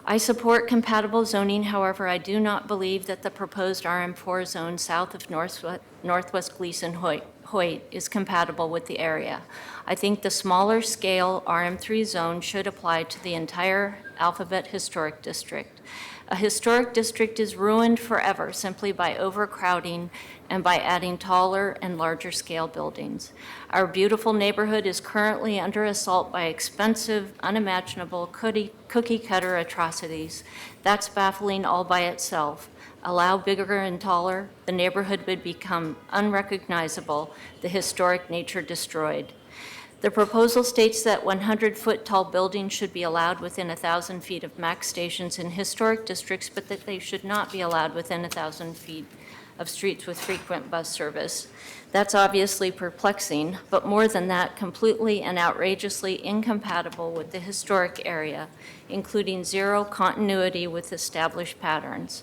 I support compatible zoning, however, I do not believe that the proposed RM4 zone south of Northwest Gleason Hoyt is compatible with the area. I think the smaller scale RM3 zone should apply to the entire Alphabet Historic District. A historic district is ruined forever simply by overcrowding and by adding taller and larger scale buildings. Our beautiful neighborhood is currently under assault by expensive, unimaginable cookie cutter atrocities. That's baffling all by itself. Allow bigger and taller, the neighborhood would become unrecognizable, the historic nature destroyed. The proposal states that 100-foot tall buildings should be allowed within 1,000 feet of MAX stations in historic districts, but that they should not be allowed within 1,000 feet of streets with frequent bus service. That's obviously perplexing, but more than that, completely and outrageously incompatible with the historic area, including zero continuity with established patterns.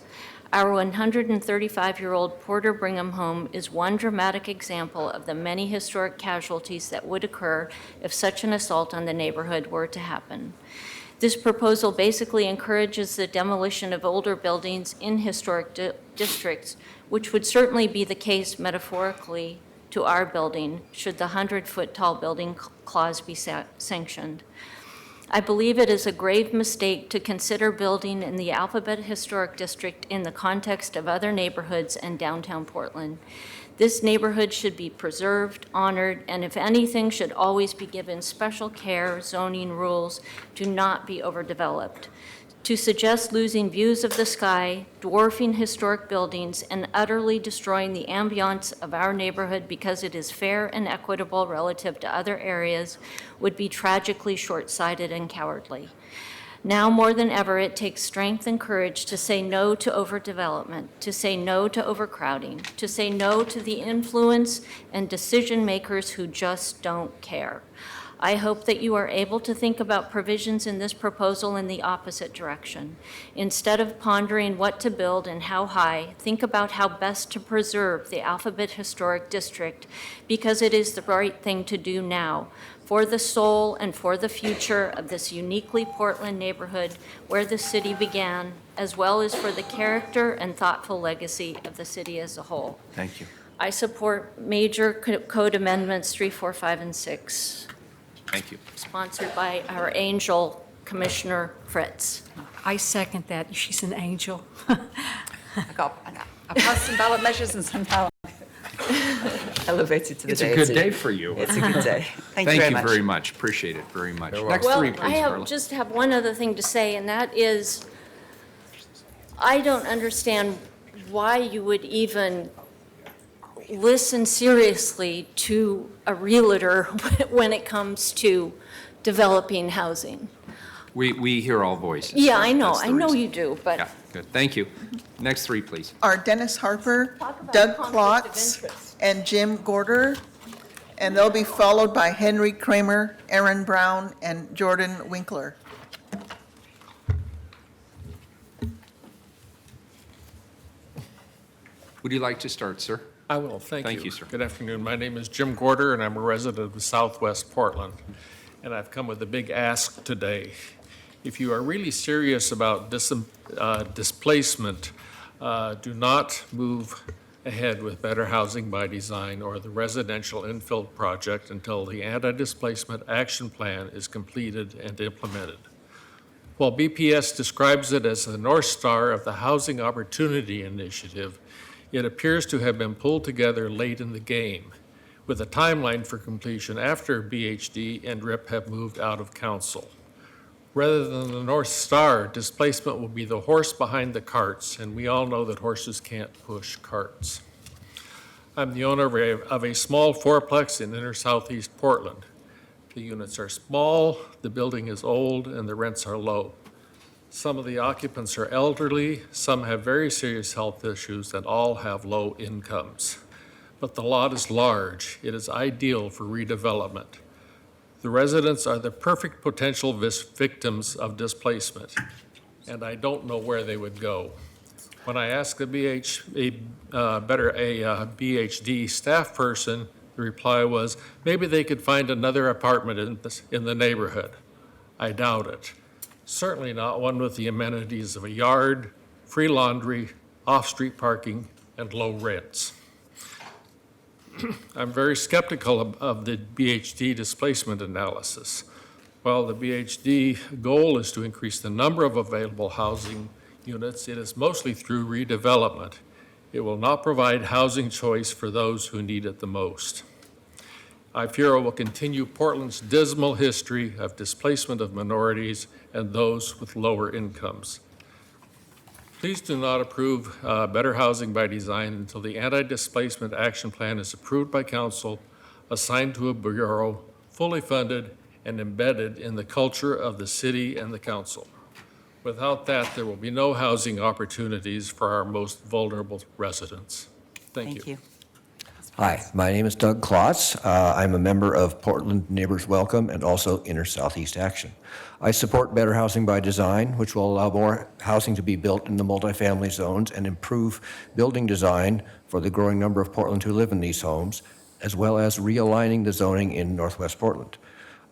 Our 135-year-old Porter Brigham home is one dramatic example of the many historic casualties that would occur if such an assault on the neighborhood were to happen. This proposal basically encourages the demolition of older buildings in historic districts, which would certainly be the case metaphorically to our building should the 100-foot tall building clause be sanctioned. I believe it is a grave mistake to consider building in the Alphabet Historic District in the context of other neighborhoods and downtown Portland. This neighborhood should be preserved, honored, and if anything, should always be given special care. Zoning rules do not be overdeveloped. To suggest losing views of the sky, dwarfing historic buildings, and utterly destroying the ambiance of our neighborhood because it is fair and equitable relative to other areas would be tragically short-sighted and cowardly. Now more than ever, it takes strength and courage to say no to overdevelopment, to say no to overcrowding, to say no to the influence and decision makers who just don't care. I hope that you are able to think about provisions in this proposal in the opposite direction. Instead of pondering what to build and how high, think about how best to preserve the Alphabet Historic District, because it is the right thing to do now, for the soul and for the future of this uniquely Portland neighborhood where the city began, as well as for the character and thoughtful legacy of the city as a whole. Thank you. I support major code amendments 3, 4, 5, and 6. Thank you. Sponsored by our angel, Commissioner Fritz. I second that. She's an angel. I passed some ballot measures and somehow elevated to the It's day. a good day for you. It's a good day. Thank you very much. Appreciate it very much. Next Well, three, please, I Carla. just have one other thing to say, and that is, I don't understand why you would even listen seriously to a realtor when it comes to developing housing. We hear all voices. Yeah, so I know. that's the I know reason. you do, but. Yeah, good. Thank you. Next three, please. Are Dennis Harper, Doug Klotz, and Jim Gorder, and they'll be followed by Henry Kramer, Aaron Brown, and Jordan Winkler. Would you like to start, sir? I will, thank you. Thank you, sir. Good afternoon. My name is Jim Gorder, and I'm a resident of Southwest Portland. And I've come with a big ask today. If you are really serious about displacement, do not move ahead with Better Housing by Design or the residential infill project until the anti-displacement action plan is completed and implemented. While BPS describes it as the North Star of the Housing Opportunity Initiative, it appears to have been pulled together late in the game. with a timeline for completion after BHD and RIP have moved out of council. Rather than the North Star, displacement will be the horse behind the carts, and we all know that horses can't push carts. I'm the owner of a small fourplex in inner southeast Portland. The units are small, the building is old, and the rents are low. Some of the occupants are elderly, some have very serious health issues, and all have low incomes. But the lot is large. It is ideal for redevelopment. The residents are the perfect potential victims of displacement, and I don't know where they would go. When I asked a BHD staff person, the reply was, maybe they could find another apartment in the neighborhood. I doubt it. Certainly not one with the amenities of a yard, free laundry, off-street parking, and low rents. I'm very skeptical of the BHD displacement analysis. While the BHD goal is to increase the number of available housing units, it is mostly through redevelopment. It will not provide housing choice for those who need it the most. I fear it will continue Portland's dismal history of displacement of minorities and those with lower incomes. Please do not approve Better Housing by Design until the Anti-Displacement Action Plan is approved by council, assigned to a bureau, fully funded, and embedded in the culture of the city and the council. Without that, there will be no housing opportunities for our most vulnerable residents. Thank you. Hi, my name is Doug Klotz. I'm a member of Portland Neighbors Welcome and also Inner Southeast Action. I support Better Housing by Design, which will allow more housing to be built in the multifamily zones and improve building design for the growing number of Portland who live in these homes, as well as realigning the zoning in Northwest Portland.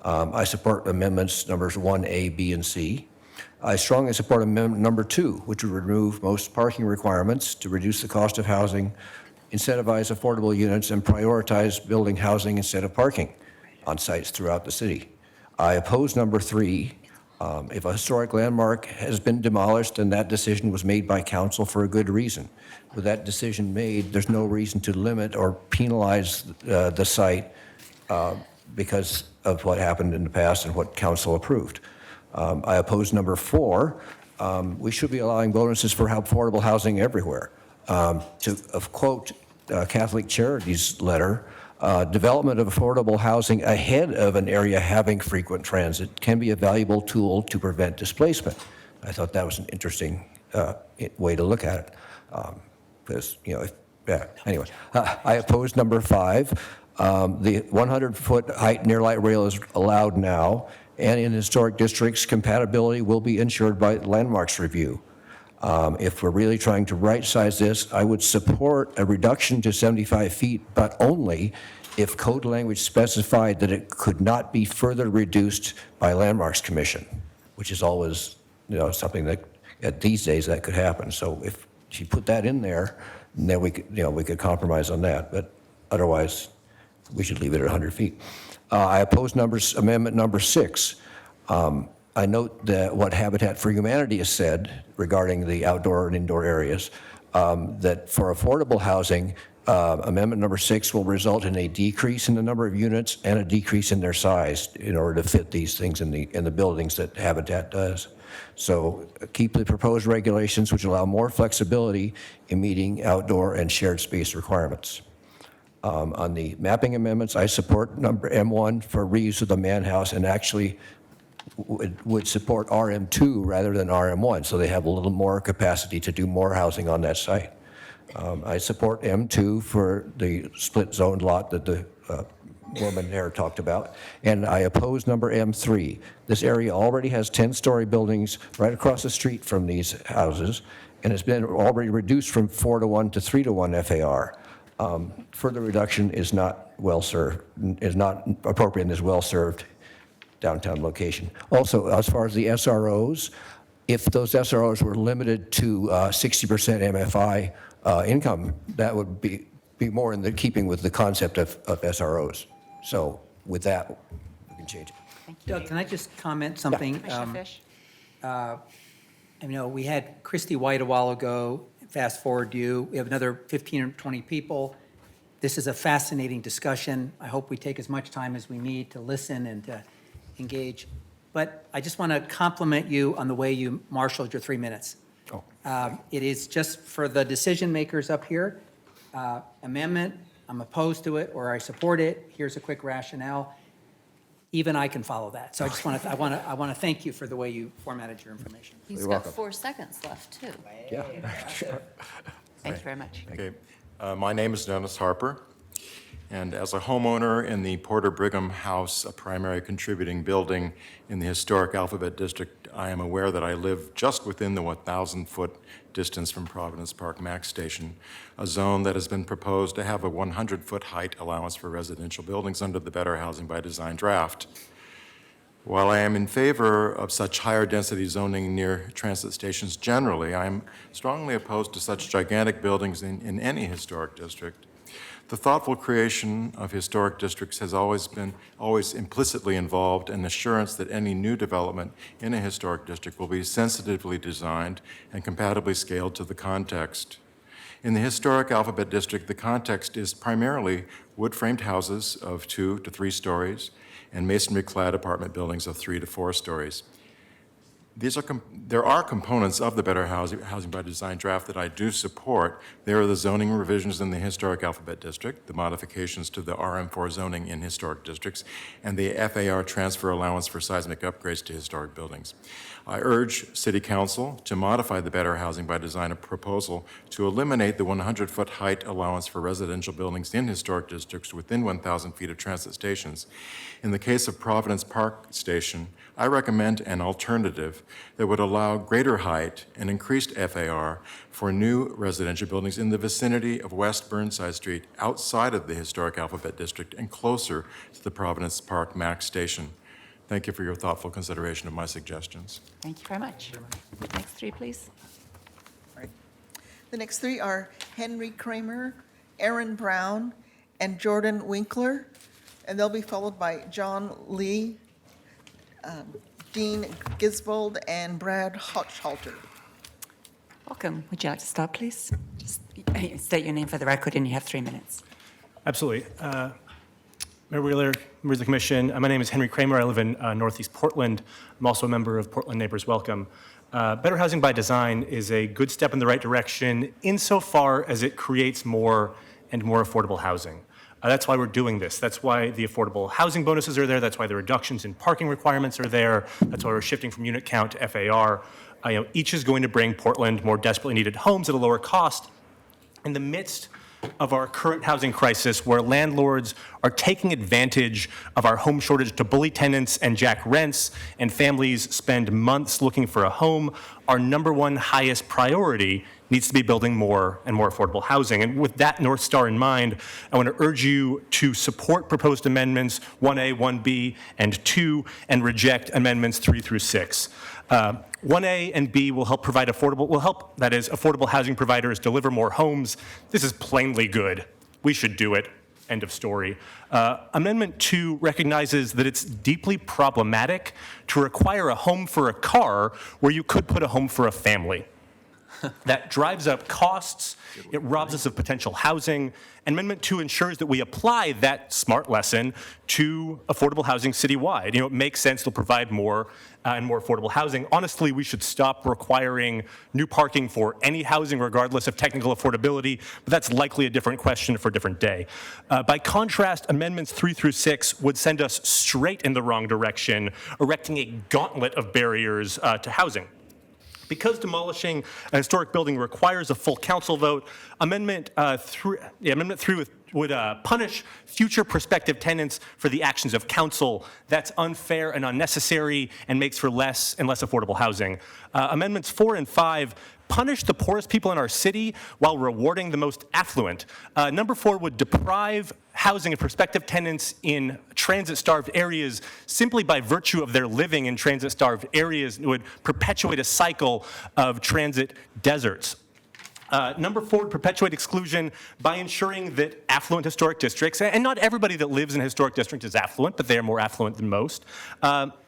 I support amendments numbers 1A, B, and C. I strongly support amendment number 2, which would remove most parking requirements to reduce the cost of housing, incentivize affordable units, and prioritize building housing instead of parking on sites throughout the city. I oppose number 3. If a historic landmark has been demolished, then that decision was made by council for a good reason. With that decision made, there's no reason to limit or penalize the site because of what happened in the past and what council approved. I oppose number 4. We should be allowing bonuses for affordable housing everywhere. To quote Catholic Charities letter, development of affordable housing ahead of an area having frequent transit can be a valuable tool to prevent displacement. I thought that was an interesting way to look at it. Because, anyway, I oppose number 5. The 100-foot height near light rail is allowed now, and in historic districts, compatibility will be ensured by landmarks review. If we're really trying to right-size this, I would support a reduction to 75 feet, but only if code language specified that it could not be further reduced by Landmarks Commission, which is always, something that these days that could happen. So if you put that in there, then we could compromise on that. But otherwise, we should leave it at 100 feet. I oppose amendment number 6. I note that what Habitat for Humanity has said regarding the outdoor and indoor areas, that for affordable housing, amendment number 6 will result in a decrease in the number of units and a decrease in their size in order to fit these things in the buildings that Habitat does. So keep the proposed regulations, which allow more flexibility in meeting outdoor and shared space requirements. On the mapping amendments, I support number M1 for reuse of the man house, and actually would support RM2 rather than RM1, so they have a little more capacity to do more housing on that site. I support M2 for the split zone lot that the woman there talked about, and I oppose number M3. This area already has 10-story buildings right across the street from these houses, and it's been already reduced from 4-to-1 to 3-to-1 FAR. Further reduction is not is not appropriate and is well-served downtown location. Also, as far as the SROs, if those SROs were limited to 60% MFI income, that would be more in the keeping with the concept of SROs. So with that, we can change it. Doug, can I just comment something? Commissioner Fish? We had Christy White a while ago. Fast forward you, we have another 15 or 20 people. This is a fascinating discussion. I hope we take as much time as we need to listen and to engage. But I just want to compliment you on the way you marshaled your 3 minutes. It is just for the decision makers up here, amendment, I'm opposed to it, or I support it, here's a quick rationale. Even I can follow that. So I want to thank you for the way you formatted your information. He's got 4 seconds left, too. Yeah. Thank you very much. Okay. My name is Dennis Harper, and as a homeowner in the Porter Brigham House, a primary contributing building in the historic Alphabet District, I am aware that I live just within the 1,000-foot distance from Providence Park Max Station, a zone that has been proposed to have a 100-foot height allowance for residential buildings under the Better Housing by Design draft. While I am in favor of such higher density zoning near transit stations generally, I am strongly opposed to such gigantic buildings in any historic district. The thoughtful creation of historic districts has always implicitly involved an assurance that any new development in a historic district will be sensitively designed and compatibly scaled to the context. In the historic Alphabet District, the context is primarily wood-framed houses of 2 to 3 stories and masonry-clad apartment buildings of 3 to 4 stories. There are components of the Better Housing by Design draft that I do support. There are the zoning revisions in the historic Alphabet District, the modifications to the RM4 zoning in historic districts, and the FAR transfer allowance for seismic upgrades to historic buildings. I urge City Council to modify the Better Housing by Design proposal to eliminate the 100-foot height allowance for residential buildings in historic districts within 1,000 feet of transit stations. In the case of Providence Park Station, I recommend an alternative that would allow greater height and increased FAR for new residential buildings in the vicinity of West Burnside Street outside of the historic Alphabet District and closer to the Providence Park Max Station. Thank you for your thoughtful consideration of my suggestions. Thank you very much. Next 3, please. The next 3 are Henry Kramer, Aaron Brown, and Jordan Winkler, and they'll be followed by John Lee, Dean Gisvold, and Brad Hochhalter. Welcome. Would you like to start, please? Just state your name for the record, and you have 3 minutes. Absolutely. Mayor Wheeler, members of the commission, my name is Henry Kramer. I live in Northeast Portland. I'm also a member of Portland Neighbors Welcome. Better Housing by Design is a good step in the right direction insofar as it creates more and more affordable housing. That's why we're doing this. That's why the affordable housing bonuses are there. That's why the reductions in parking requirements are there. That's why we're shifting from unit count to FAR. Each is going to bring Portland more desperately needed homes at a lower cost. In the midst of our current housing crisis, where landlords are taking advantage of our home shortage to bully tenants and jack rents, and families spend months looking for a home, our #1 highest priority needs to be building more and more affordable housing. And with that North Star in mind, I want to urge you to support proposed amendments 1A, 1B, and 2, and reject amendments 3 through 6. 1A and B will help affordable housing providers deliver more homes. This is plainly good. We should do it. End of story. Amendment 2 recognizes that it's deeply problematic to require a home for a car where you could put a home for a family. That drives up costs, it robs us of potential housing. Amendment 2 ensures that we apply that smart lesson to affordable housing citywide. It makes sense to provide more and more affordable housing. Honestly, we should stop requiring new parking for any housing, regardless of technical affordability, but that's likely a different question for a different day. By contrast, amendments 3 through 6 would send us straight in the wrong direction, erecting a gauntlet of barriers to housing. Because demolishing a historic building requires a full council vote, Amendment 3 would punish future prospective tenants for the actions of council. That's unfair and unnecessary and makes for less and less affordable housing. Amendments 4 and 5 punish the poorest people in our city while rewarding the most affluent. Number 4 would deprive housing of prospective tenants in transit-starved areas simply by virtue of their living in transit-starved areas. It would perpetuate a cycle of transit deserts. Number 4 would perpetuate exclusion by ensuring that affluent historic districts, and not everybody that lives in a historic district is affluent, but they are more affluent than most,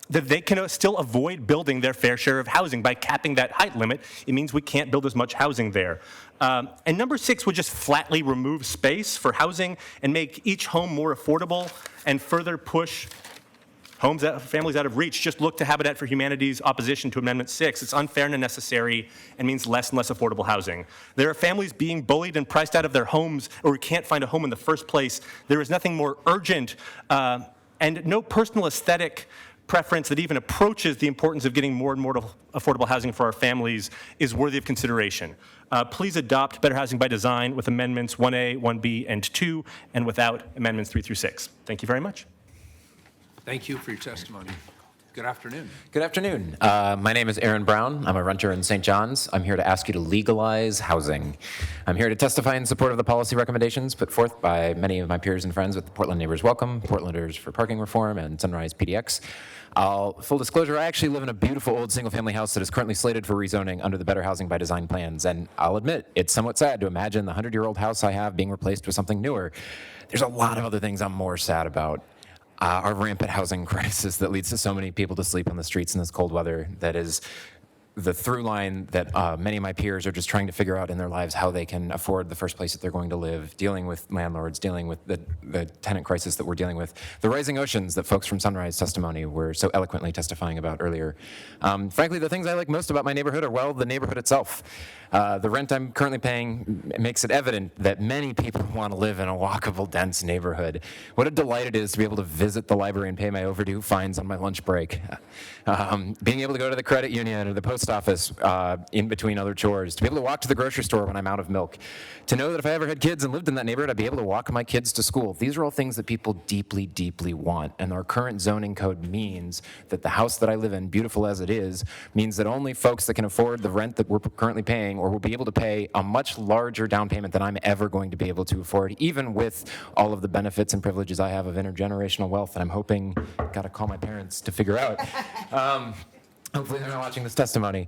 that they can still avoid building their fair share of housing by capping that height limit. It means we can't build as much housing there. And number 6 would just flatly remove space for housing and make each home more affordable and further push families out of reach. Just look to Habitat for Humanity's opposition to Amendment 6. It's unfair and unnecessary and means less and less affordable housing. There are families being bullied and priced out of their homes or can't find a home in the first place. There is nothing more urgent and no personal aesthetic preference that even approaches the importance of getting more and more affordable housing for our families is worthy of consideration. Please adopt Better Housing by Design with Amendments 1A, 1B, and 2, and without Amendments 3 through 6. Thank you very much. Thank you for your testimony. Good afternoon. Good afternoon. My name is Aaron Brown. I'm a renter in St. John's. I'm here to ask you to legalize housing. I'm here to testify in support of the policy recommendations put forth by many of my peers and friends with the Portland Neighbors Welcome, Portlanders for Parking Reform, and Sunrise PDX. Full disclosure, I actually live in a beautiful old single-family house that is currently slated for rezoning under the Better Housing by Design plans. And I'll admit, it's somewhat sad to imagine the 100-year-old house I have being replaced with something newer. There's a lot of other things I'm more sad about. Our rampant housing crisis that leads to so many people to sleep on the streets in this cold weather, that is the through line that many of my peers are just trying to figure out in their lives how they can afford the first place that they're going to live, dealing with landlords, dealing with the tenant crisis that we're dealing with, the rising oceans that folks from Sunrise testimony were so eloquently testifying about earlier. Frankly, the things I like most about my neighborhood are, well, the neighborhood itself. The rent I'm currently paying makes it evident that many people want to live in a walkable, dense neighborhood. What a delight it is to be able to visit the library and pay my overdue fines on my lunch break. Being able to go to the credit union or the post office in between other chores, to be able to walk to the grocery store when I'm out of milk, to know that if I ever had kids and lived in that neighborhood, I'd be able to walk my kids to school. These are all things that people deeply, deeply want. And our current zoning code means that the house that I live in, beautiful as it is, means that only folks that can afford the rent that we're currently paying or will be able to pay a much larger down payment than I'm ever going to be able to afford, even with all of the benefits and privileges I have of intergenerational wealth that I'm hoping, gotta call my parents to figure out. Hopefully they're not watching this testimony.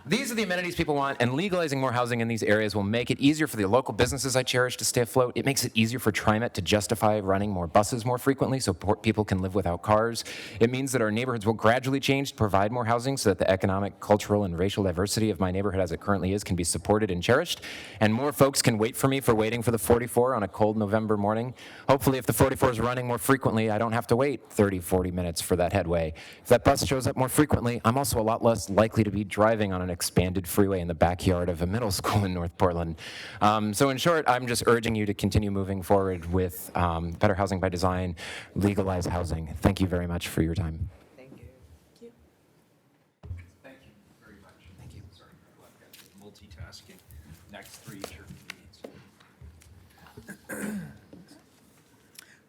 These are the amenities people want, and legalizing more housing in these areas will make it easier for the local businesses I cherish to stay afloat. It makes it easier for TriMet to justify running more buses more frequently so people can live without cars. It means that our neighborhoods will gradually change to provide more housing so that the economic, cultural, and racial diversity of my neighborhood as it currently is can be supported and cherished. And more folks can wait for me for waiting for the 44 on a cold November morning. Hopefully, if the 44 is running more frequently, I don't have to wait 30, 40 minutes for that headway. If that bus shows up more frequently, I'm also a lot less likely to be driving on an expanded freeway in the backyard of a middle school in North Portland. So in short, I'm just urging you to continue moving forward with Better Housing by Design, legalize housing. Thank you very much for your time. Thank you very much. Thank you. Sorry, I've got multitasking. Next 3 is your convenience.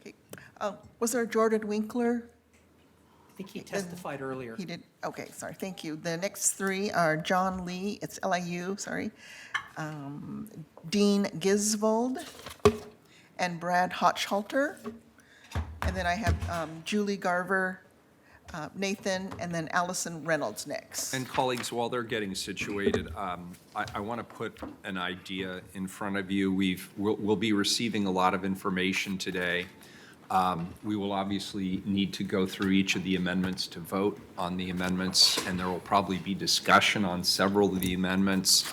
Okay. Was there Jordan Winkler? I think he testified earlier. He did, okay, sorry, thank you. The next 3 are John Lee, it's LIU, sorry, Dean Gisvold, and Brad Hochhalter. And then I have Julie Garver, Nathan, and then Allison Reynolds next. And colleagues, while they're getting situated, I want to put an idea in front of you. We'll be receiving a lot of information today. We will obviously need to go through each of the amendments to vote on the amendments, and there will probably be discussion on several of the amendments.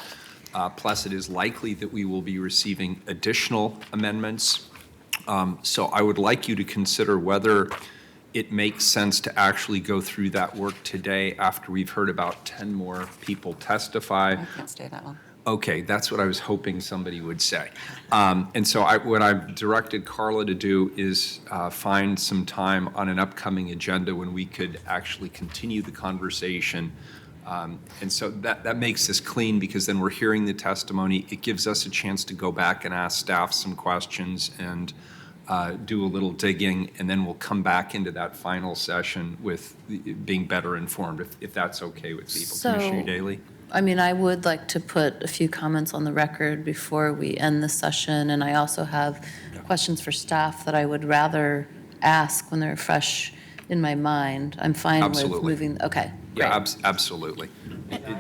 Plus, it is likely that we will be receiving additional amendments. So I would like you to consider whether it makes sense to actually go through that work today after we've heard about 10 more people testify. I can't stay that long. Okay, that's what I was hoping somebody would say. And so what I've directed Carla to do is find some time on an upcoming agenda when we could actually continue the conversation. And so that makes this clean, because then we're hearing the testimony. It gives us a chance to go back and ask staff some questions and do a little digging, and then we'll come back into that final session with being better informed, if that's okay with people. Commissioner Daly? I mean, I would like to put a few comments on the record before we end the session, and I also have questions for staff that I would rather ask when they're fresh in my mind. I'm fine with moving. Okay, great. Yeah, absolutely.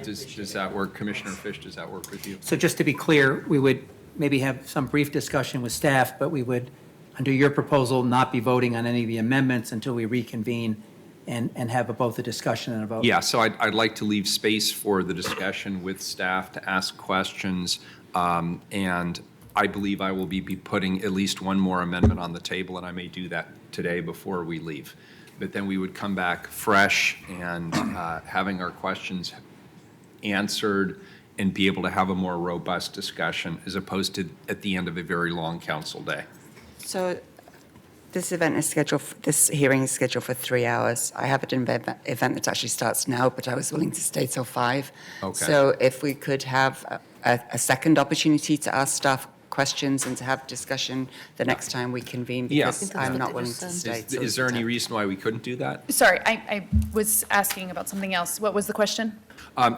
Does that work? Commissioner Fish, does that work with you? So just to be clear, we would maybe have some brief discussion with staff, but we would, under your proposal, not be voting on any of the amendments until we reconvene and have both a discussion and a vote. Yeah, so I'd like to leave space for the discussion with staff to ask questions. And I believe I will be putting at least one more amendment on the table, and I may do that today before we leave. But then we would come back fresh and having our questions answered and be able to have a more robust discussion as opposed to at the end of a very long council day. So this hearing is scheduled for 3 hours. I have an event that actually starts now, but I was willing to stay till 5. Okay. So if we could have a second opportunity to ask staff questions and to have discussion the next time we convene, because I'm not willing to stay. Is there any reason why we couldn't do that? Sorry, I was asking about something else. What was the question?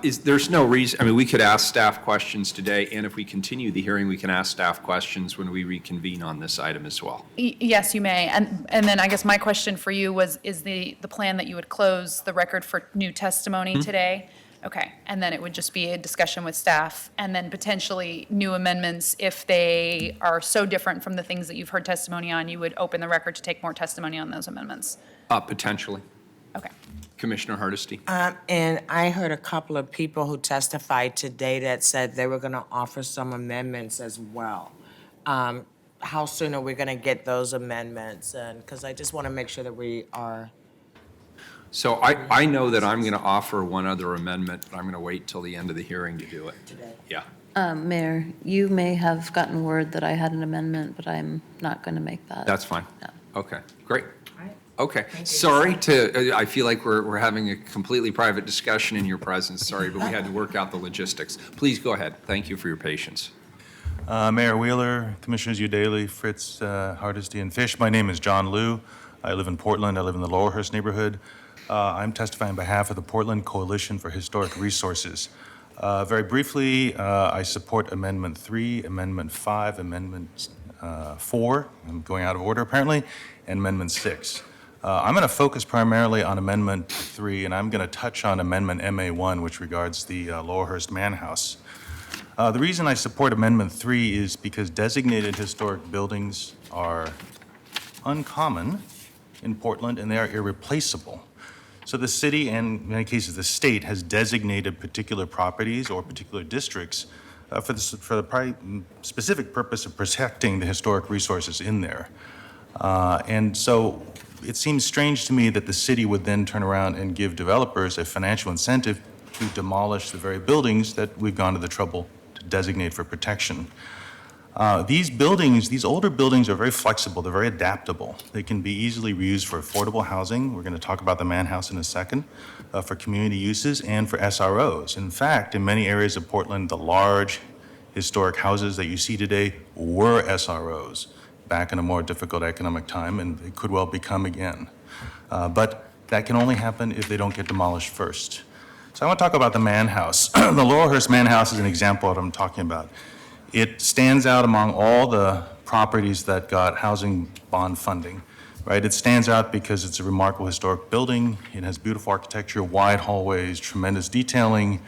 There's no reason, I mean, we could ask staff questions today, and if we continue the hearing, we can ask staff questions when we reconvene on this item as well. Yes, you may. And then I guess my question for you was, is the plan that you would close the record for new testimony today? Okay, and then it would just be a discussion with staff, and then potentially new amendments. If they are so different from the things that you've heard testimony on, you would open the record to take more testimony on those amendments? Potentially. Okay. Commissioner Hardesty. And I heard a couple of people who testified today that said they were going to offer some amendments as well. How soon are we going to get those amendments? And because I just want to make sure that we are. So I know that I'm going to offer one other amendment, but I'm going to wait till the end of the hearing to do it. Today. Yeah. Mayor, you may have gotten word that I had an amendment, but I'm not going to make that. That's fine. Okay, great. Okay, sorry I feel like we're having a completely private discussion in your presence, sorry, but we had to work out the logistics. Please go ahead. Thank you for your patience. Mayor Wheeler, Commissioners Udaley, Fritz, Hardesty, and Fish. My name is John Liu. I live in Portland. I live in the Lowerhurst neighborhood. I'm testifying on behalf of the Portland Coalition for Historic Resources. Very briefly, I support Amendment 3, Amendment 5, Amendment 4, I'm going out of order apparently, and Amendment 6. I'm going to focus primarily on Amendment 3, and I'm going to touch on Amendment MA1, which regards the Lowerhurst Man House. The reason I support Amendment 3 is because designated historic buildings are uncommon in Portland, and they are irreplaceable. So the city, and in many cases the state, has designated particular properties or particular districts for the specific purpose of protecting the historic resources in there. And so it seems strange to me that the city would then turn around and give developers a financial incentive to demolish the very buildings that we've gone to the trouble to designate for protection. These buildings, these older buildings are very flexible, they're very adaptable. They can be easily reused for affordable housing. We're going to talk about the Man House in a second, for community uses and for SROs. In fact, in many areas of Portland, the large historic houses that you see today were SROs back in a more difficult economic time, and they could well become again. But that can only happen if they don't get demolished first. So I want to talk about the Man House. The Lowerhurst Man House is an example of what I'm talking about. It stands out among all the properties that got housing bond funding, right? It stands out because it's a remarkable historic building. It has beautiful architecture, wide hallways, tremendous detailing,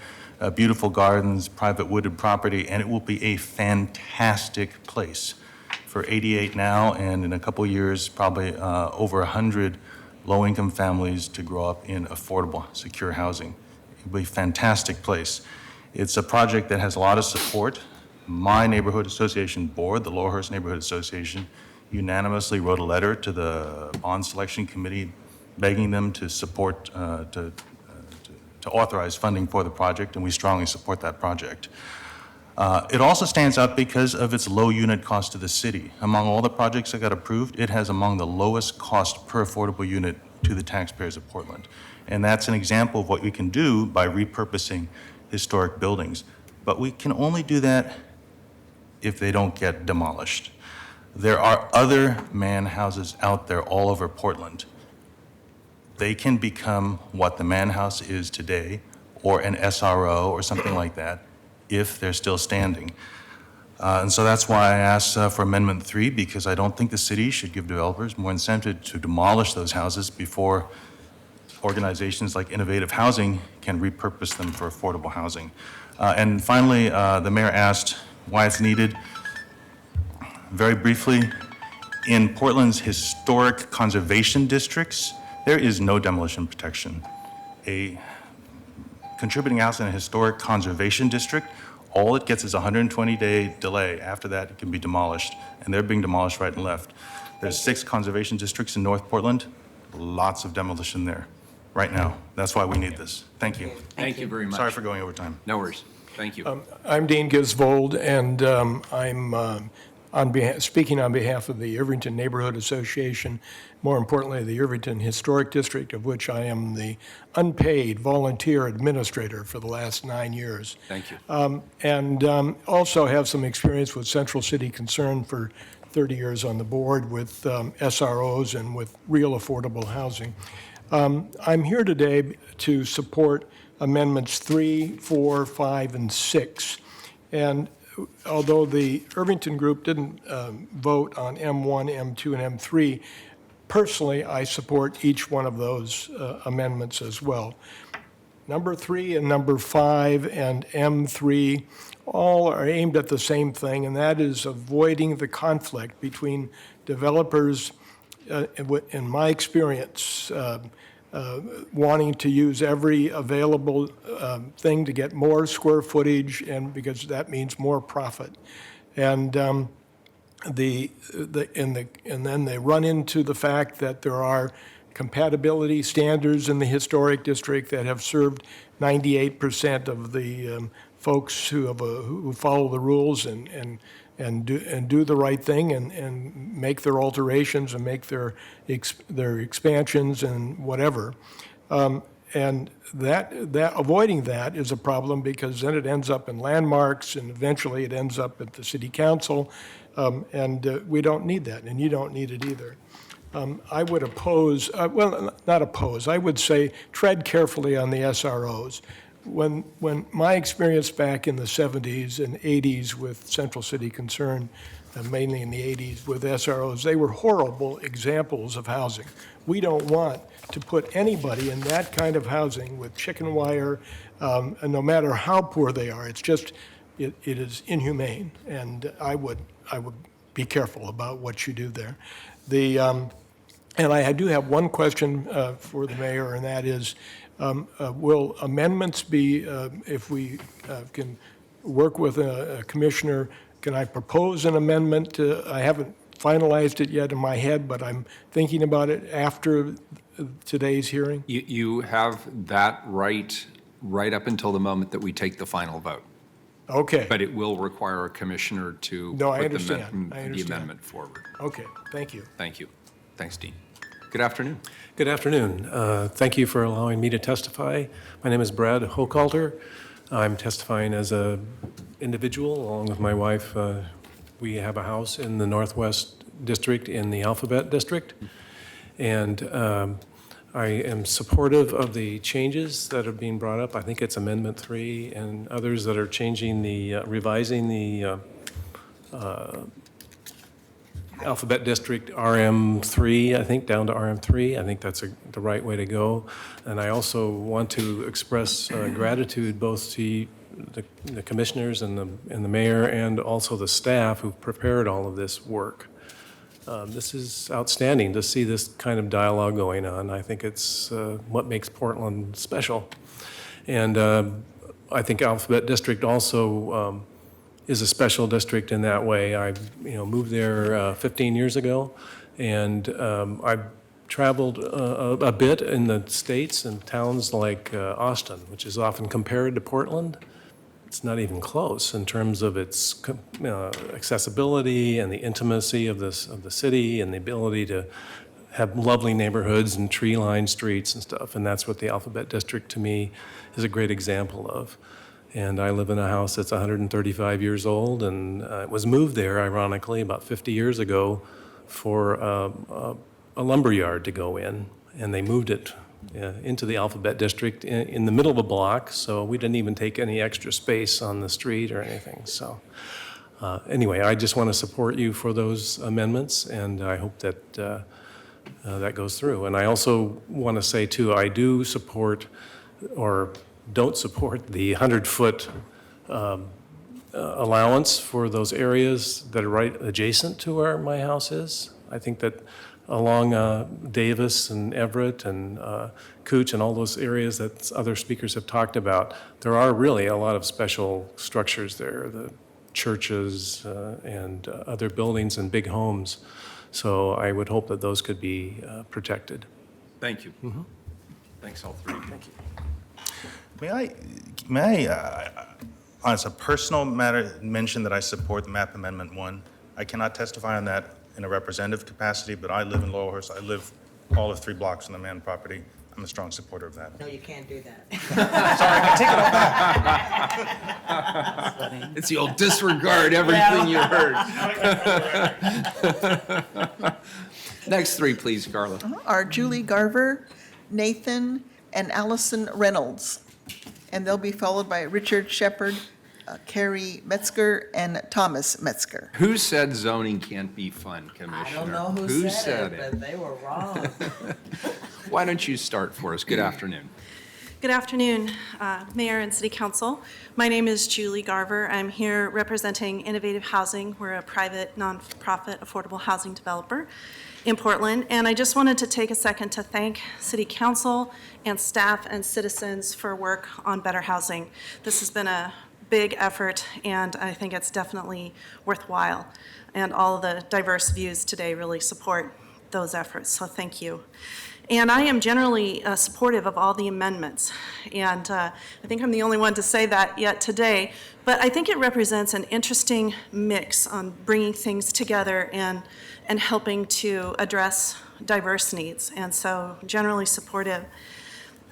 beautiful gardens, private wooded property, and it will be a fantastic place for 88 now, and in a couple of years, probably over 100 low-income families to grow up in affordable, secure housing. It will be a fantastic place. It's a project that has a lot of support. My neighborhood association board, the Lowerhurst Neighborhood Association, unanimously wrote a letter to the bond selection committee begging them to support, to authorize funding for the project, and we strongly support that project. It also stands out because of its low unit cost to the city. Among all the projects that got approved, it has among the lowest cost per affordable unit to the taxpayers of Portland. And that's an example of what we can do by repurposing historic buildings. But we can only do that if they don't get demolished. There are other man houses out there all over Portland. They can become what the Man House is today, or an SRO or something like that, if they're still standing. And so that's why I asked for Amendment 3, because I don't think the city should give developers more incentive to demolish those houses before organizations like Innovative Housing can repurpose them for affordable housing. And finally, the mayor asked why it's needed. Very briefly, in Portland's historic conservation districts, There is no demolition protection. A contributing house in a historic conservation district, all it gets is a 120-day delay. After that, it can be demolished, and they're being demolished right and left. There's 6 conservation districts in North Portland, lots of demolition there right now. That's why we need this. Thank you. Thank you very much. Sorry for going over time. No worries. Thank you. I'm Dean Gisvold, and I'm speaking on behalf of the Irvington Neighborhood Association, more importantly, the Irvington Historic District, of which I am the unpaid volunteer administrator for the last 9 years. Thank you. And also have some experience with Central City Concern for 30 years on the board with SROs and with real affordable housing. I'm here today to support Amendments 3, 4, 5, and 6. And although the Irvington group didn't vote on M1, M2, and M3, personally, I support each one of those amendments as well. Number 3 and number 5 and M3 all are aimed at the same thing, and that is avoiding the conflict between developers, in my experience, wanting to use every available thing to get more square footage, and because that means more profit. And and then they run into the fact that there are compatibility standards in the historic district that have served 98% of the folks who follow the rules and do the right thing and make their alterations and make their expansions and whatever. And that avoiding that is a problem, because then it ends up in landmarks and eventually it ends up at the city council. And we don't need that, and you don't need it either. I would oppose, well, not oppose, I would say tread carefully on the SROs. When my experience back in the 70s and 80s with Central City Concern, mainly in the 80s with SROs, they were horrible examples of housing. We don't want to put anybody in that kind of housing with chicken wire, and no matter how poor they are. It's just, it is inhumane, and I would be careful about what you do there. And I do have one question for the mayor, and that is, will amendments be, if we can work with a commissioner, can I propose an amendment? I haven't finalized it yet in my head, but I'm thinking about it after today's hearing. You have that right up until the moment that we take the final vote. Okay. But it will require a commissioner to No, I put understand. the amendment forward. Okay, thank you. Thank you. Thanks, Dean. Good afternoon. Good afternoon. Thank you for allowing me to testify. My name is Brad Hochhalter. I'm testifying as an individual along with my wife. We have a house in the Northwest District in the Alphabet District. And I am supportive of the changes that are being brought up. I think it's Amendment 3 and others that are changing revising the Alphabet District RM3, I think, down to RM3. I think that's the right way to go. And I also want to express gratitude both to the commissioners and the mayor and also the staff who've prepared all of this work. This is outstanding to see this kind of dialogue going on. I think it's what makes Portland special. And I think Alphabet District also is a special district in that way. I moved there 15 years ago, and I've traveled a bit in the States and towns like Austin, which is often compared to Portland. It's not even close in terms of its accessibility and the intimacy of the city and the ability to have lovely neighborhoods and tree-lined streets and stuff. And that's what the Alphabet District, to me, is a great example of. And I live in a house that's 135 years old, and it was moved there, ironically, about 50 years ago for a lumber yard to go in. And they moved it into the Alphabet District in the middle of a block, so we didn't even take any extra space on the street or anything. So anyway, I just want to support you for those amendments, and I hope that that goes through. And I also want to say, too, I do support or don't support the 100-foot allowance for those areas that are right adjacent to where my house is. I think that along Davis and Everett and Cooch and all those areas that other speakers have talked about, there are really a lot of special structures there, the churches and other buildings and big homes. So I would hope that those could be protected. Thank you. Thanks, all three. Thank you. May I, as a personal matter, mention that I support the MAP Amendment 1? I cannot testify on that in a representative capacity, but I live in Laurelhurst. I live all of 3 blocks on the Mann property. I'm a strong supporter of that. No, you can't do that. Sorry, I take it all back. It's the old disregard everything you heard. Next 3, please, Carla. Are Julie Garver, Nathan, and Allison Reynolds. And they'll be followed by Richard Shepard, Carrie Metzger, and Thomas Metzger. Who said zoning can't be fun, Commissioner? I don't know who said it, but they were wrong. Why don't you start for us? Good afternoon. Good afternoon, Mayor and City Council. My name is Julie Garver. I'm here representing Innovative Housing. We're a private, nonprofit, affordable housing developer in Portland. And I just wanted to take a second to thank City Council and staff and citizens for work on better housing. This has been a big effort, and I think it's definitely worthwhile. And all of the diverse views today really support those efforts, so thank you. And I am generally supportive of all the amendments, and I think I'm the only one to say that yet today, but I think it represents an interesting mix on bringing things together and helping to address diverse needs, and so generally supportive.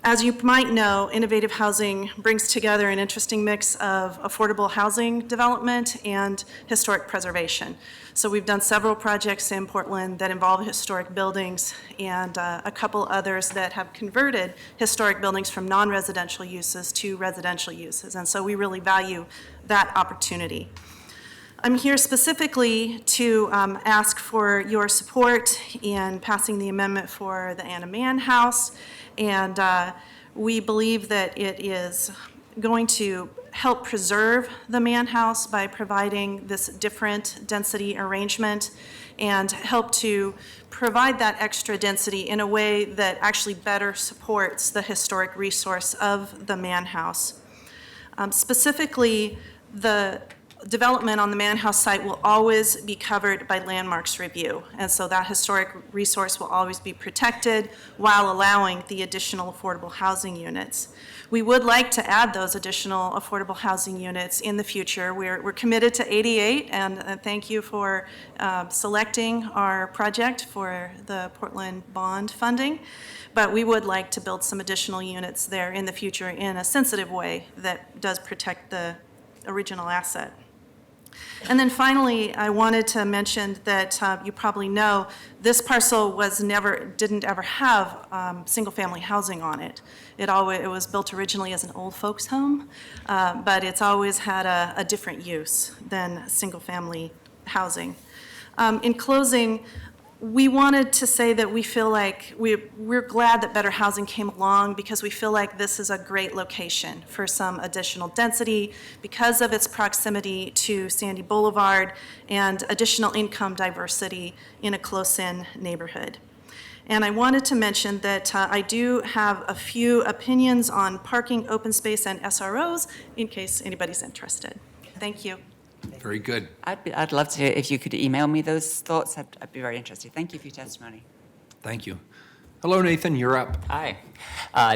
As you might know, Innovative Housing brings together an interesting mix of affordable housing development and historic preservation. So we've done several projects in Portland that involve historic buildings and a couple others that have converted historic buildings from non-residential uses to residential uses. And so we really value that opportunity. I'm here specifically to ask for your support in passing the amendment for the Anna Mann House. And we believe that it is going to help preserve the Mann House by providing this different density arrangement and help to provide that extra density in a way that actually better supports the historic resource of the Mann House. Specifically, the development on the Mann House site will always be covered by landmarks review, and so that historic resource will always be protected while allowing the additional affordable housing units. We would like to add those additional affordable housing units in the future. We're committed to 88, and thank you for selecting our project for the Portland bond funding, but we would like to build some additional units there in the future in a sensitive way that does protect the original asset. And then finally, I wanted to mention that you probably know this parcel didn't ever have single-family housing on it. It was built originally as an old folks' home, but it's always had a different use than single-family housing. In closing, we wanted to say that we feel like we're glad that Better Housing came along because we feel like this is a great location for some additional density because of its proximity to Sandy Boulevard and additional income diversity in a close-in neighborhood. And I wanted to mention that I do have a few opinions on parking, open space, and SROs in case anybody's interested. Thank you. Very good. I'd love to hear if you could email me those thoughts. I'd be very interested. Thank you for your testimony. Thank you. Hello, Nathan, you're up. Hi.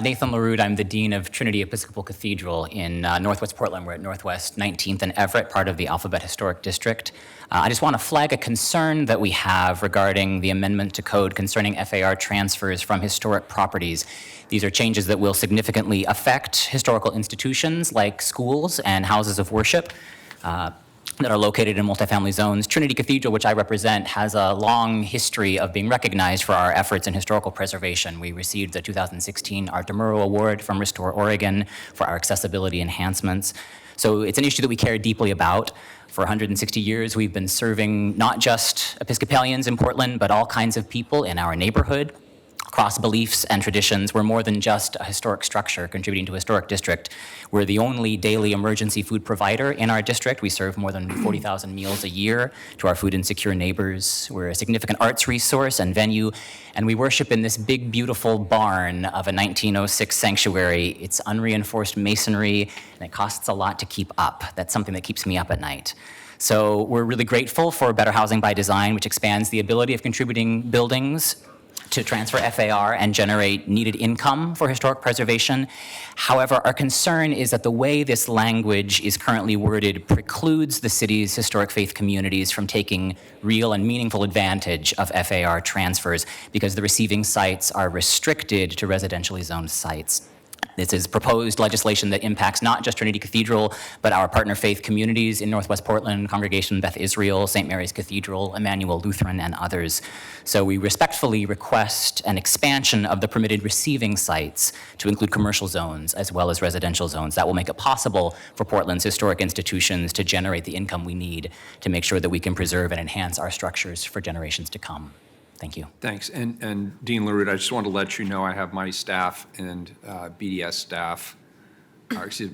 Nathan LaRue, I'm the Dean of Trinity Episcopal Cathedral in Northwest Portland. We're at Northwest 19th and Everett, part of the Alphabet Historic District. I just want to flag a concern that we have regarding the amendment to code concerning FAR transfers from historic properties. These are changes that will significantly affect historical institutions like schools and houses of worship. That are located in multifamily zones. Trinity Cathedral, which I represent, has a long history of being recognized for our efforts in historical preservation. We received the 2016 Art de Murrow Award from Restore Oregon for our accessibility enhancements. So it's an issue that we care deeply about. For 160 years, we've been serving not just Episcopalians in Portland, but all kinds of people in our neighborhood, across beliefs and traditions. We're more than just a historic structure contributing to a historic district. We're the only daily emergency food provider in our district. We serve more than 40,000 meals a year to our food insecure neighbors. We're a significant arts resource and venue, and we worship in this big, beautiful barn of a 1906 sanctuary. It's unreinforced masonry, and it costs a lot to keep up. That's something that keeps me up at night. So we're really grateful for Better Housing by Design, which expands the ability of contributing buildings to transfer FAR and generate needed income for historic preservation. However, our concern is that the way this language is currently worded precludes the city's historic faith communities from taking real and meaningful advantage of FAR transfers because the receiving sites are restricted to residentially zoned sites. This is proposed legislation that impacts not just Trinity Cathedral, but our partner faith communities in Northwest Portland, Congregation Beth Israel, St. Mary's Cathedral, Emmanuel Lutheran, and others. So we respectfully request an expansion of the permitted receiving sites to include commercial zones as well as residential zones. That will make it possible for Portland's historic institutions to generate the income we need to make sure that we can preserve and enhance our structures for generations to come. Thank you. Thanks. And Dean LaRue, I just wanted to let you know I have my staff and BDS staff, or excuse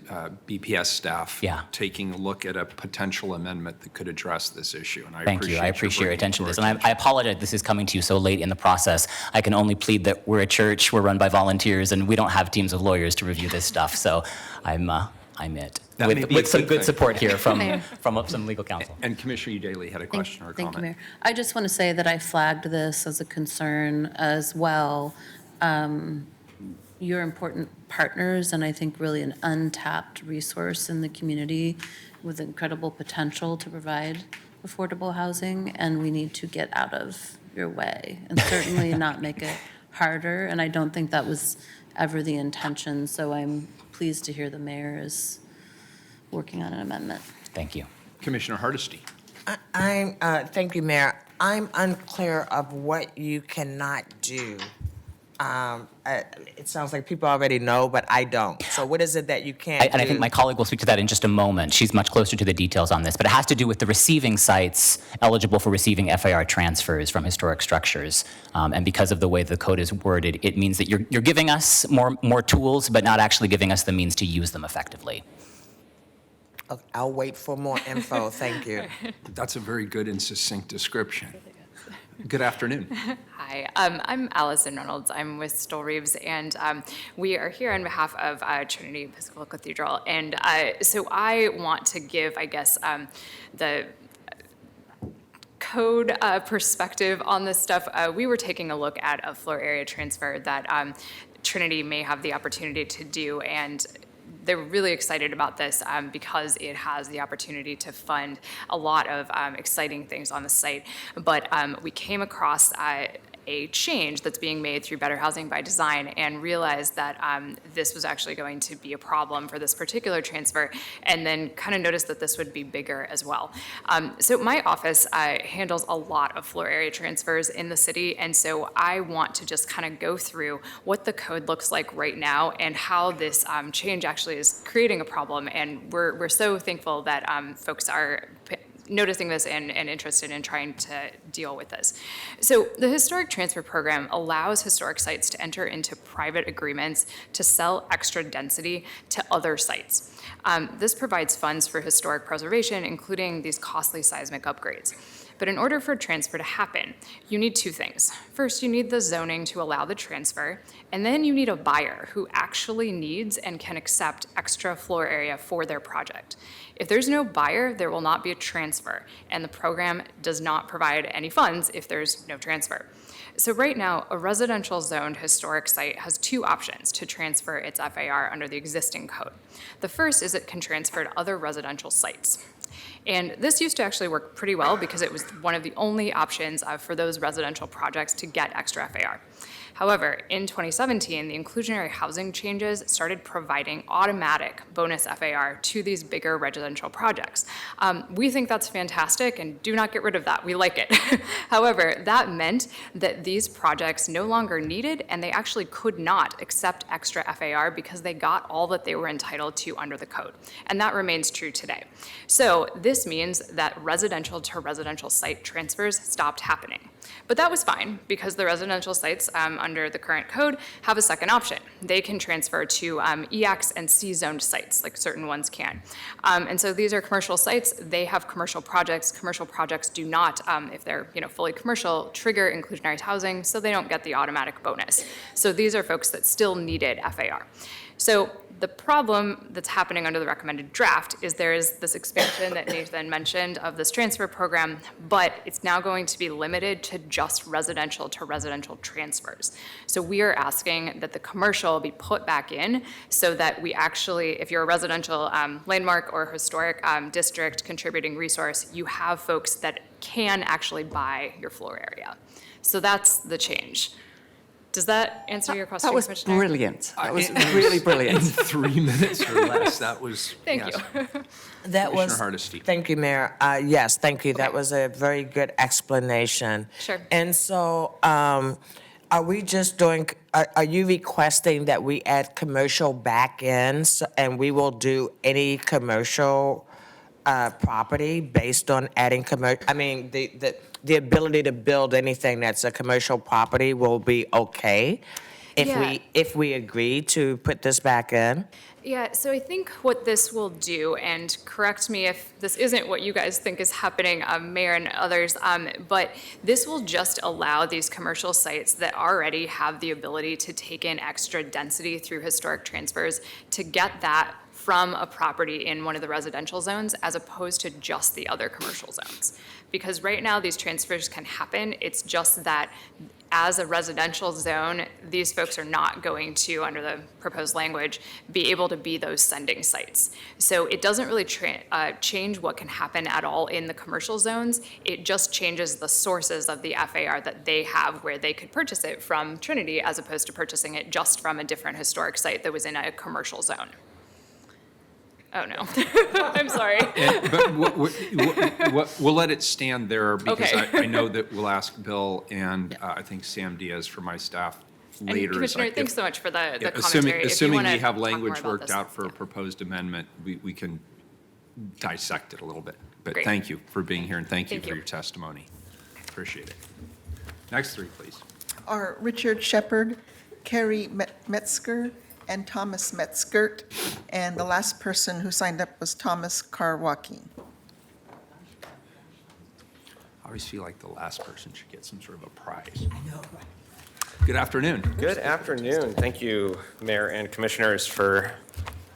BPS staff, taking a look at a potential amendment that could address this issue. And Thank you. I appreciate your attention to this. And I apologize this is coming to you so late in the process. I can only plead that we're a church, we're run by volunteers, and we don't have teams of lawyers to review this stuff. So I'm it. With some good support here from some legal counsel. And Commissioner Daly had a question or a comment. Thank you, Mayor. I just want to say that I flagged this as a concern as well. You're important partners, and I think really an untapped resource in the community with incredible potential to provide affordable housing, and we need to get out of your way and certainly not make it harder. And I don't think that was ever the intention, so I'm pleased to hear the mayor is working on an amendment. Thank you. Commissioner Hardesty. Thank you, Mayor. I'm unclear of what you cannot do. It sounds like people already know, but I don't. So what is it that you can't do? And I think my colleague will speak to that in just a moment. She's much closer to the details on this, but it has to do with the receiving sites eligible for receiving FAR transfers from historic structures. And because of the way the code is worded, it means that you're giving us more tools, but not actually giving us the means to use them effectively. Okay, I'll wait for more info. Thank you. That's a very good and succinct description. Good afternoon. Hi, I'm Allison Reynolds. I'm with Stoll Reeves, and we are here on behalf of Trinity Episcopal Cathedral. And so I want to give, I guess, the code perspective on this stuff. We were taking a look at a floor area transfer that Trinity may have the opportunity to do, and they're really excited about this because it has the opportunity to fund a lot of exciting things on the site. But we came across a change that's being made through Better Housing by Design and realized that this was actually going to be a problem for this particular transfer, and then kind of noticed that this would be bigger as well. So my office handles a lot of floor area transfers in the city, and so I want to just kind of go through what the code looks like right now and how this change actually is creating a problem. And we're so thankful that folks are noticing this and interested in trying to deal with this. So the Historic Transfer Program allows historic sites to enter into private agreements to sell extra density to other sites. This provides funds for historic preservation, including these costly seismic upgrades. But in order for a transfer to happen, you need two things. First, you need the zoning to allow the transfer, and then you need a buyer who actually needs and can accept extra floor area for their project. If there's no buyer, there will not be a transfer, and the program does not provide any funds if there's no transfer. So right now, a residential zoned historic site has two options to transfer its FAR under the existing code. The first is it can transfer to other residential sites. And this used to actually work pretty well because it was one of the only options for those residential projects to get extra FAR. However, in 2017, the inclusionary housing changes started providing automatic bonus FAR to these bigger residential projects. We think that's fantastic and do not get rid of that. We like it. However, that meant that these projects no longer needed and they actually could not accept extra FAR because they got all that they were entitled to under the code. And that remains true today. So this means that residential to residential site transfers stopped happening. But that was fine because the residential sites under the current code have a second option. They can transfer to EX and C zoned sites, like certain ones can. And so these are commercial sites. They have commercial projects. Commercial projects do not, if they're fully commercial, trigger inclusionary housing, so they don't get the automatic bonus. So these are folks that still needed FAR. So the problem that's happening under the recommended draft is there is this expansion that Nathan mentioned of this transfer program, but it's now going to be limited to just residential to residential transfers. So we are asking that the commercial be put back in so that we actually, if you're a residential landmark or historic district contributing resource, you have folks that can actually buy your floor area. So that's the change. Does that answer your question, That was Commissioner? brilliant. That was really brilliant. In 3 minutes or less, that was. Thank yes. you. That was, Commissioner Hardesty. thank you, Mayor. Yes, thank you. That was a very good explanation. Sure. And so, are we just doing, are you requesting that we add commercial back in and we will do any commercial property based on adding the ability to build anything that's a commercial property will be okay if we agree to put this back in? Yeah, so I think what this will do, and correct me if this isn't what you guys think is happening, Mayor and others, but this will just allow these commercial sites that already have the ability to take in extra density through historic transfers to get that from a property in one of the residential zones as opposed to just the other commercial zones. Because right now these transfers can happen, it's just that as a residential zone, these folks are not going to, under the proposed language, be able to be those sending sites. So it doesn't really change what can happen at all in the commercial zones. It just changes the sources of the FAR that they have where they could purchase it from Trinity as opposed to purchasing it just from a different historic site that was in a commercial zone. Oh, no. I'm sorry. But we'll let it stand there because Okay. I know that we'll ask Bill and I think Sam Diaz from my staff later. And Commissioner, thanks so much for the Yeah, commentary. If you assuming wanna we have talk more language about worked this. out for a proposed amendment, we can dissect it a little bit. But Great. thank you for being here and thank you Thank for you. your testimony. Appreciate it. Next three, please. Are Richard Shepard, Carrie Metzger, and Thomas Metzgert, and the last person who signed up was Thomas Karwaki. I always feel like the last person should get some sort of a prize. I know. Good afternoon. Good afternoon. Thank you, Mayor and Commissioners, for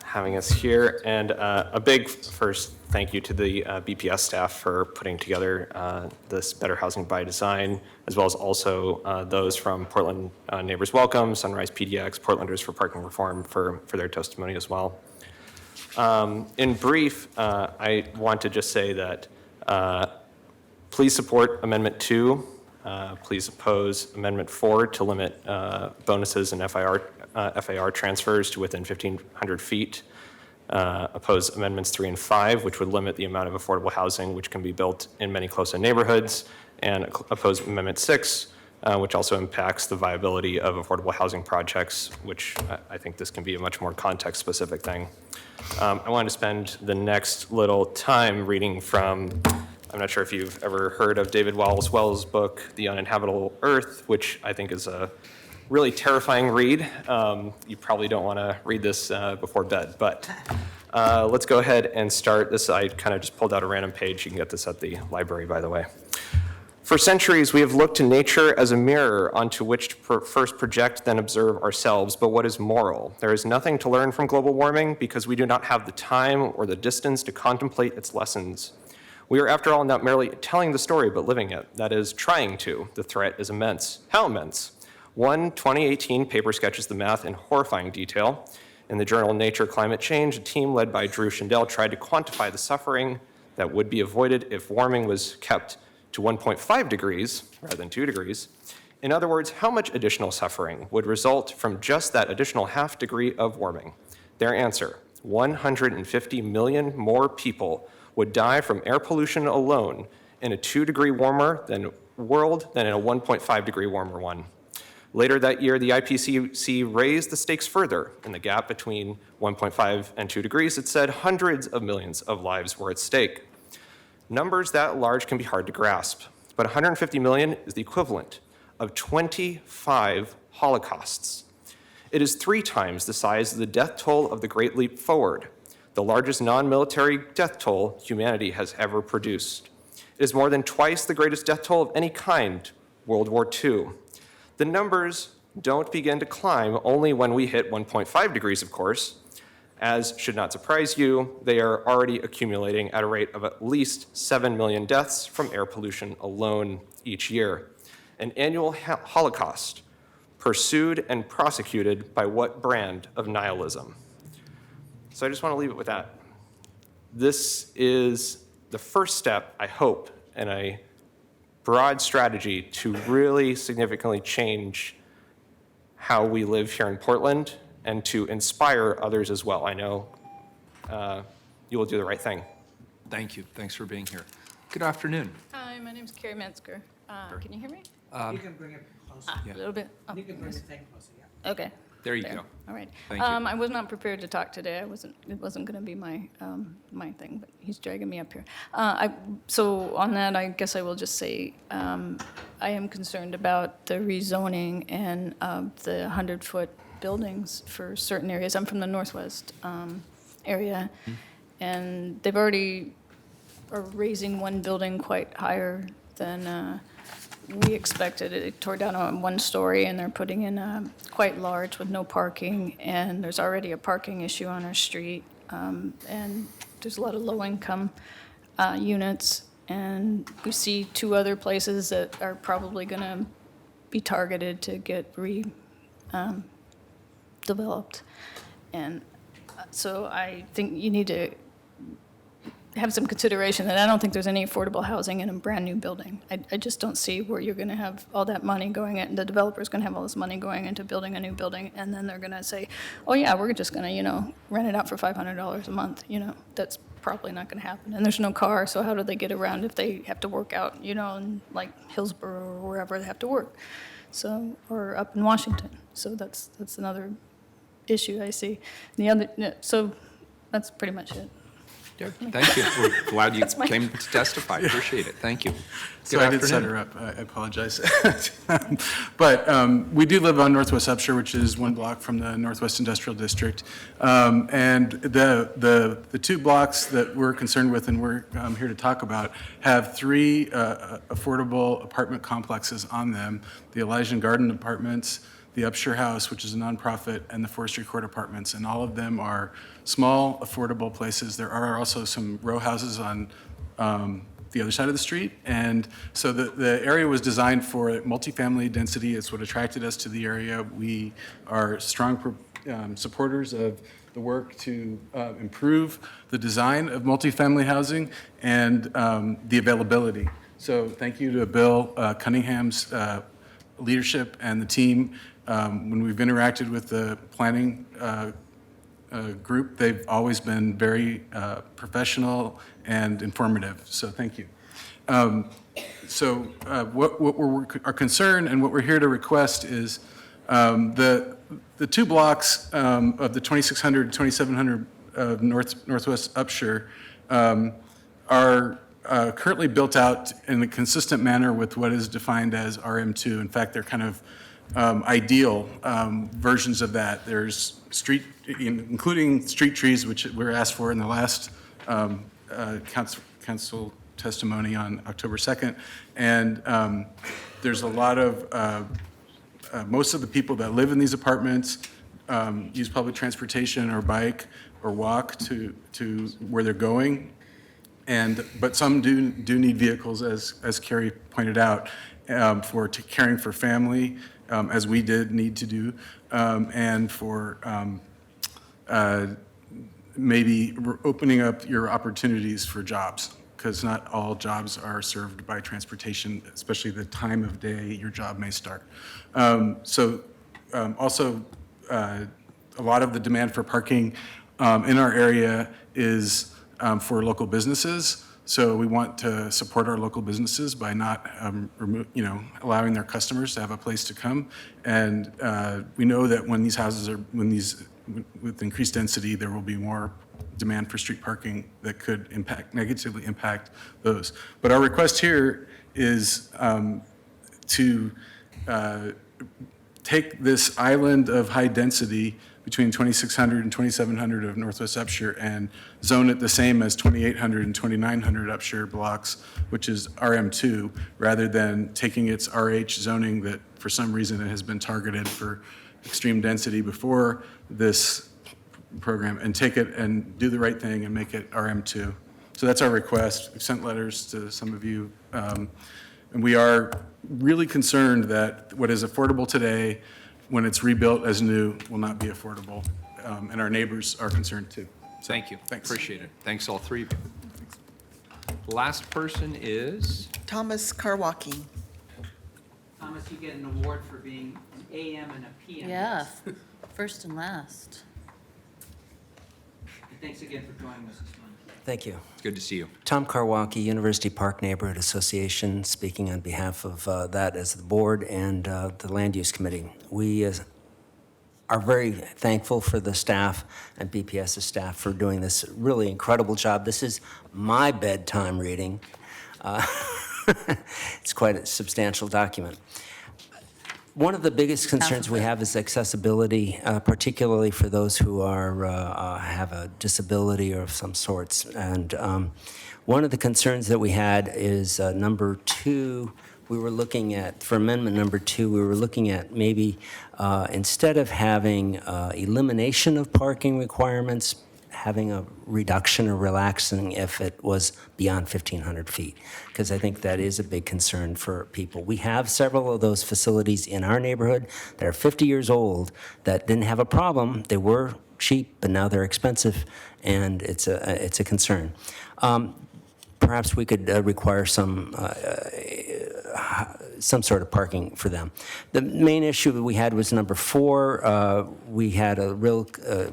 having us here. And a big first thank you to the BPS staff for putting together this Better Housing by Design, as well as also those from Portland Neighbors Welcome, Sunrise PDX, Portlanders for Parking Reform for their testimony as well. In brief, I want to just say that please support Amendment 2. Please oppose Amendment 4 to limit bonuses and FAR transfers to within 1,500 feet. Oppose Amendments 3 and 5, which would limit the amount of affordable housing which can be built in many close-in neighborhoods. And oppose Amendment 6, which also impacts the viability of affordable housing projects, which I think this can be a much more context-specific thing. I want to spend the next little time reading from, I'm not sure if you've ever heard of David Wallace Wells' book, The Uninhabitable Earth, which I think is a really terrifying read. You probably don't want to read this before bed, but let's go ahead and start this. I kind of just pulled out a random page. You can get this at the library, by the way. For centuries, we have looked to nature as a mirror onto which to first project, then observe ourselves. But what is moral? There is nothing to learn from global warming because we do not have the time or the distance to contemplate its lessons. We are, after all, not merely telling the story, but living it. That is, trying to. The threat is immense. How immense? One 2018 paper sketches the math in horrifying detail. In the journal Nature Climate Change, a team led by Drew Schindel tried to quantify the suffering that would be avoided if warming was kept to 1.5 degrees rather than 2 degrees. In other words, how much additional suffering would result from just that additional half degree of warming? Their answer, 150 million more people would die from air pollution alone in a 2-degree warmer world than in a 1.5 degree warmer one. Later that year, the IPCC raised the stakes further. In the gap between 1.5 and 2 degrees, it said hundreds of millions of lives were at stake. Numbers that large can be hard to grasp, but 150 million is the equivalent of 25 Holocausts. It is 3 times the size of the death toll of the Great Leap Forward, the largest non-military death toll humanity has ever produced. It is more than twice the greatest death toll of any kind, World War II. The numbers don't begin to climb only when we hit 1.5 degrees, of course. As should not surprise you, they are already accumulating at a rate of at least 7 million deaths from air pollution alone each year. An annual holocaust pursued and prosecuted by what brand of nihilism? So I just want to leave it with that. This is the first step, I hope, in a broad strategy to really significantly change how we live here in Portland and to inspire others as well. I know you will do the right thing. Thank you. Thanks for being here. Good afternoon. Hi, my name's Carrie Metzger. Can you hear me? You can bring it closer. A little bit. Oh, You can bring the thing closer, yeah. Okay. There you go. All right. Thank you. I was not prepared to talk today. It wasn't going to be my my thing, but he's dragging me up here. So on that, I guess I will just say I am concerned about the rezoning and the 100-foot buildings for certain areas. I'm from the northwest area, and they've already are raising one building quite higher than we expected. It tore down on 1 story, and they're putting in quite large with no parking, and there's already a parking issue on our street, and there's a lot of low-income units, and we see 2 other places that are probably going to be targeted to get developed. And so I think you need to have some consideration that I don't think there's any affordable housing in a brand-new building. I just don't see where you're going to have all that money going in. The developer's going to have all this money going into building a new building, and then they're going to say, oh, yeah, we're just going to, rent it out for $500 a month. That's probably not going to happen. And there's no car, so how do they get around if they have to work out, in like Hillsborough or wherever they have to work? So, or up in Washington. So that's another issue I see. So that's pretty much it. Yeah, thank you. We're glad you came to testify. Appreciate it. Thank you. So I did set her up. I apologize. But we do live on Northwest Upshur, which is 1 block from the Northwest Industrial District. And the 2 blocks that we're concerned with and we're here to talk about have 3 affordable apartment complexes on them: the Elysian Garden Apartments, the Upshur House, which is a nonprofit, and the Forestry Court Apartments. And all of them are small, affordable places. There are also some row houses on the other side of the street. And so the area was designed for multifamily density. It's what attracted us to the area. We are strong supporters of the work to improve the design of multifamily housing and the availability. So thank you to Bill Cunningham's leadership and the team. When we've interacted with the planning group, they've always been very professional and informative, so thank you. What we're our concern and what we're here to request is the 2 blocks of the 2600, 2700 of Northwest Upshur are currently built out in a consistent manner with what is defined as RM2. In fact, they're kind of ideal versions of that. There's including street trees, which were asked for in the last council testimony on October 2nd. And there's a lot of, most of the people that live in these apartments use public transportation or bike or walk to where they're going. But some do need vehicles, as Carrie pointed out, for caring for family, as we did need to do, and for maybe opening up your opportunities for jobs, because not all jobs are served by transportation, especially the time of day your job may start. Also, a lot of the demand for parking in our area is for local businesses. So we want to support our local businesses by not allowing their customers to have a place to come. And we know that when these houses are, with increased density, there will be more demand for street parking that could negatively impact those. But our request here is to take this island of high density between 2600 and 2700 of Northwest Upshur and zone it the same as 2800 and 2900 Upshur blocks, which is RM2, rather than taking its RH zoning that for some reason it has been targeted for extreme density before this program, and take it and do the right thing and make it RM2. So that's our request. We've sent letters to some of you. And we are really concerned that what is affordable today, when it's rebuilt as new, will not be affordable. And our neighbors are concerned too. Thank you. Thanks. Appreciate it. Thanks, all three of you. The last person is, Thomas Karwaki. Thomas, you get an award for being an AM and a PM. Yeah, first and last. And thanks again for joining us this month. Thank you. it's good to see you. Tom Karwaki, University Park Neighborhood Association, speaking on behalf of that as the board and the Land Use Committee. We are very thankful for the staff and BPS's staff for doing this really incredible job. This is my bedtime reading. It's quite a substantial document. One of the biggest concerns we have is accessibility, particularly for those who are have a disability or of some sorts. And one of the concerns that we had is number 2. We were looking at, for amendment number 2, we were looking at maybe instead of having elimination of parking requirements, having a reduction or relaxing if it was beyond 1,500 feet, because I think that is a big concern for people. We have several of those facilities in our neighborhood that are 50 years old that didn't have a problem. They were cheap, but now they're expensive, and it's a concern. Perhaps we could require some sort of parking for them. The main issue that we had was number 4. We had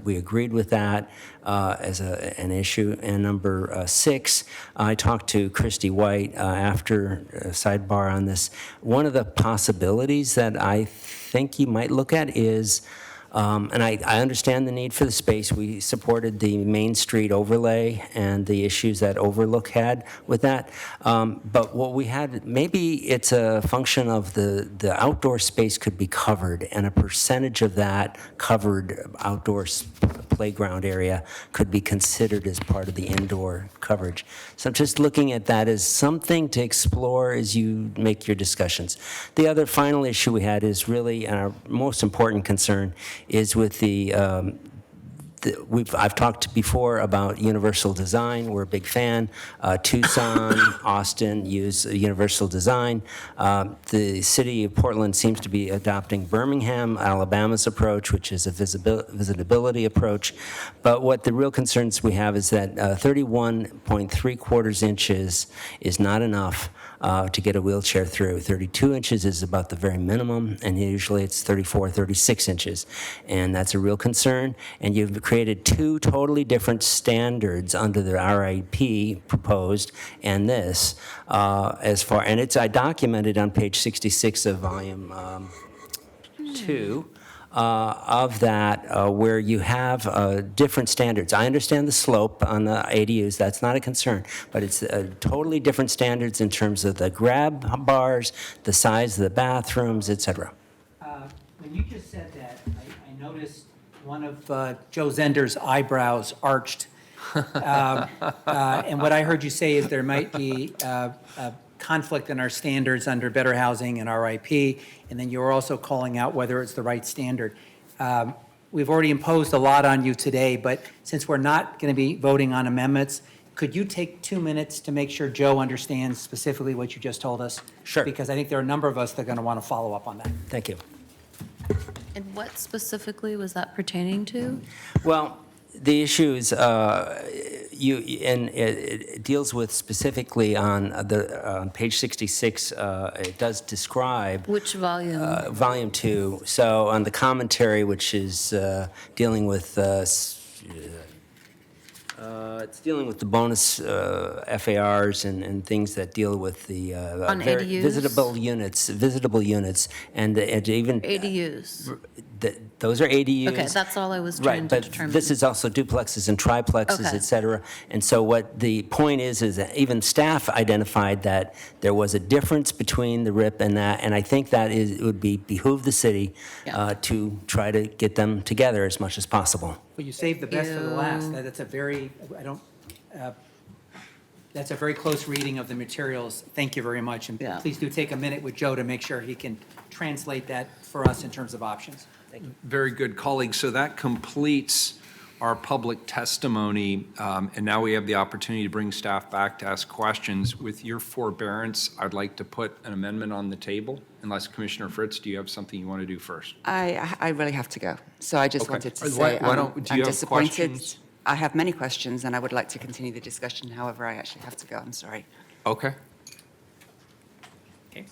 we agreed with that as an issue. And number 6, I talked to Christy White after a sidebar on this. One of the possibilities that I think you might look at is, and I understand the need for the space. We supported the Main Street overlay and the issues that Overlook had with that. But what we had, maybe it's a function of the outdoor space could be covered, and a percentage of that covered outdoor playground area could be considered as part of the indoor coverage. So I'm just looking at that as something to explore as you make your discussions. The other final issue we had is really, and our most important concern, is with I've talked before about universal design. We're a big fan. Tucson, Austin use universal design. The city of Portland seems to be adopting Birmingham, Alabama's approach, which is a visitability approach. But what the real concerns we have is that 31.75 inches is not enough to get a wheelchair through. 32 inches is about the very minimum, and usually it's 34, 36 inches. And that's a real concern. And you've created 2 totally different standards under the RIP proposed and this, and I documented on page 66 of volume 2. Of that, where you have different standards. I understand the slope on the ADUs, that's not a concern, but it's totally different standards in terms of the grab bars, the size of the bathrooms, et cetera. When you just said that, I noticed one of Joe Zender's eyebrows arched. And what I heard you say is there might be a conflict in our standards under Better Housing and RIP, and then you're also calling out whether it's the right standard. We've already imposed a lot on you today, but since we're not going to be voting on amendments, could you take 2 minutes to make sure Joe understands specifically what you just told us? Sure. Because I think there are a number of us that are going to want to follow up on that. Thank you. And what specifically was that pertaining to? Well, the issue is, it deals with specifically on page 66, it does describe. Which volume? Volume 2. So on the commentary, which is dealing with, it's dealing with the bonus FARs and things that deal with the On ADUs? visitable units, and even ADUs. those are ADUs. Okay, that's all I was Right, trying to but determine. this is also duplexes and triplexes, Okay. et cetera. And so what the point is that even staff identified that there was a difference between the RIP and that, and I think that it would behoove the city to try to get them together as much as possible. Well, you saved the best for the last. You- That's a very, that's a very close reading of the materials. Thank you very much. And Yeah. please do take a minute with Joe to make sure he can translate that for us in terms of options. Thank you. Very good, colleagues. So that completes our public testimony, and now we have the opportunity to bring staff back to ask questions. With your forbearance, I'd like to put an amendment on the table, unless Commissioner Fritz, do you have something you want to do first? I really have to go. So I just Okay. wanted to Why say don't- do I'm you have disappointed. questions? I have many questions, and I would like to continue the discussion. However, I actually have to go. I'm sorry. Okay. Okay.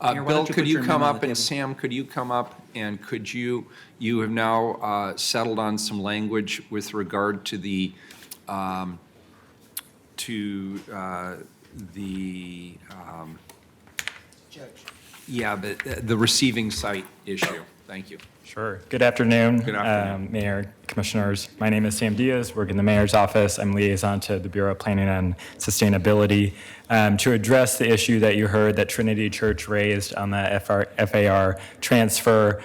Mayor, why Bill, don't you could put you your come amendment on up, the and table? Sam, could you come up, and could you have now settled on some language with regard to the, yeah, the receiving site issue. Thank you. Sure. Good afternoon. Good afternoon. Mayor, Commissioners. My name is Sam Diaz, work in the Mayor's office. I'm liaison to the Bureau of Planning and Sustainability. To address the issue that you heard that Trinity Church raised on the FAR transfer,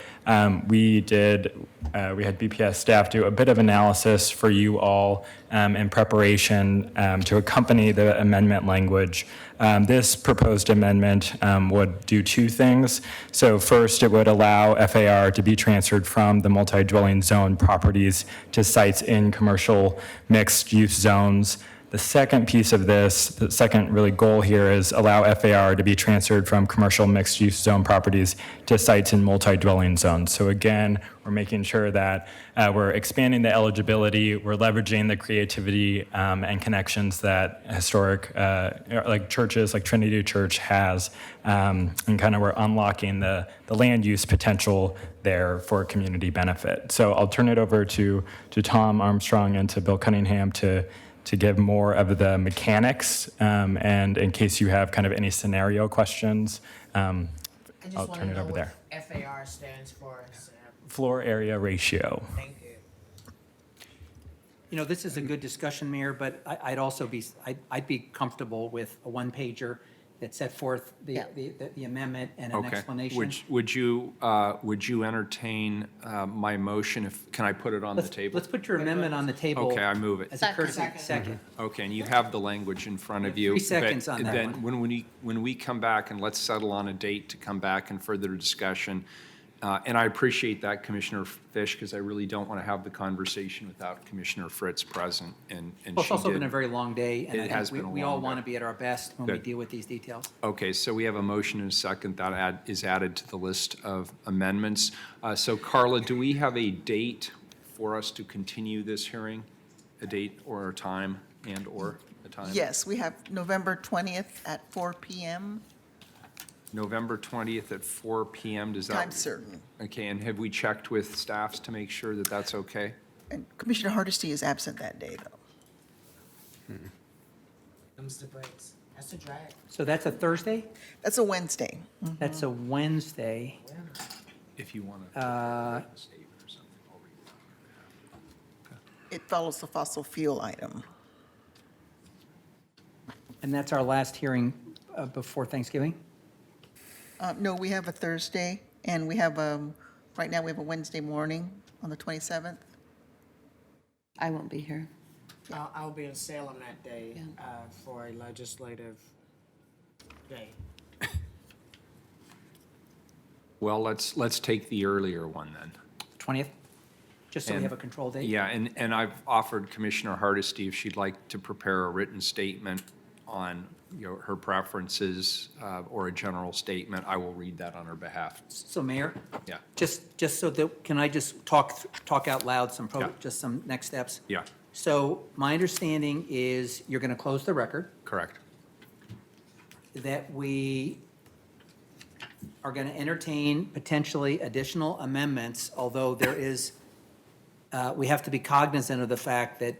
we had BPS staff do a bit of analysis for you all in preparation to accompany the amendment language. This proposed amendment would do two things. So first, it would allow FAR to be transferred from the multi-dwelling zone properties to sites in commercial mixed-use zones. The second piece of this, the second really goal here, is allow FAR to be transferred from commercial mixed-use zone properties to sites in multi-dwelling zones. So again, we're making sure that we're expanding the eligibility, we're leveraging the creativity and connections that historic, like churches, like Trinity Church has, and kind of we're unlocking the land use potential there for community benefit. So I'll turn it over to Tom Armstrong and to Bill Cunningham to give more of the mechanics, and in case you have kind of any scenario questions, I'll turn it over there. FAR stands for. Floor area ratio. Thank you. You know, this is a good discussion, Mayor, but I'd be comfortable with a one-pager that set forth the amendment and an Okay. explanation. Would you entertain my motion? Can I put it on the table? Let's put your amendment on the table. Okay, I move it. As a courtesy. Second. Okay, and you have the language in front of you. 3 seconds but on that then one. when we come back, and let's settle on a date to come back and further discussion, and I appreciate that, Commissioner Fish, because I really don't want to have the conversation without Commissioner Fritz present, and Well, it's she also been did. a very long day, and It has been a we long all want day. to be at our best when we Good. deal with these details. Okay, so we have a motion and a second that is added to the list of amendments. So Carla, do we have a date for us to continue this hearing? A date or a time and/or a time? Yes, we have November 20th at 4 PM. November 20th at 4 PM, does that? Time certain. Okay, and have we checked with staffs to make sure that that's okay? And Commissioner Hardesty is absent that day, though. Comes the breaks. That's a drag. So that's a Thursday? That's a Wednesday. That's a Wednesday. If you want to. It follows the fossil fuel item. And that's our last hearing before Thanksgiving? No, we have a Thursday, and we have, right now, we have a Wednesday morning on the 27th. I won't be here. I'll be in Salem that day for a legislative day. Well, let's take the earlier one then. 20th? Just so we And- have a control date? Yeah, and I've offered Commissioner Hardesty if she'd like to prepare a written statement on, her preferences, or a general statement. I will read that on her behalf. So Mayor? Yeah. Just so that, can I just talk out loud Yeah. just some next steps? Yeah, So my understanding is you're going to close the record, correct. that we are going to entertain potentially additional amendments, although there is, we have to be cognizant of the fact that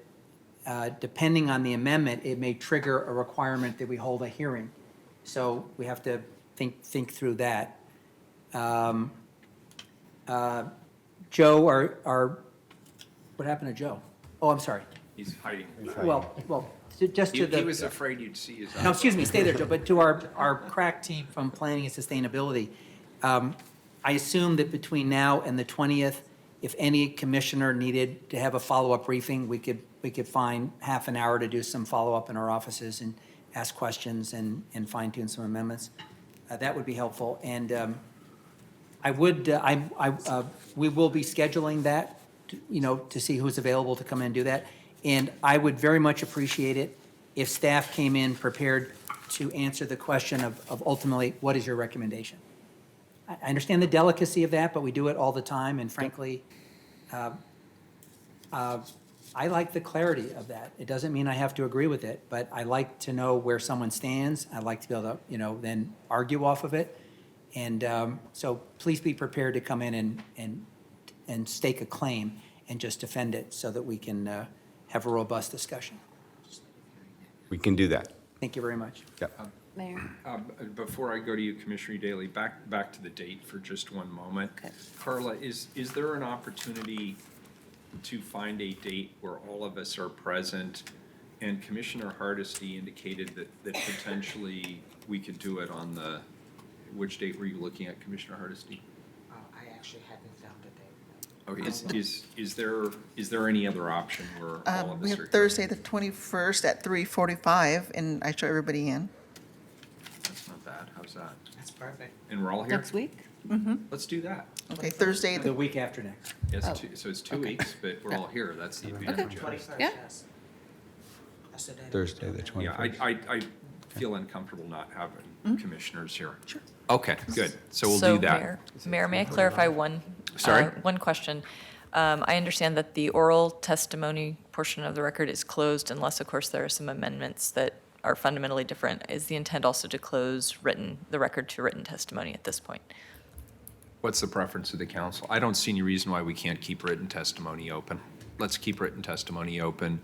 depending on the amendment, it may trigger a requirement that we hold a hearing. So we have to think through that. Joe, what happened to Joe? Oh, I'm sorry. He's hiding. Well, just to the. He was afraid you'd see his. No, excuse me, stay there, Joe, but to our crack team from Planning and Sustainability, I assume that between now and the 20th, if any commissioner needed to have a follow-up briefing, we could find half an hour to do some follow-up in our offices and ask questions and fine-tune some amendments. That would be helpful, and we will be scheduling that, to see who's available to come in and do that. And I would very much appreciate it if staff came in prepared to answer the question of ultimately, what is your recommendation? I understand the delicacy of that, but we do it all the time, and frankly, I like the clarity of that. It doesn't mean I have to agree with it, but I like to know where someone stands. I like to be able to, then argue off of it. And so please be prepared to come in and stake a claim and just defend it so that we can have a robust discussion. We can do that. Thank you very much. Mayor. Before I go to you, Commissioner Daly, back to the date for just one moment. Okay. Carla, is there an opportunity to find a date where all of us are present? And Commissioner Hardesty indicated that potentially we could do it on which date were you looking at, Commissioner Hardesty? I actually haven't found a date. Okay, is there any other option where all of We us have are? Thursday, the 21st at 3:45, and I show everybody in. That's not bad. How's that? That's perfect. And we're all here? Next week? Let's do that. Okay, Thursday, The week after next. Yes, Oh. So it's 2 weeks, but we're all here. That's the advantage of it. Yeah. That's the day. Thursday, the 21st. Yeah, I feel uncomfortable not having commissioners here. Sure. Okay, good. So we'll So, do that. Mayor, may I clarify one? Sorry? One question. I understand that the oral testimony portion of the record is closed unless, of course, there are some amendments that are fundamentally different. Is the intent also to close the record to written testimony at this point? What's the preference of the council? I don't see any reason why we can't keep written testimony open. Let's keep written testimony open.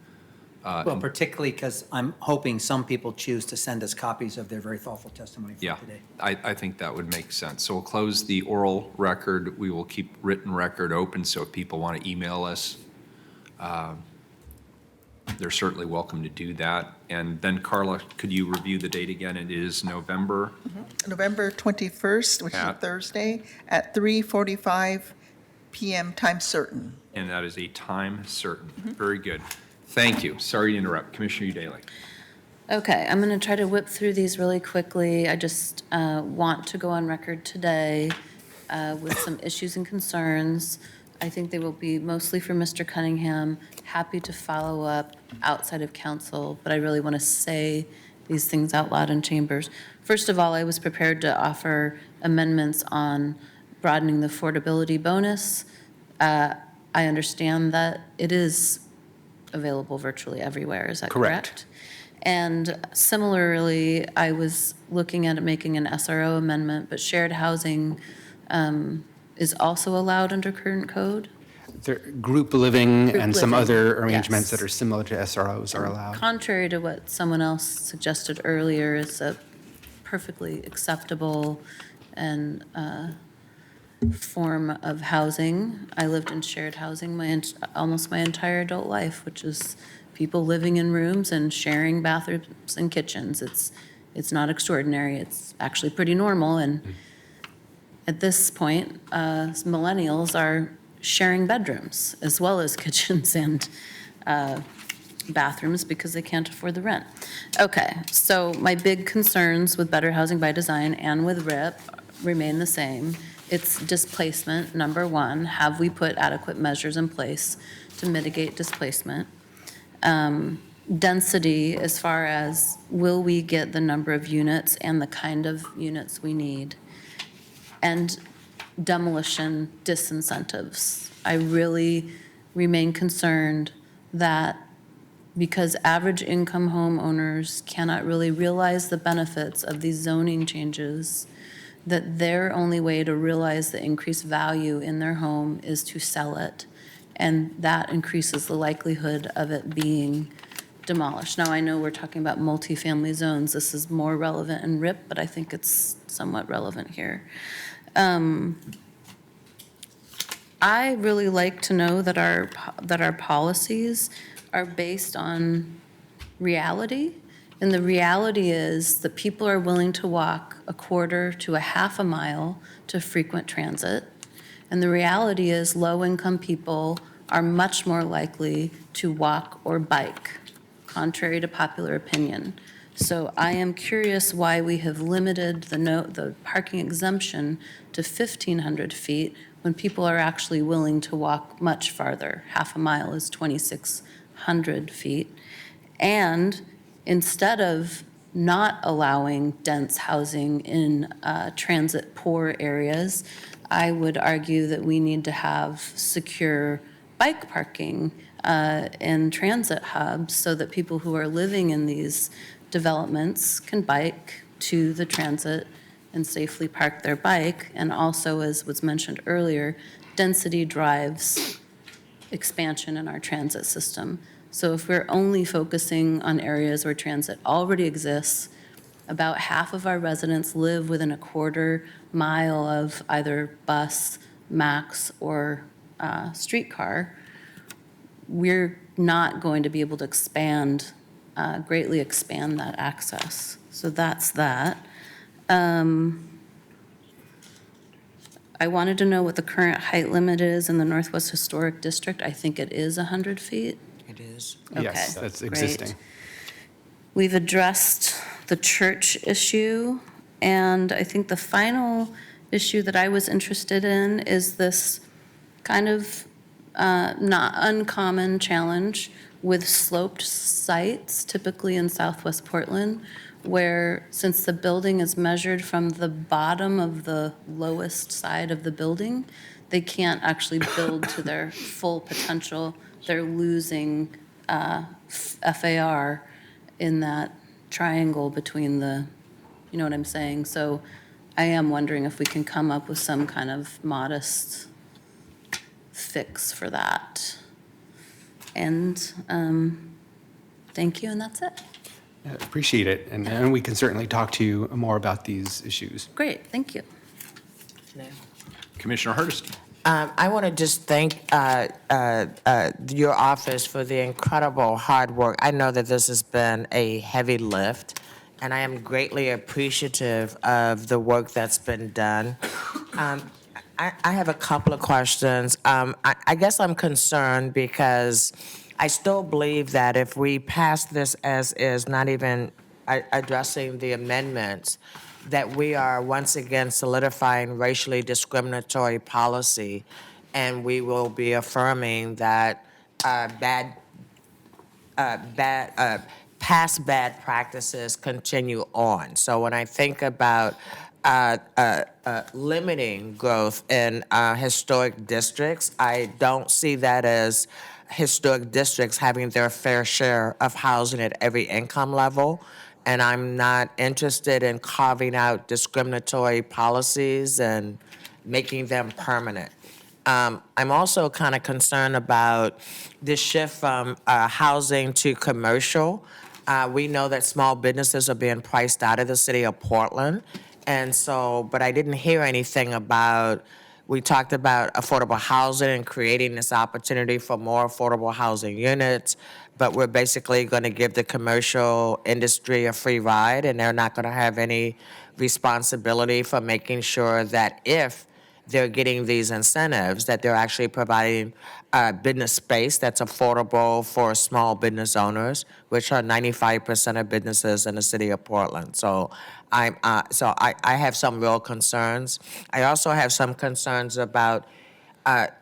Well, particularly because I'm hoping some people choose to send us copies of their very thoughtful testimony for Yeah, today. I think that would make sense. So we'll close the oral record. We will keep written record open, so if people want to email us, they're certainly welcome to do that. And then Carla, could you review the date again? It is November? November 21st, which is a At- Thursday, at 3:45 PM, time certain. And that is a time certain. Very good. Thank you. Sorry to interrupt. Commissioner Daly. Okay, I'm going to try to whip through these really quickly. I just want to go on record today with some issues and concerns. I think they will be mostly for Mr. Cunningham. Happy to follow up outside of council, but I really want to say these things out loud in chambers. First of all, I was prepared to offer amendments on broadening the affordability bonus. I understand that it is available virtually everywhere, is that correct? And similarly, I was looking at making an SRO amendment, but shared housing is also allowed under current code? Group living Group and some living, other arrangements yes. that are similar to SROs are allowed. Contrary to what someone else suggested earlier, it's a perfectly acceptable and form of housing. I lived in shared housing almost my entire adult life, which is people living in rooms and sharing bathrooms and kitchens. It's not extraordinary. It's actually pretty normal. And at this point, millennials are sharing bedrooms as well as kitchens and bathrooms because they can't afford the rent. Okay, so my big concerns with Better Housing by Design and with RIP remain the same. It's displacement, number one. Have we put adequate measures in place to mitigate displacement? Density, as far as will we get the number of units and the kind of units we need? And demolition disincentives. I really remain concerned that because average income homeowners cannot really realize the benefits of these zoning changes, that their only way to realize the increased value in their home is to sell it. And that increases the likelihood of it being demolished. Now, I know we're talking about multifamily zones. This is more relevant in RIP, but I think it's somewhat relevant here. I really like to know that our policies are based on reality. And the reality is that people are willing to walk a quarter to a half a mile to frequent transit. And the reality is low-income people are much more likely to walk or bike, contrary to popular opinion. So I am curious why we have limited the parking exemption to 1,500 feet when people are actually willing to walk much farther. Half a mile is 2,600 feet. And instead of not allowing dense housing in transit-poor areas, I would argue that we need to have secure bike parking in transit hubs so that people who are living in these developments can bike to the transit and safely park their bike. And also, as was mentioned earlier, density drives expansion in our transit system. So if we're only focusing on areas where transit already exists, about half of our residents live within a quarter mile of either bus, MAX, or streetcar, we're not going to be able to greatly expand that access. So that's that. I wanted to know what the current height limit is in the Northwest Historic District. I think it is 100 feet. It is. Yes, Okay, that's great. existing. We've addressed the church issue, and I think the final issue that I was interested in is this kind of not uncommon challenge with sloped sites, typically in Southwest Portland, where since the building is measured from the bottom of the lowest side of the building, they can't actually build to their full potential. They're losing FAR in that triangle between you know what I'm saying? So I am wondering if we can come up with some kind of modest fix for that. And thank you, and that's it. Appreciate it, and we can certainly talk to you more about these issues. Great, thank you. Commissioner Hardesty. I want to just thank your office for the incredible hard work. I know that this has been a heavy lift, and I am greatly appreciative of the work that's been done. I have a couple of questions. I guess I'm concerned because I still believe that if we pass this as is, not even addressing the amendments, that we are once again solidifying racially discriminatory policy, and we will be affirming that past bad practices continue on. So when I think about limiting growth in historic districts, I don't see that as historic districts having their fair share of housing at every income level. And I'm not interested in carving out discriminatory policies and making them permanent. I'm also kind of concerned about this shift from housing to commercial. We know that small businesses are being priced out of the city of Portland. And so, but I didn't hear anything about, we talked about affordable housing and creating this opportunity for more affordable housing units, but we're basically going to give the commercial industry a free ride, and they're not going to have any responsibility for making sure that if they're getting these incentives, that they're actually providing business space that's affordable for small business owners, which are 95% of businesses in the city of Portland. So I have some real concerns. I also have some concerns about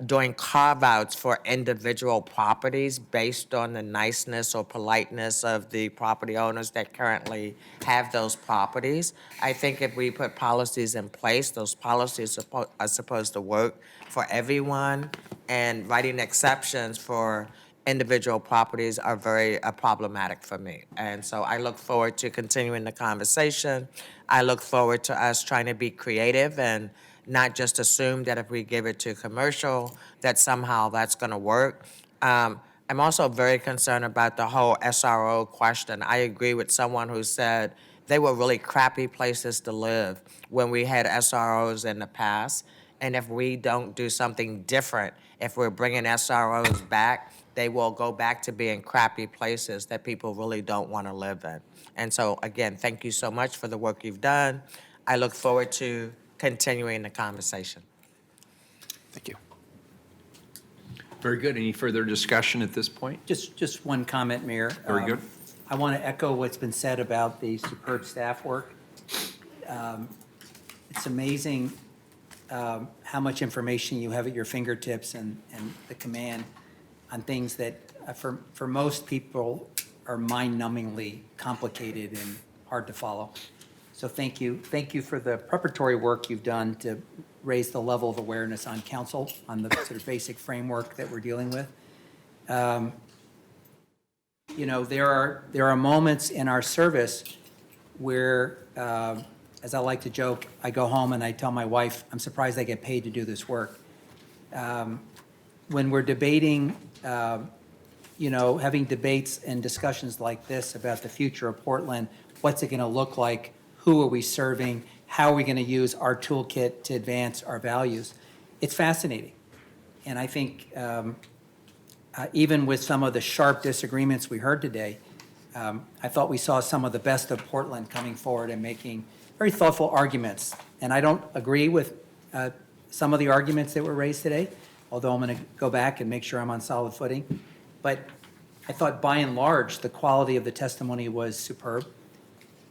doing carve-outs for individual properties based on the niceness or politeness of the property owners that currently have those properties. I think if we put policies in place, those policies are supposed to work for everyone, and writing exceptions for individual properties are very problematic for me. And so I look forward to continuing the conversation. I look forward to us trying to be creative and not just assume that if we give it to commercial, that somehow that's going to work. I'm also very concerned about the whole SRO question. I agree with someone who said they were really crappy places to live when we had SROs in the past. And if we don't do something different, if we're bringing SROs back, they will go back to being crappy places that people really don't want to live in. And so, again, thank you so much for the work you've done. I look forward to continuing the conversation. Thank you. Very good. Any further discussion at this point? Just one comment, Mayor. Very good. I want to echo what's been said about the superb staff work. It's amazing how much information you have at your fingertips and the command on things that for most people are mind-numbingly complicated and hard to follow. So thank you. Thank you for the preparatory work you've done to raise the level of awareness on council, on the sort of basic framework that we're dealing with. You know, there are moments in our service where, as I like to joke, I go home and I tell my wife, I'm surprised I get paid to do this work. When we're debating, you know, having debates and discussions like this about the future of Portland, what's it going to look like? Who are we serving? How are we going to use our toolkit to advance our values? It's fascinating. And I think even with some of the sharp disagreements we heard today, I thought we saw some of the best of Portland coming forward and making very thoughtful arguments. And I don't agree with some of the arguments that were raised today, although I'm going to go back and make sure I'm on solid footing. But I thought by and large, the quality of the testimony was superb.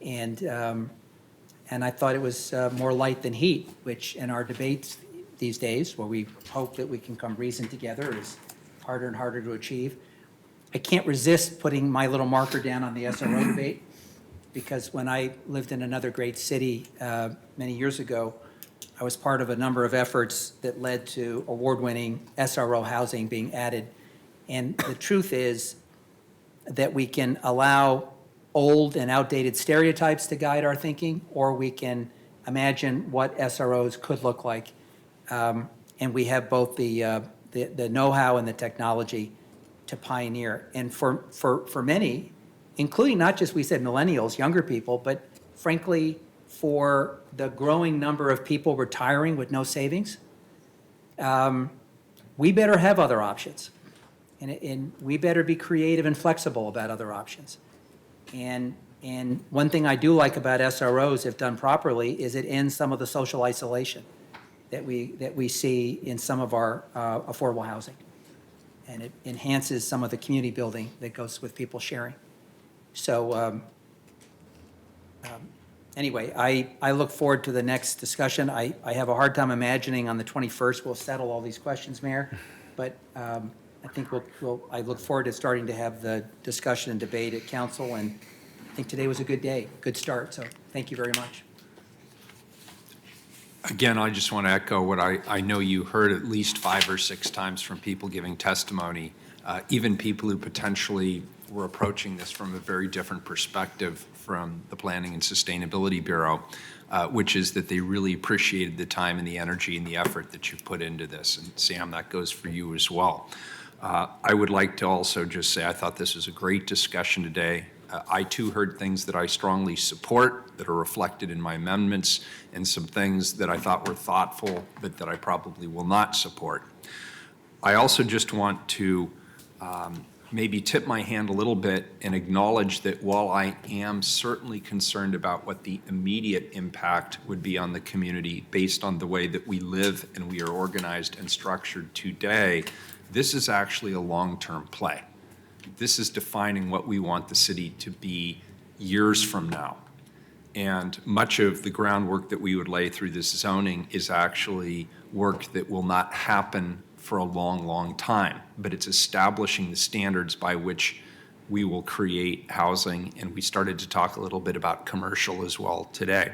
And I thought it was more light than heat, which in our debates these days, where we hope that we can come reason together, is harder and harder to achieve. I can't resist putting my little marker down on the SRO debate, because when I lived in another great city many years ago, I was part of a number of efforts that led to award-winning SRO housing being added. And the truth is that we can allow old and outdated stereotypes to guide our thinking, or we can imagine what SROs could look like. And we have both the know-how and the technology to pioneer. And for many, including not just, we said millennials, younger people, but frankly, for the growing number of people retiring with no savings, we better have other options. And we better be creative and flexible about other options. And one thing I do like about SROs, if done properly, is it ends some of the social isolation that we see in some of our affordable housing. And it enhances some of the community building that goes with people sharing. So anyway, I look forward to the next discussion. I have a hard time imagining on the 21st we'll settle all these questions, Mayor. But I think I look forward to starting to have the discussion and debate at council, and I think today was a good day, good start, so thank you very much. Again, I just want to echo what I know you heard at least 5 or 6 times from people giving testimony, even people who potentially were approaching this from a very different perspective from the Planning and Sustainability Bureau, which is that they really appreciated the time and the energy and the effort that you've put into this. And Sam, that goes for you as well. I would like to also just say I thought this was a great discussion today. I too heard things that I strongly support that are reflected in my amendments, and some things that I thought were thoughtful but that I probably will not support. I also just want to maybe tip my hand a little bit and acknowledge that while I am certainly concerned about what the immediate impact would be on the community based on the way that we live and we are organized and structured today, this is actually a long-term play. This is defining what we want the city to be years from now. And much of the groundwork that we would lay through this zoning is actually work that will not happen for a long, long time, but it's establishing the standards by which we will create housing. And we started to talk a little bit about commercial as well today.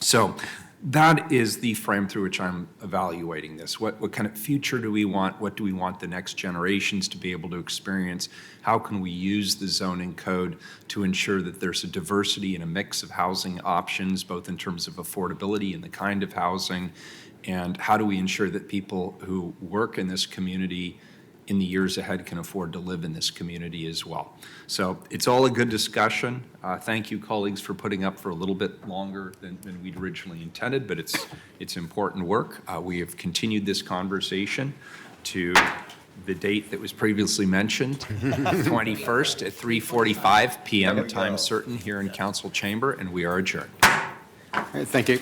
So that is the frame through which I'm evaluating this. What kind of future do we want? What do we want the next generations to be able to experience? How can we use the zoning code to ensure that there's a diversity and a mix of housing options, both in terms of affordability and the kind of housing? And how do we ensure that people who work in this community in the years ahead can afford to live in this community as well. So it's all a good discussion. Thank you, colleagues, for putting up for a little bit longer than we'd originally intended, but it's important work. We have continued this conversation to the date that was previously mentioned, 21st at 3:45 PM, time certain here in council chamber, and we are adjourned. All right, thank you.